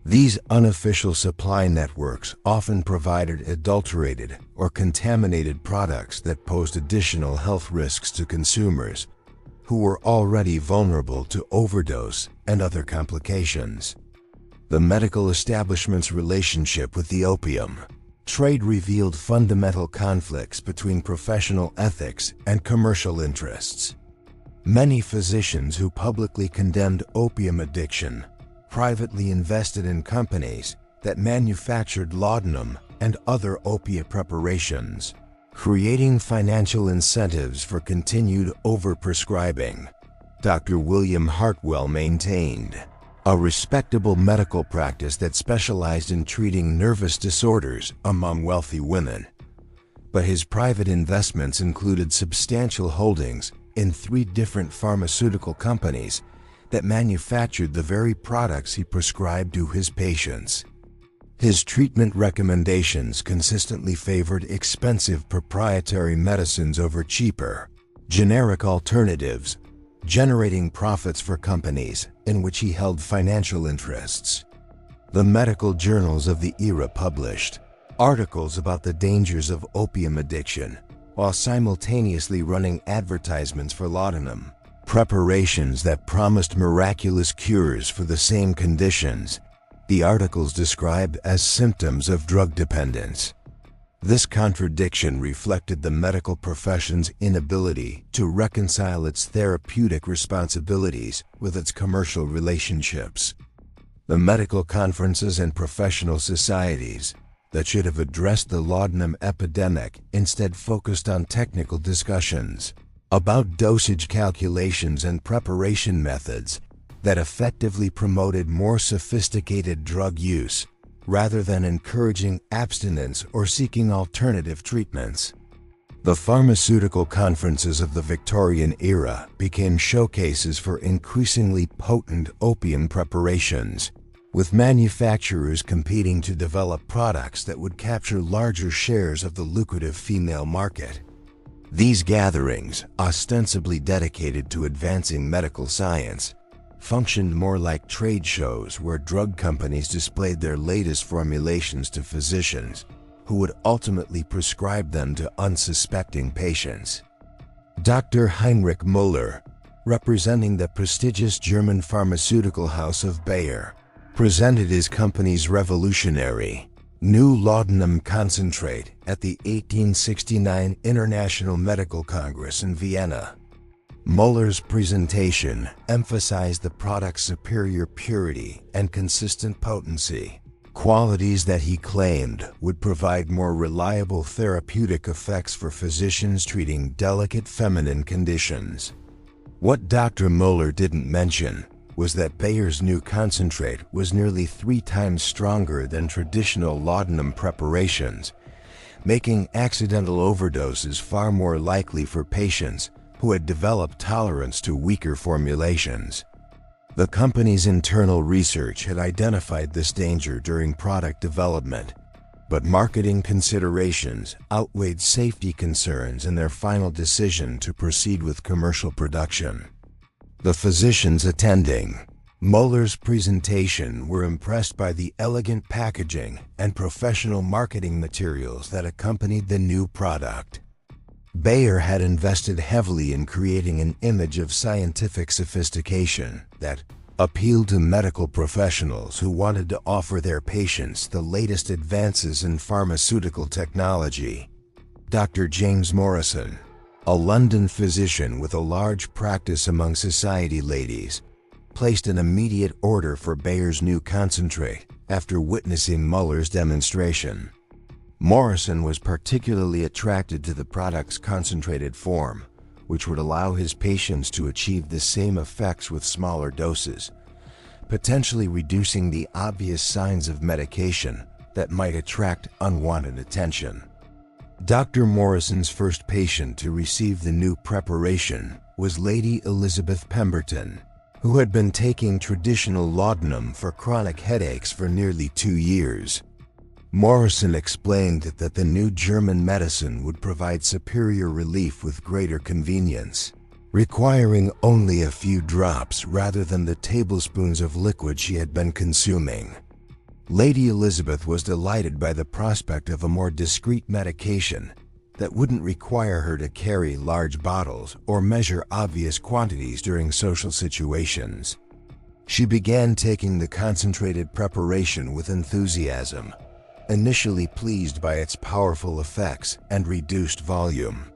[SPEAKER 1] These unofficial supply networks often provided adulterated or contaminated products that posed additional health risks to consumers who were already vulnerable to overdose and other complications. The medical establishment's relationship with the opium trade revealed fundamental conflicts between professional ethics and commercial interests. Many physicians who publicly condemned opium addiction privately invested in companies that manufactured laudanum and other opiate preparations, creating financial incentives for continued overprescribing. Dr. William Hartwell maintained a respectable medical practice that specialized in treating nervous disorders among wealthy women. But his private investments included substantial holdings in 3 different pharmaceutical companies that manufactured the very products he prescribed to his patients. His treatment recommendations consistently favored expensive proprietary medicines over cheaper, generic alternatives, generating profits for companies in which he held financial interests. The medical journals of the era published articles about the dangers of opium addiction, while simultaneously running advertisements for laudanum, preparations that promised miraculous cures for the same conditions the articles described as symptoms of drug dependence. This contradiction reflected the medical profession's inability to reconcile its therapeutic responsibilities with its commercial relationships. The medical conferences and professional societies that should have addressed the laudanum epidemic instead focused on technical discussions about dosage calculations and preparation methods that effectively promoted more sophisticated drug use rather than encouraging abstinence or seeking alternative treatments. The pharmaceutical conferences of the Victorian era became showcases for increasingly potent opium preparations, with manufacturers competing to develop products that would capture larger shares of the lucrative female market. These gatherings, ostensibly dedicated to advancing medical science, functioned more like trade shows where drug companies displayed their latest formulations to physicians who would ultimately prescribe them to unsuspecting patients. Dr. Heinrich Müller, representing the prestigious German pharmaceutical house of Bayer, presented his company's revolutionary new laudanum concentrate at the 1869 International Medical Congress in Vienna. Müller's presentation emphasized the product's superior purity and consistent potency, qualities that he claimed would provide more reliable therapeutic effects for physicians treating delicate feminine conditions. What Dr. Müller didn't mention was that Bayer's new concentrate was nearly 3 times stronger than traditional laudanum preparations, making accidental overdoses far more likely for patients who had developed tolerance to weaker formulations. The company's internal research had identified this danger during product development, but marketing considerations outweighed safety concerns in their final decision to proceed with commercial production. The physicians attending Müller's presentation were impressed by the elegant packaging and professional marketing materials that accompanied the new product. Bayer had invested heavily in creating an image of scientific sophistication that appealed to medical professionals who wanted to offer their patients the latest advances in pharmaceutical technology. Dr. James Morrison, a London physician with a large practice among society ladies, placed an immediate order for Bayer's new concentrate after witnessing Müller's demonstration. Morrison was particularly attracted to the product's concentrated form, which would allow his patients to achieve the same effects with smaller doses, potentially reducing the obvious signs of medication that might attract unwanted attention. Dr. Morrison's first patient to receive the new preparation was Lady Elizabeth Pemberton, who had been taking traditional laudanum for chronic headaches for nearly 2 years. Morrison explained that the new German medicine would provide superior relief with greater convenience, requiring only a few drops rather than the tablespoons of liquid she had been consuming. Lady Elizabeth was delighted by the prospect of a more discreet medication that wouldn't require her to carry large bottles or measure obvious quantities during social situations. She began taking the concentrated preparation with enthusiasm, initially pleased by its powerful effects and reduced volume.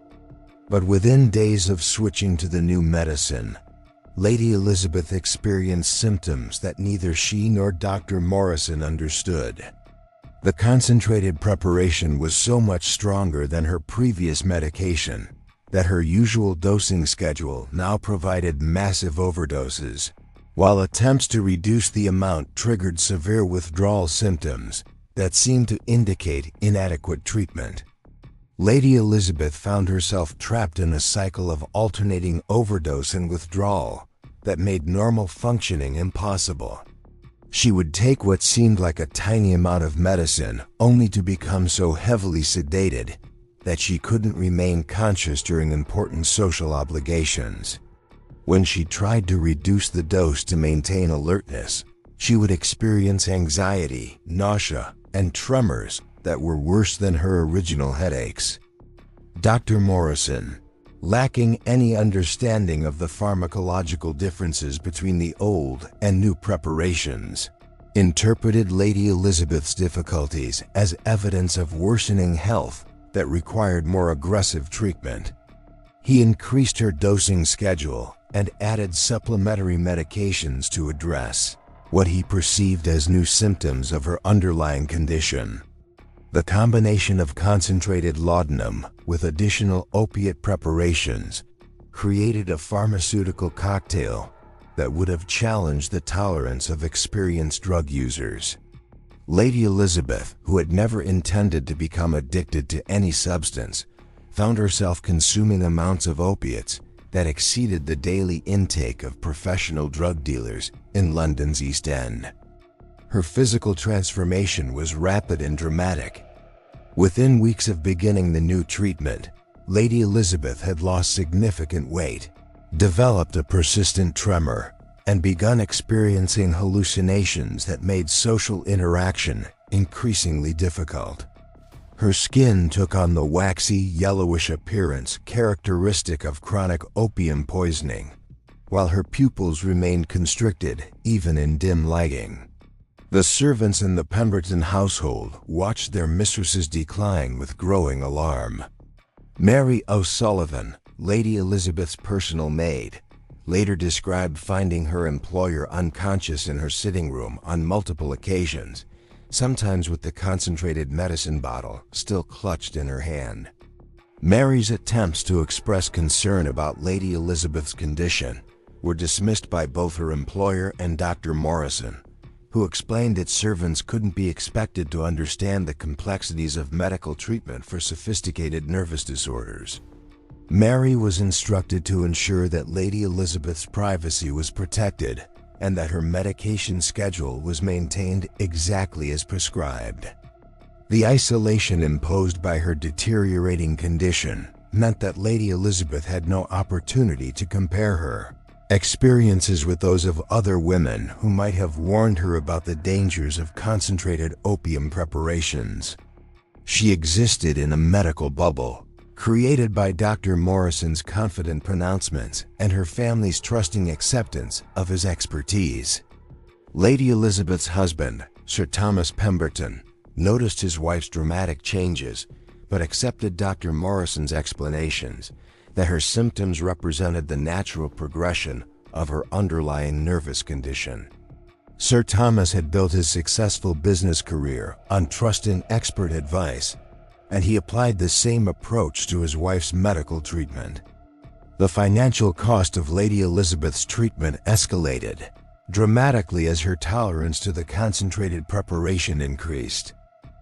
[SPEAKER 1] But within days of switching to the new medicine, Lady Elizabeth experienced symptoms that neither she nor Dr. Morrison understood. The concentrated preparation was so much stronger than her previous medication that her usual dosing schedule now provided massive overdoses, while attempts to reduce the amount triggered severe withdrawal symptoms that seemed to indicate inadequate treatment. Lady Elizabeth found herself trapped in a cycle of alternating overdose and withdrawal that made normal functioning impossible. She would take what seemed like a tiny amount of medicine only to become so heavily sedated that she couldn't remain conscious during important social obligations. When she tried to reduce the dose to maintain alertness, she would experience anxiety, nausea, and tremors that were worse than her original headaches. Dr. Morrison, lacking any understanding of the pharmacological differences between the old and new preparations, interpreted Lady Elizabeth's difficulties as evidence of worsening health that required more aggressive treatment. He increased her dosing schedule and added supplementary medications to address what he perceived as new symptoms of her underlying condition. The combination of concentrated laudanum with additional opiate preparations created a pharmaceutical cocktail that would have challenged the tolerance of experienced drug users. Lady Elizabeth, who had never intended to become addicted to any substance, found herself consuming amounts of opiates that exceeded the daily intake of professional drug dealers in London's East End. Her physical transformation was rapid and dramatic. Within weeks of beginning the new treatment, Lady Elizabeth had lost significant weight, developed a persistent tremor, and begun experiencing hallucinations that made social interaction increasingly difficult. Her skin took on the waxy, yellowish appearance characteristic of chronic opium poisoning, while her pupils remained constricted even in dim lighting. The servants in the Pemberton household watched their mistresses decline with growing alarm. Mary O'Sullivan, Lady Elizabeth's personal maid, later described finding her employer unconscious in her sitting room on multiple occasions, sometimes with the concentrated medicine bottle still clutched in her hand. Mary's attempts to express concern about Lady Elizabeth's condition were dismissed by both her employer and Dr. Morrison, who explained that servants couldn't be expected to understand the complexities of medical treatment for sophisticated nervous disorders. Mary was instructed to ensure that Lady Elizabeth's privacy was protected and that her medication schedule was maintained exactly as prescribed. The isolation imposed by her deteriorating condition meant that Lady Elizabeth had no opportunity to compare her experiences with those of other women who might have warned her about the dangers of concentrated opium preparations. She existed in a medical bubble, created by Dr. Morrison's confident pronouncements and her family's trusting acceptance of his expertise. Lady Elizabeth's husband, Sir Thomas Pemberton, noticed his wife's dramatic changes, but accepted Dr. Morrison's explanations that her symptoms represented the natural progression of her underlying nervous condition. Sir Thomas had built his successful business career on trusting expert advice, and he applied the same approach to his wife's medical treatment. The financial cost of Lady Elizabeth's treatment escalated dramatically as her tolerance to the concentrated preparation increased.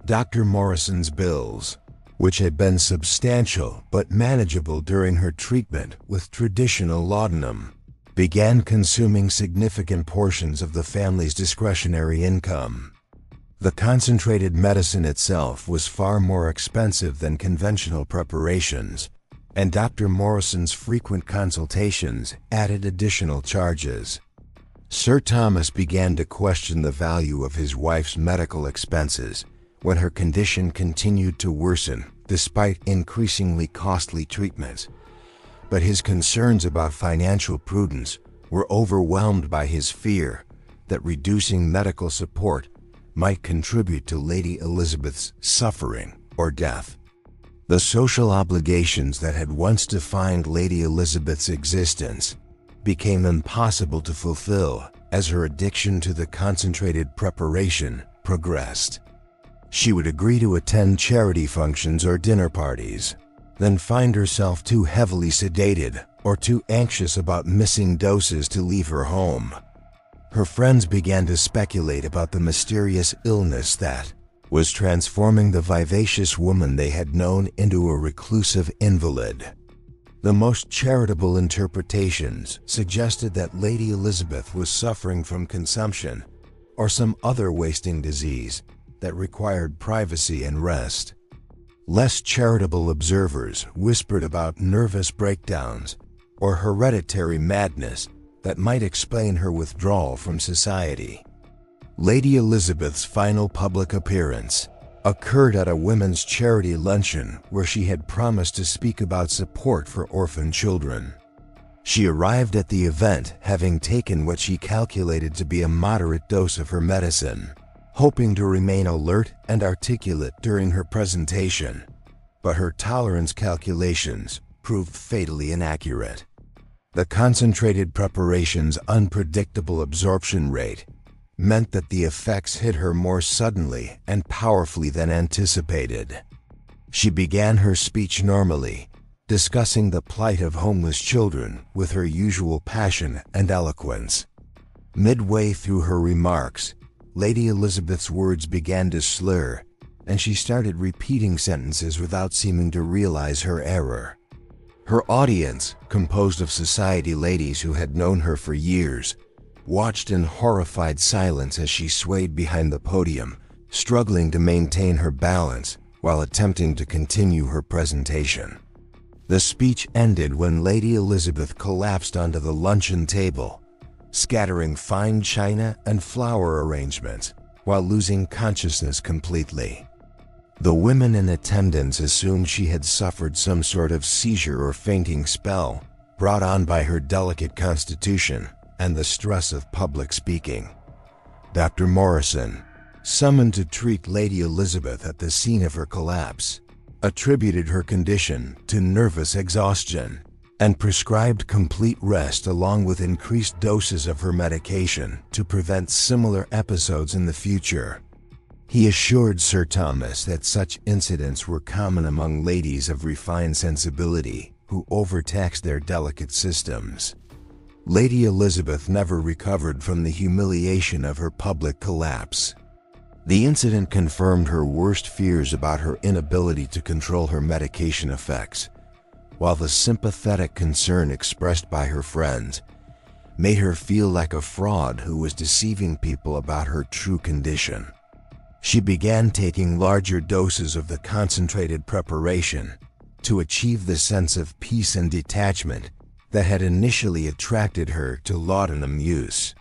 [SPEAKER 1] Dr. Morrison's bills, which had been substantial but manageable during her treatment with traditional laudanum, began consuming significant portions of the family's discretionary income. The concentrated medicine itself was far more expensive than conventional preparations, and Dr. Morrison's frequent consultations added additional charges. Sir Thomas began to question the value of his wife's medical expenses when her condition continued to worsen despite increasingly costly treatments. But his concerns about financial prudence were overwhelmed by his fear that reducing medical support might contribute to Lady Elizabeth's suffering or death. The social obligations that had once defined Lady Elizabeth's existence became impossible to fulfill as her addiction to the concentrated preparation progressed. She would agree to attend charity functions or dinner parties, then find herself too heavily sedated or too anxious about missing doses to leave her home. Her friends began to speculate about the mysterious illness that was transforming the vivacious woman they had known into a reclusive invalid. The most charitable interpretations suggested that Lady Elizabeth was suffering from consumption or some other wasting disease that required privacy and rest. Less charitable observers whispered about nervous breakdowns or hereditary madness that might explain her withdrawal from society. Lady Elizabeth's final public appearance occurred at a women's charity luncheon where she had promised to speak about support for orphan children. She arrived at the event having taken what she calculated to be a moderate dose of her medicine, hoping to remain alert and articulate during her presentation, but her tolerance calculations proved fatally inaccurate. The concentrated preparation's unpredictable absorption rate meant that the effects hit her more suddenly and powerfully than anticipated. She began her speech normally, discussing the plight of homeless children with her usual passion and eloquence. Midway through her remarks, Lady Elizabeth's words began to slur, and she started repeating sentences without seeming to realize her error. Her audience, composed of society ladies who had known her for years, watched in horrified silence as she swayed behind the podium, struggling to maintain her balance while attempting to continue her presentation. The speech ended when Lady Elizabeth collapsed onto the luncheon table, scattering fine china and flower arrangements while losing consciousness completely. The women in attendance assumed she had suffered some sort of seizure or fainting spell brought on by her delicate constitution and the stress of public speaking. Dr. Morrison, summoned to treat Lady Elizabeth at the scene of her collapse, attributed her condition to nervous exhaustion and prescribed complete rest along with increased doses of her medication to prevent similar episodes in the future. He assured Sir Thomas that such incidents were common among ladies of refined sensibility who overtaxed their delicate systems. Lady Elizabeth never recovered from the humiliation of her public collapse. The incident confirmed her worst fears about her inability to control her medication effects, while the sympathetic concern expressed by her friends made her feel like a fraud who was deceiving people about her true condition. She began taking larger doses of the concentrated preparation to achieve the sense of peace and detachment that had initially attracted her to laudanum use.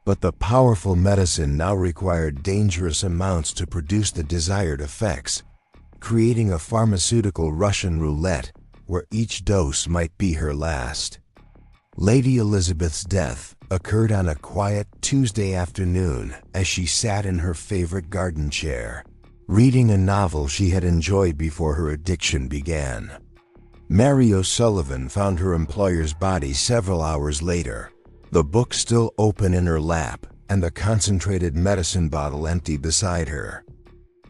[SPEAKER 1] But the powerful medicine now required dangerous amounts to produce the desired effects, creating a pharmaceutical Russian roulette where each dose might be her last. Lady Elizabeth's death occurred on a quiet Tuesday afternoon as she sat in her favorite garden chair, reading a novel she had enjoyed before her addiction began. Mary O'Sullivan found her employer's body several hours later, the book still open in her lap and the concentrated medicine bottle empty beside her.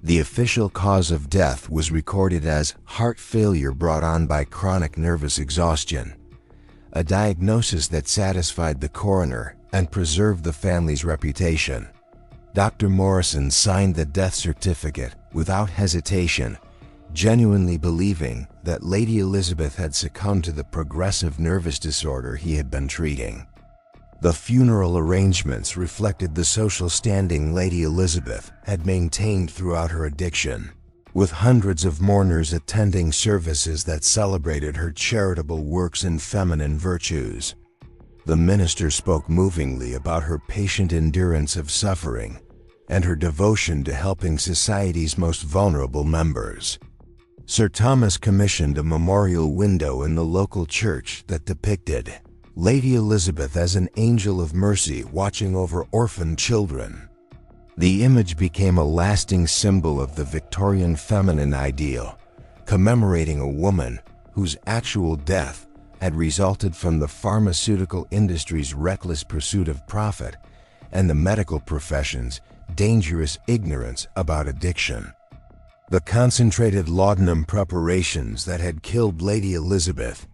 [SPEAKER 1] The official cause of death was recorded as heart failure brought on by chronic nervous exhaustion, a diagnosis that satisfied the coroner and preserved the family's reputation. Dr. Morrison signed the death certificate without hesitation, genuinely believing that Lady Elizabeth had succumbed to the progressive nervous disorder he had been treating. The funeral arrangements reflected the social standing Lady Elizabeth had maintained throughout her addiction, with hundreds of mourners attending services that celebrated her charitable works and feminine virtues. The minister spoke movingly about her patient endurance of suffering and her devotion to helping society's most vulnerable members. Sir Thomas commissioned a memorial window in the local church that depicted Lady Elizabeth as an angel of mercy watching over orphaned children. The image became a lasting symbol of the Victorian feminine ideal, commemorating a woman whose actual death had resulted from the pharmaceutical industry's reckless pursuit of profit and the medical profession's dangerous ignorance about addiction. The concentrated laudanum preparations that had killed Lady Elizabeth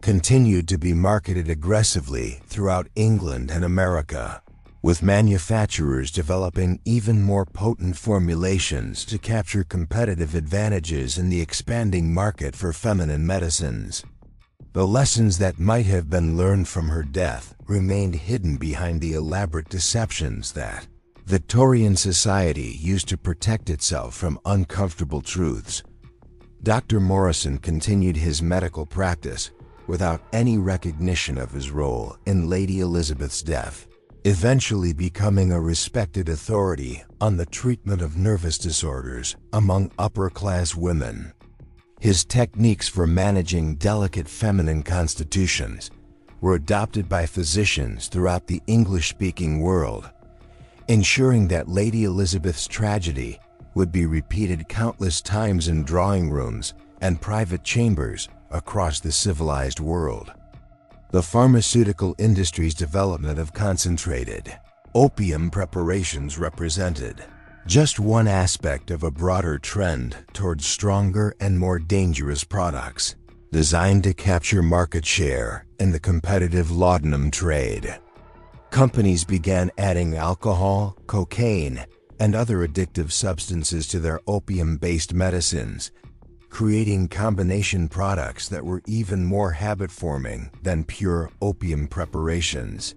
[SPEAKER 1] continued to be marketed aggressively throughout England and America, with manufacturers developing even more potent formulations to capture competitive advantages in the expanding market for feminine medicines. The lessons that might have been learned from her death remained hidden behind the elaborate deceptions that Victorian society used to protect itself from uncomfortable truths. Dr. Morrison continued his medical practice without any recognition of his role in Lady Elizabeth's death, eventually becoming a respected authority on the treatment of nervous disorders among upper-class women. His techniques for managing delicate feminine constitutions were adopted by physicians throughout the English-speaking world, ensuring that Lady Elizabeth's tragedy would be repeated countless times in drawing rooms and private chambers across the civilized world. The pharmaceutical industry's development of concentrated opium preparations represented just one aspect of a broader trend towards stronger and more dangerous products, designed to capture market share in the competitive laudanum trade. Companies began adding alcohol, cocaine, and other addictive substances to their opium-based medicines, creating combination products that were even more habit-forming than pure opium preparations.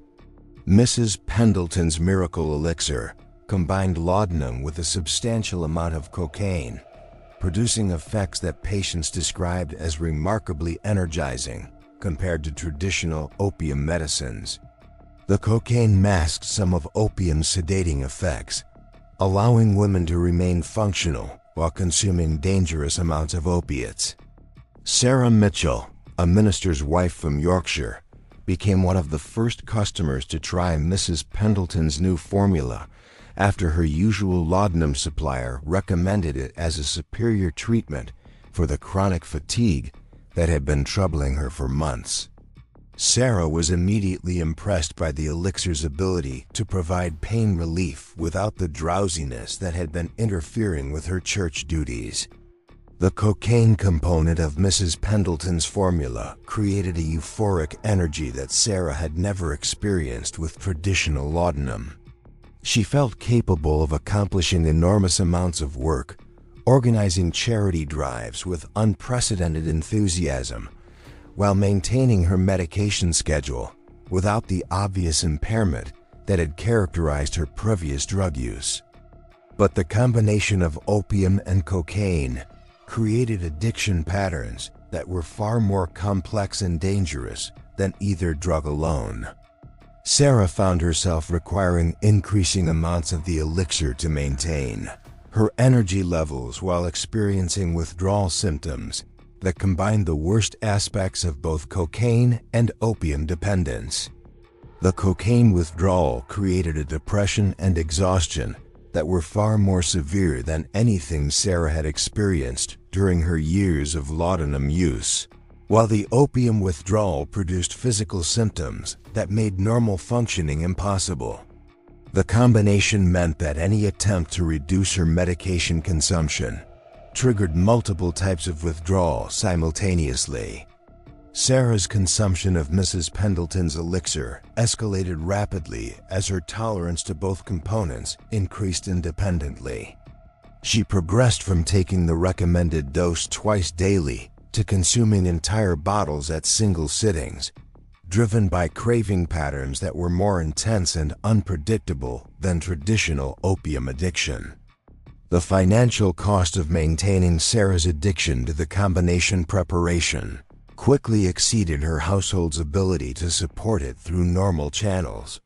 [SPEAKER 1] Mrs. Pendleton's miracle elixir combined laudanum with a substantial amount of cocaine, producing effects that patients described as remarkably energizing compared to traditional opium medicines. The cocaine masked some of opium's sedating effects, allowing women to remain functional while consuming dangerous amounts of opiates. Sarah Mitchell, a minister's wife from Yorkshire, became one of the first customers to try Mrs. Pendleton's new formula after her usual laudanum supplier recommended it as a superior treatment for the chronic fatigue that had been troubling her for months. Sarah was immediately impressed by the elixir's ability to provide pain relief without the drowsiness that had been interfering with her church duties. The cocaine component of Mrs. Pendleton's formula created a euphoric energy that Sarah had never experienced with traditional laudanum. She felt capable of accomplishing enormous amounts of work, organizing charity drives with unprecedented enthusiasm, while maintaining her medication schedule without the obvious impairment that had characterized her previous drug use. But the combination of opium and cocaine created addiction patterns that were far more complex and dangerous than either drug alone. Sarah found herself requiring increasing amounts of the elixir to maintain her energy levels while experiencing withdrawal symptoms that combined the worst aspects of both cocaine and opium dependence. The cocaine withdrawal created a depression and exhaustion that were far more severe than anything Sarah had experienced during her years of laudanum use, while the opium withdrawal produced physical symptoms that made normal functioning impossible. The combination meant that any attempt to reduce her medication consumption triggered multiple types of withdrawal simultaneously. Sarah's consumption of Mrs. Pendleton's elixir escalated rapidly as her tolerance to both components increased independently. She progressed from taking the recommended dose twice daily to consuming entire bottles at single sittings, driven by craving patterns that were more intense and unpredictable than traditional opium addiction. The financial cost of maintaining Sarah's addiction to the combination preparation quickly exceeded her household's ability to support it through normal channels.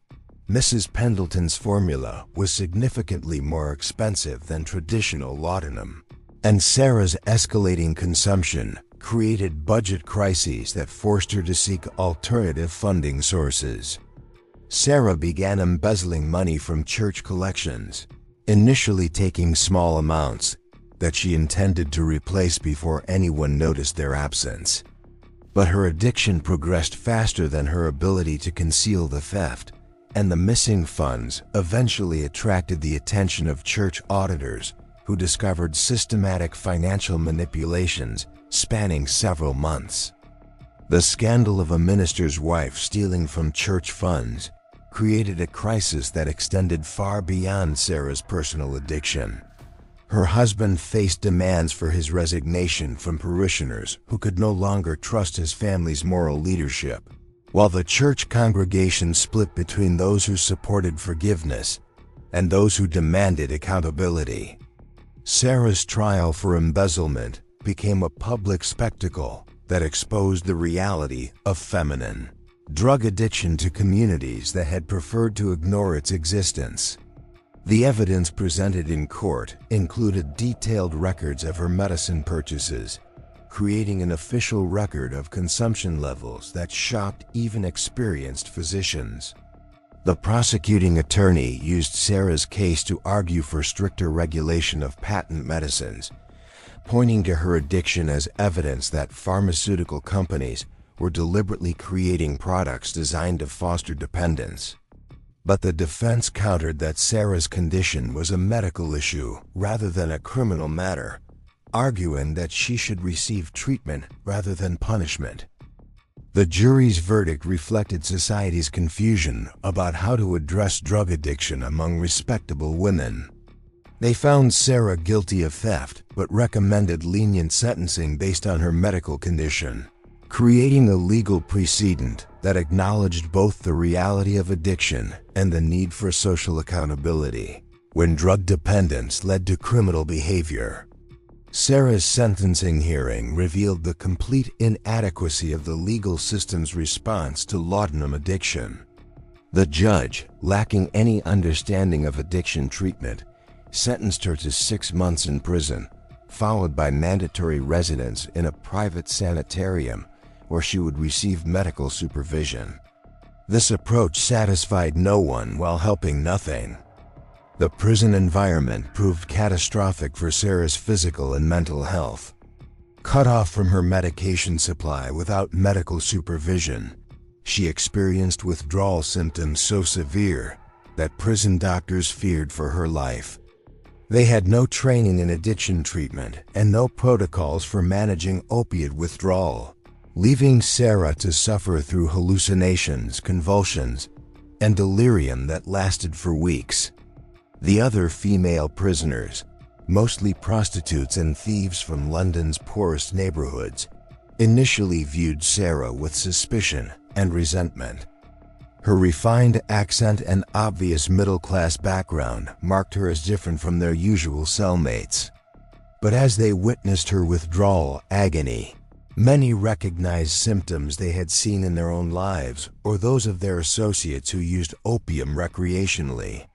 [SPEAKER 1] Mrs. Pendleton's formula was significantly more expensive than traditional laudanum, and Sarah's escalating consumption created budget crises that forced her to seek alternative funding sources. Sarah began embezzling money from church collections, initially taking small amounts that she intended to replace before anyone noticed their absence. But her addiction progressed faster than her ability to conceal the theft, and the missing funds eventually attracted the attention of church auditors who discovered systematic financial manipulations spanning several months. The scandal of a minister's wife stealing from church funds created a crisis that extended far beyond Sarah's personal addiction. Her husband faced demands for his resignation from parishioners who could no longer trust his family's moral leadership, while the church congregation split between those who supported forgiveness and those who demanded accountability. Sarah's trial for embezzlement became a public spectacle that exposed the reality of feminine drug addiction to communities that had preferred to ignore its existence. The evidence presented in court included detailed records of her medicine purchases, creating an official record of consumption levels that shocked even experienced physicians. The prosecuting attorney used Sarah's case to argue for stricter regulation of patent medicines, pointing to her addiction as evidence that pharmaceutical companies were deliberately creating products designed to foster dependence. But the defense countered that Sarah's condition was a medical issue rather than a criminal matter, arguing that she should receive treatment rather than punishment. The jury's verdict reflected society's confusion about how to address drug addiction among respectable women. They found Sarah guilty of theft, but recommended lenient sentencing based on her medical condition, creating a legal precedent that acknowledged both the reality of addiction and the need for social accountability when drug dependence led to criminal behavior. Sarah's sentencing hearing revealed the complete inadequacy of the legal system's response to laudanum addiction. The judge, lacking any understanding of addiction treatment, sentenced her to 6 months in prison, followed by mandatory residence in a private sanitarium where she would receive medical supervision. This approach satisfied no one while helping nothing. The prison environment proved catastrophic for Sarah's physical and mental health. Cut off from her medication supply without medical supervision, she experienced withdrawal symptoms so severe that prison doctors feared for her life. They had no training in addiction treatment and no protocols for managing opiate withdrawal, leaving Sarah to suffer through hallucinations, convulsions, and delirium that lasted for weeks. The other female prisoners, mostly prostitutes and thieves from London's poorest neighborhoods, initially viewed Sarah with suspicion and resentment. Her refined accent and obvious middle-class background marked her as different from their usual cellmates. But as they witnessed her withdrawal agony, many recognized symptoms they had seen in their own lives or those of their associates who used opium recreationally.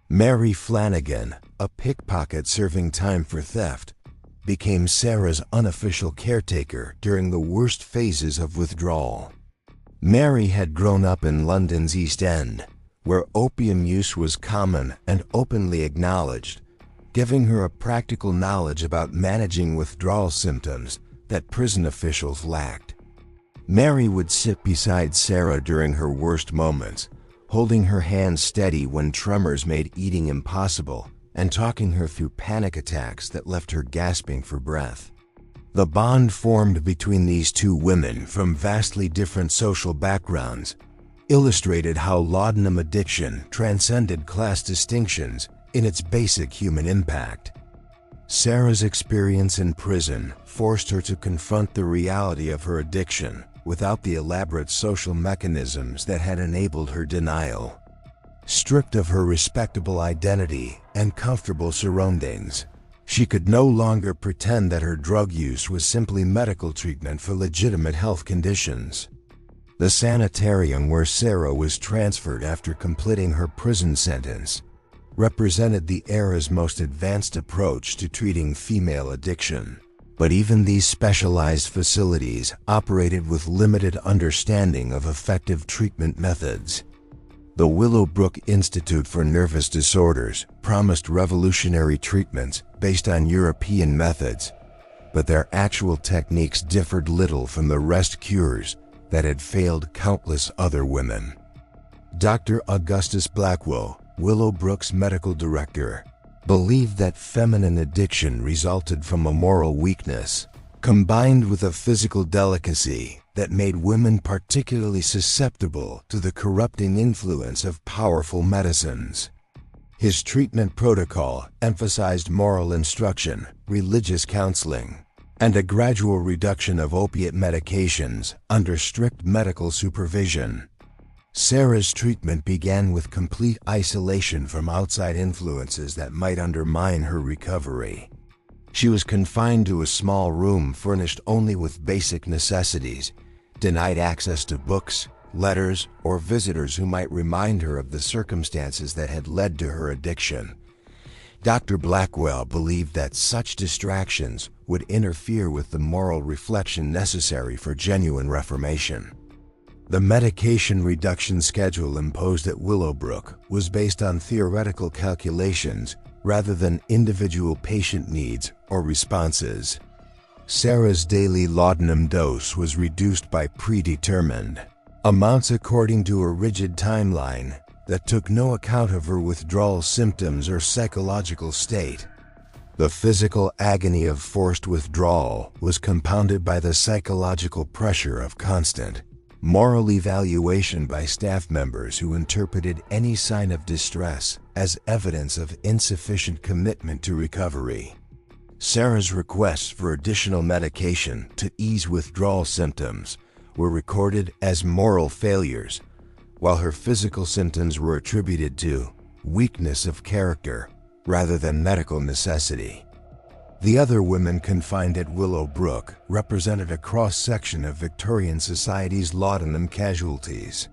[SPEAKER 1] Mary Flanagan, a pickpocket serving time for theft, became Sarah's unofficial caretaker during the worst phases of withdrawal. Mary had grown up in London's East End, where opium use was common and openly acknowledged, giving her a practical knowledge about managing withdrawal symptoms that prison officials lacked. Mary would sit beside Sarah during her worst moments, holding her hand steady when tremors made eating impossible and talking her through panic attacks that left her gasping for breath. The bond formed between these two women from vastly different social backgrounds illustrated how laudanum addiction transcended class distinctions in its basic human impact. Sarah's experience in prison forced her to confront the reality of her addiction without the elaborate social mechanisms that had enabled her denial. Stripped of her respectable identity and comfortable surroundings, She could no longer pretend that her drug use was simply medical treatment for legitimate health conditions. The sanitarium where Sarah was transferred after completing her prison sentence represented the era's most advanced approach to treating female addiction. But even these specialized facilities operated with limited understanding of effective treatment methods. The Willowbrook Institute for Nervous Disorders promised revolutionary treatments based on European methods, but their actual techniques differed little from the rest cures that had failed countless other women. Dr. Augustus Blackwell, Willowbrook's medical director, believed that feminine addiction resulted from a moral weakness, combined with a physical delicacy that made women particularly susceptible to the corrupting influence of powerful medicines. His treatment protocol emphasized moral instruction, religious counseling, and a gradual reduction of opiate medications under strict medical supervision. Sarah's treatment began with complete isolation from outside influences that might undermine her recovery. She was confined to a small room furnished only with basic necessities, denied access to books, letters, or visitors who might remind her of the circumstances that had led to her addiction. Dr. Blackwell believed that such distractions would interfere with the moral reflection necessary for genuine reformation. The medication reduction schedule imposed at Willowbrook was based on theoretical calculations rather than individual patient needs or responses. Sarah's daily laudanum dose was reduced by predetermined amounts according to a rigid timeline that took no account of her withdrawal symptoms or psychological state. The physical agony of forced withdrawal was compounded by the psychological pressure of constant moral evaluation by staff members who interpreted any sign of distress as evidence of insufficient commitment to recovery. Sarah's requests for additional medication to ease withdrawal symptoms were recorded as moral failures, while her physical symptoms were attributed to weakness of character rather than medical necessity. The other women confined at Willowbrook represented a cross-section of Victorian society's laudanum casualties.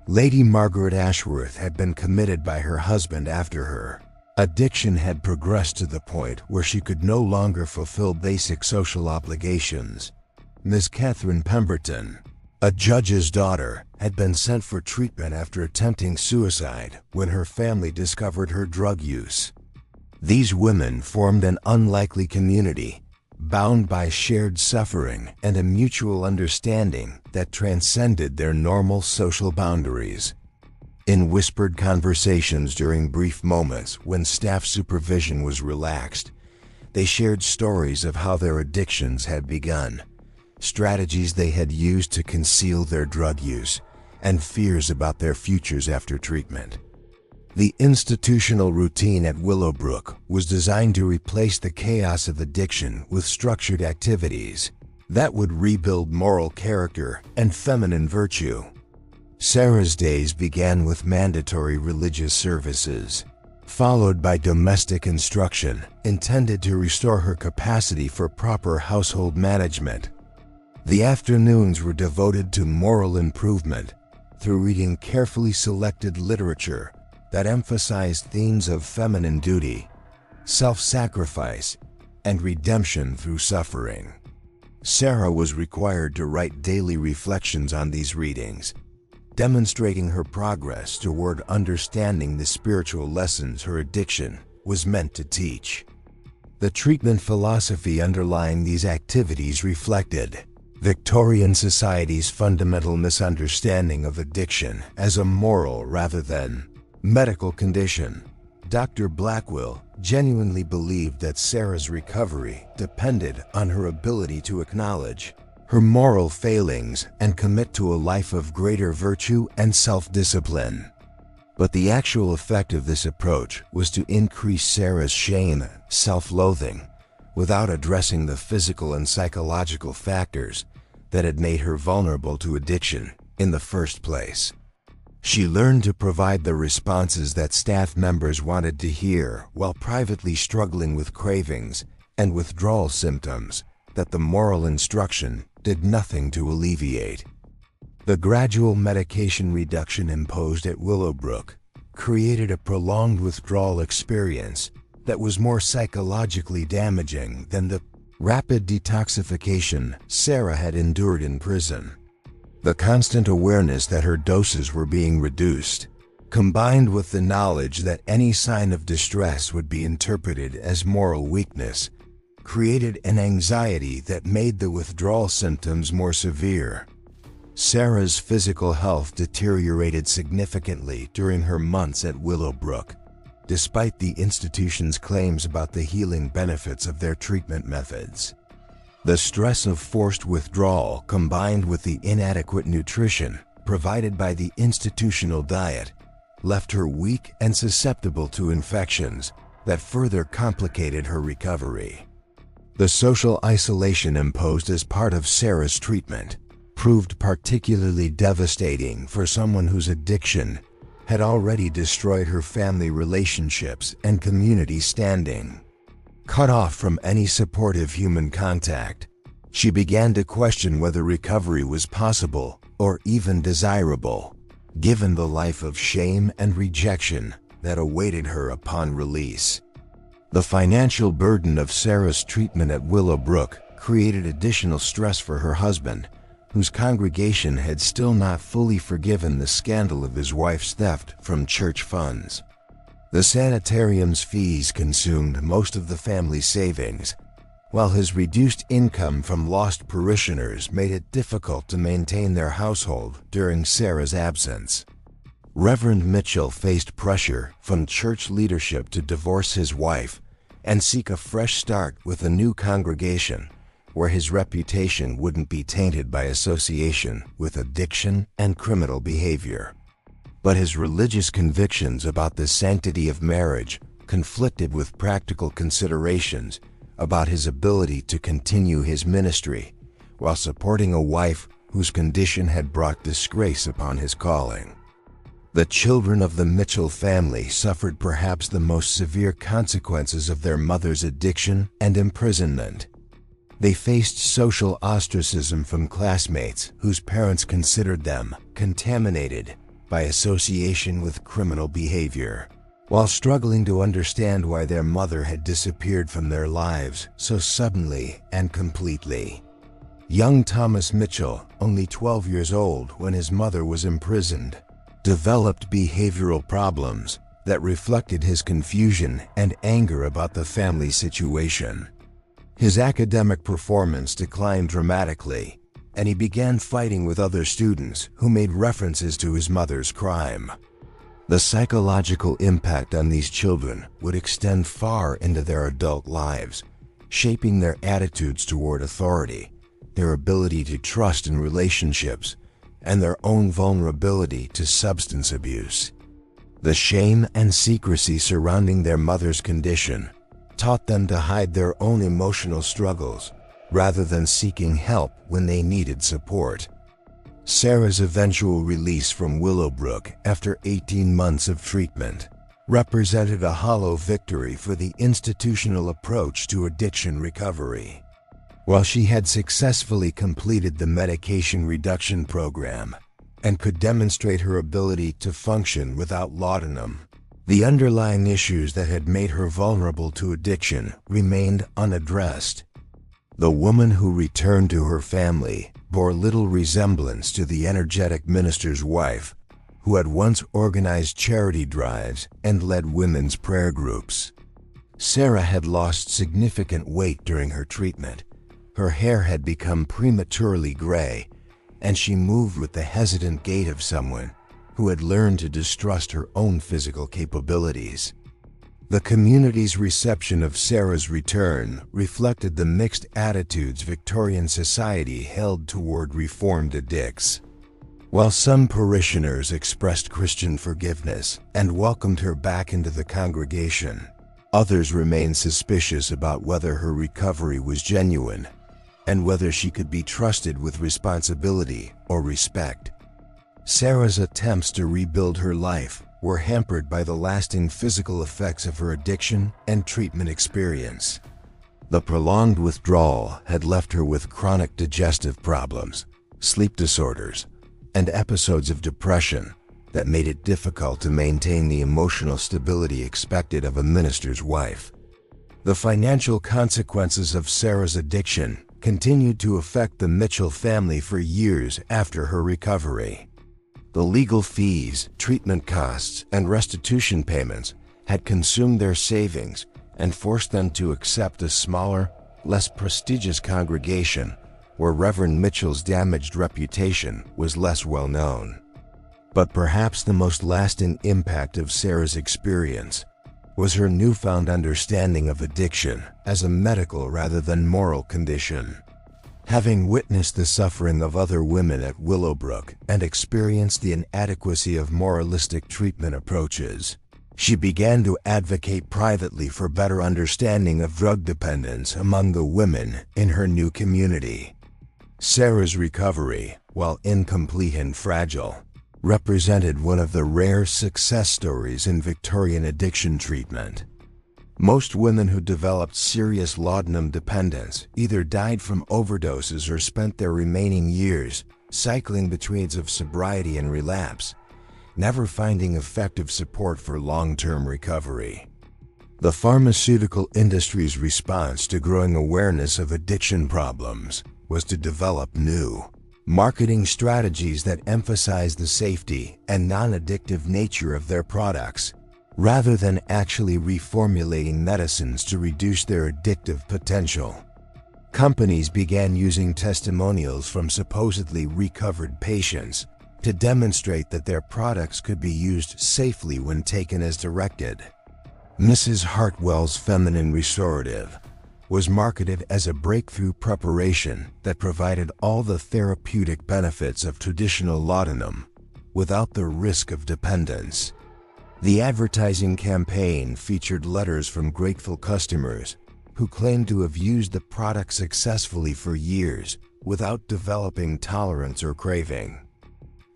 [SPEAKER 1] Lady Margaret Ashworth had been committed by her husband after her addiction had progressed to the point where she could no longer fulfill basic social obligations. Miss Catherine Pemberton, a judge's daughter, had been sent for treatment after attempting suicide when her family discovered her drug use. These women formed an unlikely community, bound by shared suffering and a mutual understanding that transcended their normal social boundaries. In whispered conversations during brief moments when staff supervision was relaxed, they shared stories of how their addictions had begun, strategies they had used to conceal their drug use, and fears about their futures after treatment. The institutional routine at Willowbrook was designed to replace the chaos of addiction with structured activities that would rebuild moral character and feminine virtue. Sarah's days began with mandatory religious services, followed by domestic instruction intended to restore her capacity for proper household management. The afternoons were devoted to moral improvement through reading carefully selected literature that emphasized themes of feminine duty, self-sacrifice, and redemption through suffering. Sarah was required to write daily reflections on these readings, demonstrating her progress toward understanding the spiritual lessons her addiction was meant to teach. The treatment philosophy underlying these activities reflected Victorian society's fundamental misunderstanding of addiction as a moral rather than medical condition. Dr. Blackwell genuinely believed that Sarah's recovery depended on her ability to acknowledge her moral failings and commit to a life of greater virtue and self-discipline. But the actual effect of this approach was to increase Sarah's shame and self-loathing without addressing the physical and psychological factors that had made her vulnerable to addiction in the first place. She learned to provide the responses that staff members wanted to hear while privately struggling with cravings and withdrawal symptoms that the moral instruction did nothing to alleviate. The gradual medication reduction imposed at Willowbrook created a prolonged withdrawal experience that was more psychologically damaging than the rapid detoxification Sarah had endured in prison. The constant awareness that her doses were being reduced, combined with the knowledge that any sign of distress would be interpreted as moral weakness, created an anxiety that made the withdrawal symptoms more severe. Sarah's physical health deteriorated significantly during her months at Willowbrook, despite the institution's claims about the healing benefits of their treatment methods. The stress of forced withdrawal combined with the inadequate nutrition provided by the institutional diet left her weak and susceptible to infections that further complicated her recovery. The social isolation imposed as part of Sarah's treatment proved particularly devastating for someone whose addiction had already destroyed her family relationships and community standing. Cut off from any supportive human contact, she began to question whether recovery was possible or even desirable, given the life of shame and rejection that awaited her upon release. The financial burden of Sarah's treatment at Willowbrook created additional stress for her husband, whose congregation had still not fully forgiven the scandal of his wife's theft from church funds. The sanitarium's fees consumed most of the family's savings, while his reduced income from lost parishioners made it difficult to maintain their household during Sarah's absence. Reverend Mitchell faced pressure from church leadership to divorce his wife and seek a fresh start with a new congregation where his reputation wouldn't be tainted by association with addiction and criminal behavior. But his religious convictions about the sanctity of marriage conflicted with practical considerations about his ability to continue his ministry while supporting a wife whose condition had brought disgrace upon his calling. The children of the Mitchell family suffered perhaps the most severe consequences of their mother's addiction and imprisonment. They faced social ostracism from classmates whose parents considered them contaminated by association with criminal behavior, while struggling to understand why their mother had disappeared from their lives so suddenly and completely. Young Thomas Mitchell, only 12 years old when his mother was imprisoned, developed behavioral problems that reflected his confusion and anger about the family situation. His academic performance declined dramatically, and he began fighting with other students who made references to his mother's crime. The psychological impact on these children would extend far into their adult lives, shaping their attitudes toward authority, their ability to trust in relationships, and their own vulnerability to substance abuse. The shame and secrecy surrounding their mother's condition taught them to hide their own emotional struggles rather than seeking help when they needed support. Sarah's eventual release from Willowbrook after 18 months of treatment represented a hollow victory for the institutional approach to addiction recovery. While she had successfully completed the medication reduction program and could demonstrate her ability to function without laudanum, the underlying issues that had made her vulnerable to addiction remained unaddressed. The woman who returned to her family bore little resemblance to the energetic minister's wife, who had once organized charity drives and led women's prayer groups. Sarah had lost significant weight during her treatment. Her hair had become prematurely gray, and she moved with the hesitant gait of someone who had learned to distrust her own physical capabilities. The community's reception of Sarah's return reflected the mixed attitudes Victorian society held toward reformed addicts. While some parishioners expressed Christian forgiveness and welcomed her back into the congregation, others remained suspicious about whether her recovery was genuine and whether she could be trusted with responsibility or respect. Sarah's attempts to rebuild her life were hampered by the lasting physical effects of her addiction and treatment experience. The prolonged withdrawal had left her with chronic digestive problems, sleep disorders, and episodes of depression that made it difficult to maintain the emotional stability expected of a minister's wife. The financial consequences of Sarah's addiction continued to affect the Mitchell family for years after her recovery. The legal fees, treatment costs, and restitution payments had consumed their savings and forced them to accept a smaller, less prestigious congregation where Reverend Mitchell's damaged reputation was less well known. But perhaps the most lasting impact of Sarah's experience was her newfound understanding of addiction as a medical rather than moral condition. Having witnessed the suffering of other women at Willowbrook and experienced the inadequacy of moralistic treatment approaches, she began to advocate privately for better understanding of drug dependence among the women in her new community. Sarah's recovery, while incomplete and fragile, represented one of the rare success stories in Victorian addiction treatment. Most women who developed serious laudanum dependence either died from overdoses or spent their remaining years cycling between sobriety and relapse, never finding effective support for long-term recovery. The pharmaceutical industry's response to growing awareness of addiction problems was to develop new marketing strategies that emphasize the safety and non-addictive nature of their products, rather than actually reformulating medicines to reduce their addictive potential. Companies began using testimonials from supposedly recovered patients to demonstrate that their products could be used safely when taken as directed. Mrs. Hartwell's Feminine Restorative was marketed as a breakthrough preparation that provided all the therapeutic benefits of traditional laudanum without the risk of dependence. The advertising campaign featured letters from grateful customers who claimed to have used the product successfully for years without developing tolerance or craving.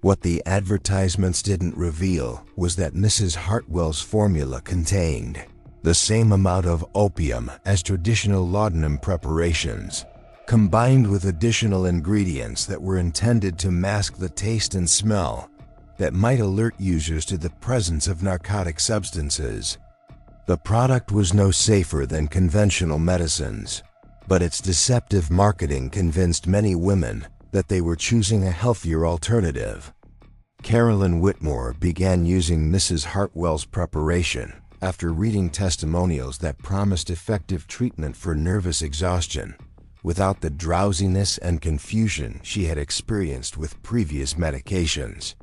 [SPEAKER 1] What the advertisements didn't reveal was that Mrs. Hartwell's formula contained the same amount of opium as traditional laudanum preparations, combined with additional ingredients that were intended to mask the taste and smell that might alert users to the presence of narcotic substances. The product was no safer than conventional medicines, but its deceptive marketing convinced many women that they were choosing a healthier alternative. Carolyn Whitmore began using Mrs. Hartwell's preparation after reading testimonials that promised effective treatment for nervous exhaustion without the drowsiness and confusion she had experienced with previous medications.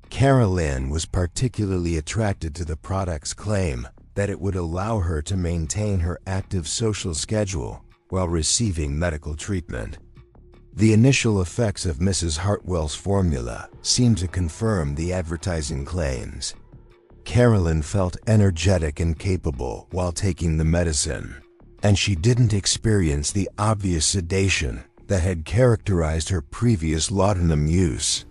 [SPEAKER 1] Carolyn was particularly attracted to the product's claim that it would allow her to maintain her active social schedule while receiving medical treatment. The initial effects of Mrs. Hartwell's formula seemed to confirm the advertising claims. Carolyn felt energetic and capable while taking the medicine, and she didn't experience the obvious sedation that had characterized her previous laudanum use.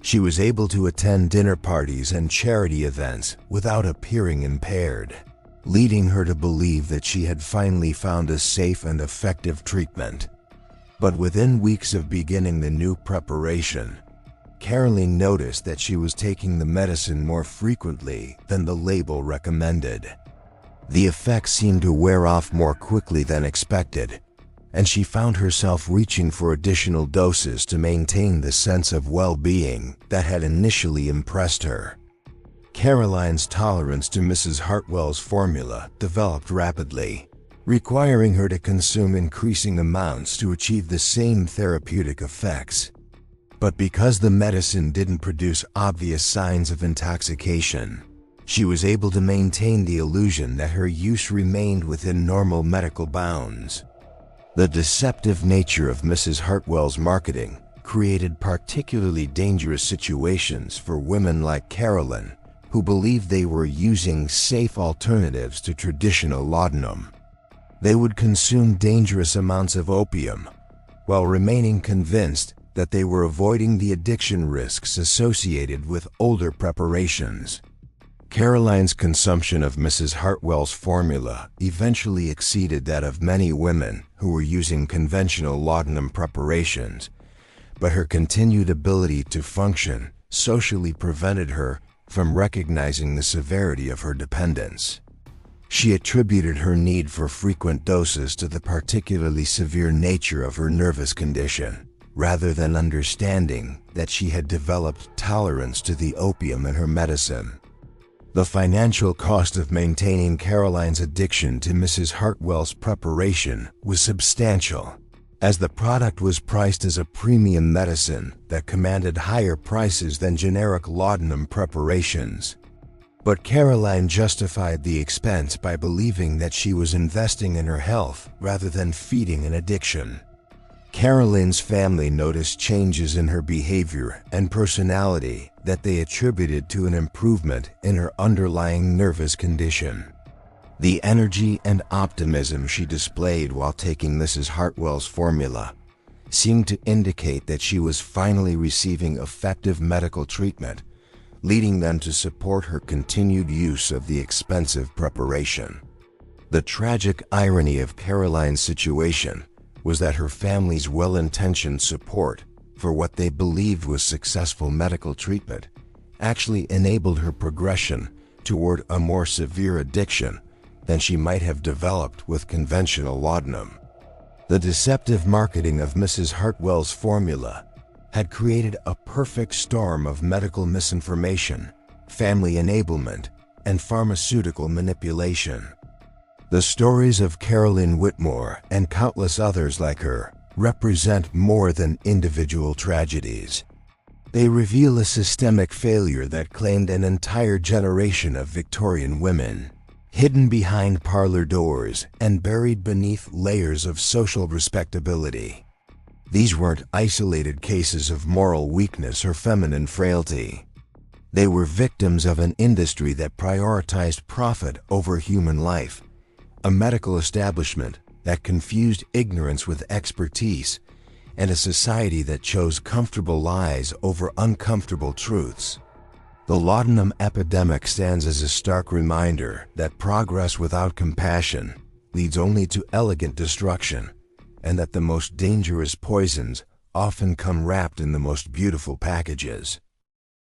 [SPEAKER 1] She was able to attend dinner parties and charity events without appearing impaired, leading her to believe that she had finally found a safe and effective treatment. But within weeks of beginning the new preparation, Carolyn noticed that she was taking the medicine more frequently than the label recommended. The effects seemed to wear off more quickly than expected, and she found herself reaching for additional doses to maintain the sense of well-being that had initially impressed her. Caroline's tolerance to Mrs. Hartwell's formula developed rapidly, requiring her to consume increasing amounts to achieve the same therapeutic effects. But because the medicine didn't produce obvious signs of intoxication, she was able to maintain the illusion that her use remained within normal medical bounds. The deceptive nature of Mrs. Hartwell's marketing created particularly dangerous situations for women like Carolyn, who believed they were using safe alternatives to traditional laudanum. They would consume dangerous amounts of opium while remaining convinced that they were avoiding the addiction risks associated with older preparations. Caroline's consumption of Mrs. Hartwell's formula eventually exceeded that of many women who were using conventional laudanum preparations, but her continued ability to function socially prevented her from recognizing the severity of her dependence. She attributed her need for frequent doses to the particularly severe nature of her nervous condition, rather than understanding that she had developed tolerance to the opium in her medicine. The financial cost of maintaining Caroline's addiction to Mrs. Hartwell's preparation was substantial, as the product was priced as a premium medicine that commanded higher prices than generic laudanum preparations. But Caroline justified the expense by believing that she was investing in her health rather than feeding an addiction. Caroline's family noticed changes in her behavior and personality that they attributed to an improvement in her underlying nervous condition. The energy and optimism she displayed while taking Mrs. Hartwell's formula seemed to indicate that she was finally receiving effective medical treatment, leading them to support her continued use of the expensive preparation. The tragic irony of Caroline's situation was that her family's well-intentioned support for what they believed was successful medical treatment actually enabled her progression toward a more severe addiction than she might have developed with conventional laudanum. The deceptive marketing of Mrs. Hartwell's formula had created a perfect storm of medical misinformation, family enablement, and pharmaceutical manipulation. The stories of Caroline Whitmore and countless others like her represent more than individual tragedies. They reveal a systemic failure that claimed an entire generation of Victorian women, hidden behind parlor doors and buried beneath layers of social respectability. These weren't isolated cases of moral weakness or feminine frailty. They were victims of an industry that prioritized profit over human life, a medical establishment that confused ignorance with expertise, and a society that chose comfortable lies over uncomfortable truths. The laudanum epidemic stands as a stark reminder that progress without compassion leads only to elegant destruction, and that the most dangerous poisons often come wrapped in the most beautiful packages.